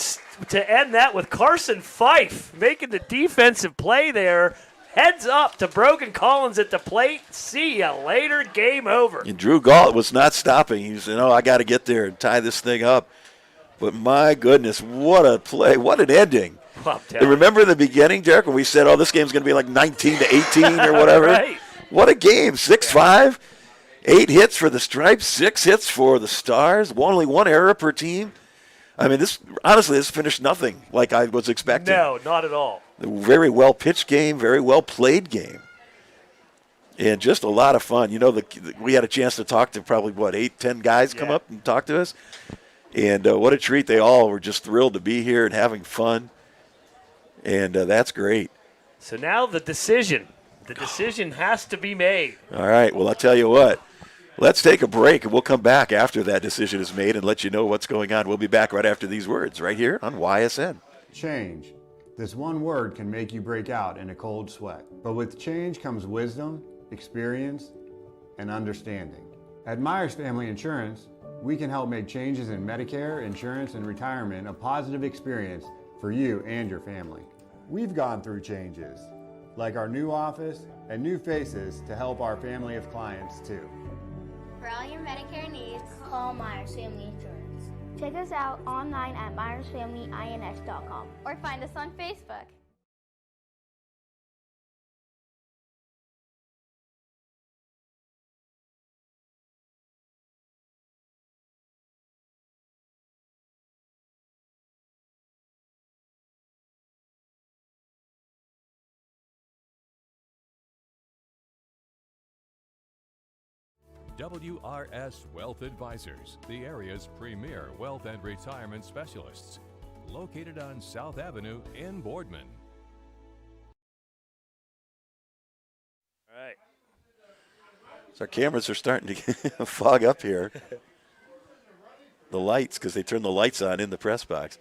end that with Carson Fife making the defensive play there. Heads up to Brogan Collins at the plate. See ya later. Game over. And Drew Galt was not stopping. He was, I got to get there and tie this thing up. But my goodness, what a play. What an ending. And remember in the beginning, Derek, when we said, this game's going to be like 19-18 or whatever? Right. What a game. 6-5. 8 hits for the Stripes, 6 hits for the Stars, only 1 error per team. I mean, this finished nothing like I was expecting. No, not at all. A very well pitched game, very well played game, and just a lot of fun. We had a chance to talk to probably 8-10 guys come up and talk to us, and what a treat! They all were just thrilled to be here and having fun, and that's great. So now the decision. The decision has to be made. All right. Well, I'll tell you what. Let's take a break, and we'll come back after that decision is made and let you know what's going on. We'll be back right after these words right here on YSN. Change. This one word can make you break out in a cold sweat. But with change comes wisdom, experience, and understanding. At Myers Family Insurance, we can help make changes in Medicare, insurance, and retirement a positive experience for you and your family. We've gone through changes, like our new office and new faces to help our family of clients too. For all your Medicare needs, call Myers Family Insurance. Check us out online at myersfamilyins.com or find us on Facebook. WRS Wealth Advisors, the area's premier wealth and retirement specialists. Located on South Avenue in Boardman. All right. So our cameras are starting to fog up here. The lights, because they turned the lights on in the press box.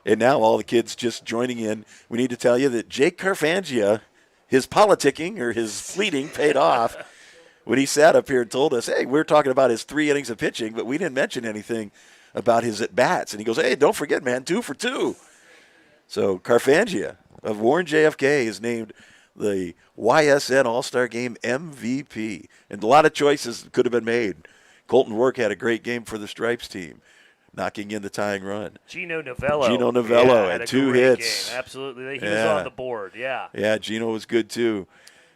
And now all the kids just joining in. We need to tell you that Jake Carfangia, his politicking or his fleeting paid off. When he sat up here and told us, hey, we're talking about his 3 innings of pitching, but we didn't mention anything about his at-bats. And he goes, hey, don't forget, man, 2 for 2. So Carfangia of Warren JFK is named the YSN All Star Game MVP. And a lot of choices could have been made. Colton Work had a great game for the Stripes team, knocking in the tying run. Gino Novello. Had 2 hits. Game. Absolutely. He was on the board, Yeah, Gino was good, too.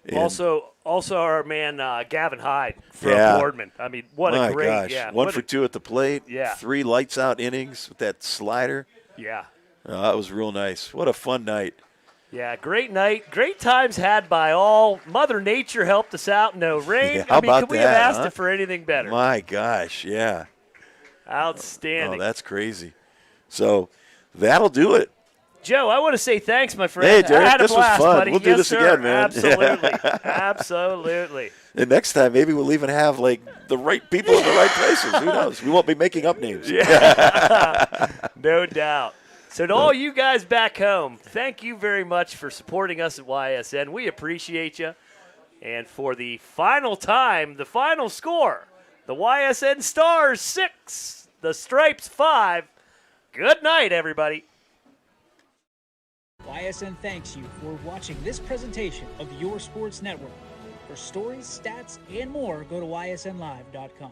And also our man Gavin Hyde from Boardman. I mean, what a great, gosh. 1 for 2 at the plate. Yeah. 3 lights out innings with that slider. Yeah. That was real nice. What a fun night. Yeah, great night. Great times had by all. Mother Nature helped us out. No rain. Yeah, how about could we have asked huh? it for anything better? My gosh, yeah. Outstanding. Oh, that's crazy. So that'll do it. Joe, I want to say thanks, my friend. Hey, Derek, I had a this blast, was fun. buddy. We'll do yes, this sir. again, man. Absolutely. Absolutely. And next time, maybe we'll even have, the right people in the right places. Who knows? We won't be making up names. Yeah. No doubt. So to all you guys back home, thank you very much for supporting us at YSN. We appreciate you. And for the final time, the final score, the YSN Stars 6, the Stripes 5. Good night, everybody. YSN thanks you for watching this presentation of your sports network. For stories, stats, and more, go to ysnlive.com.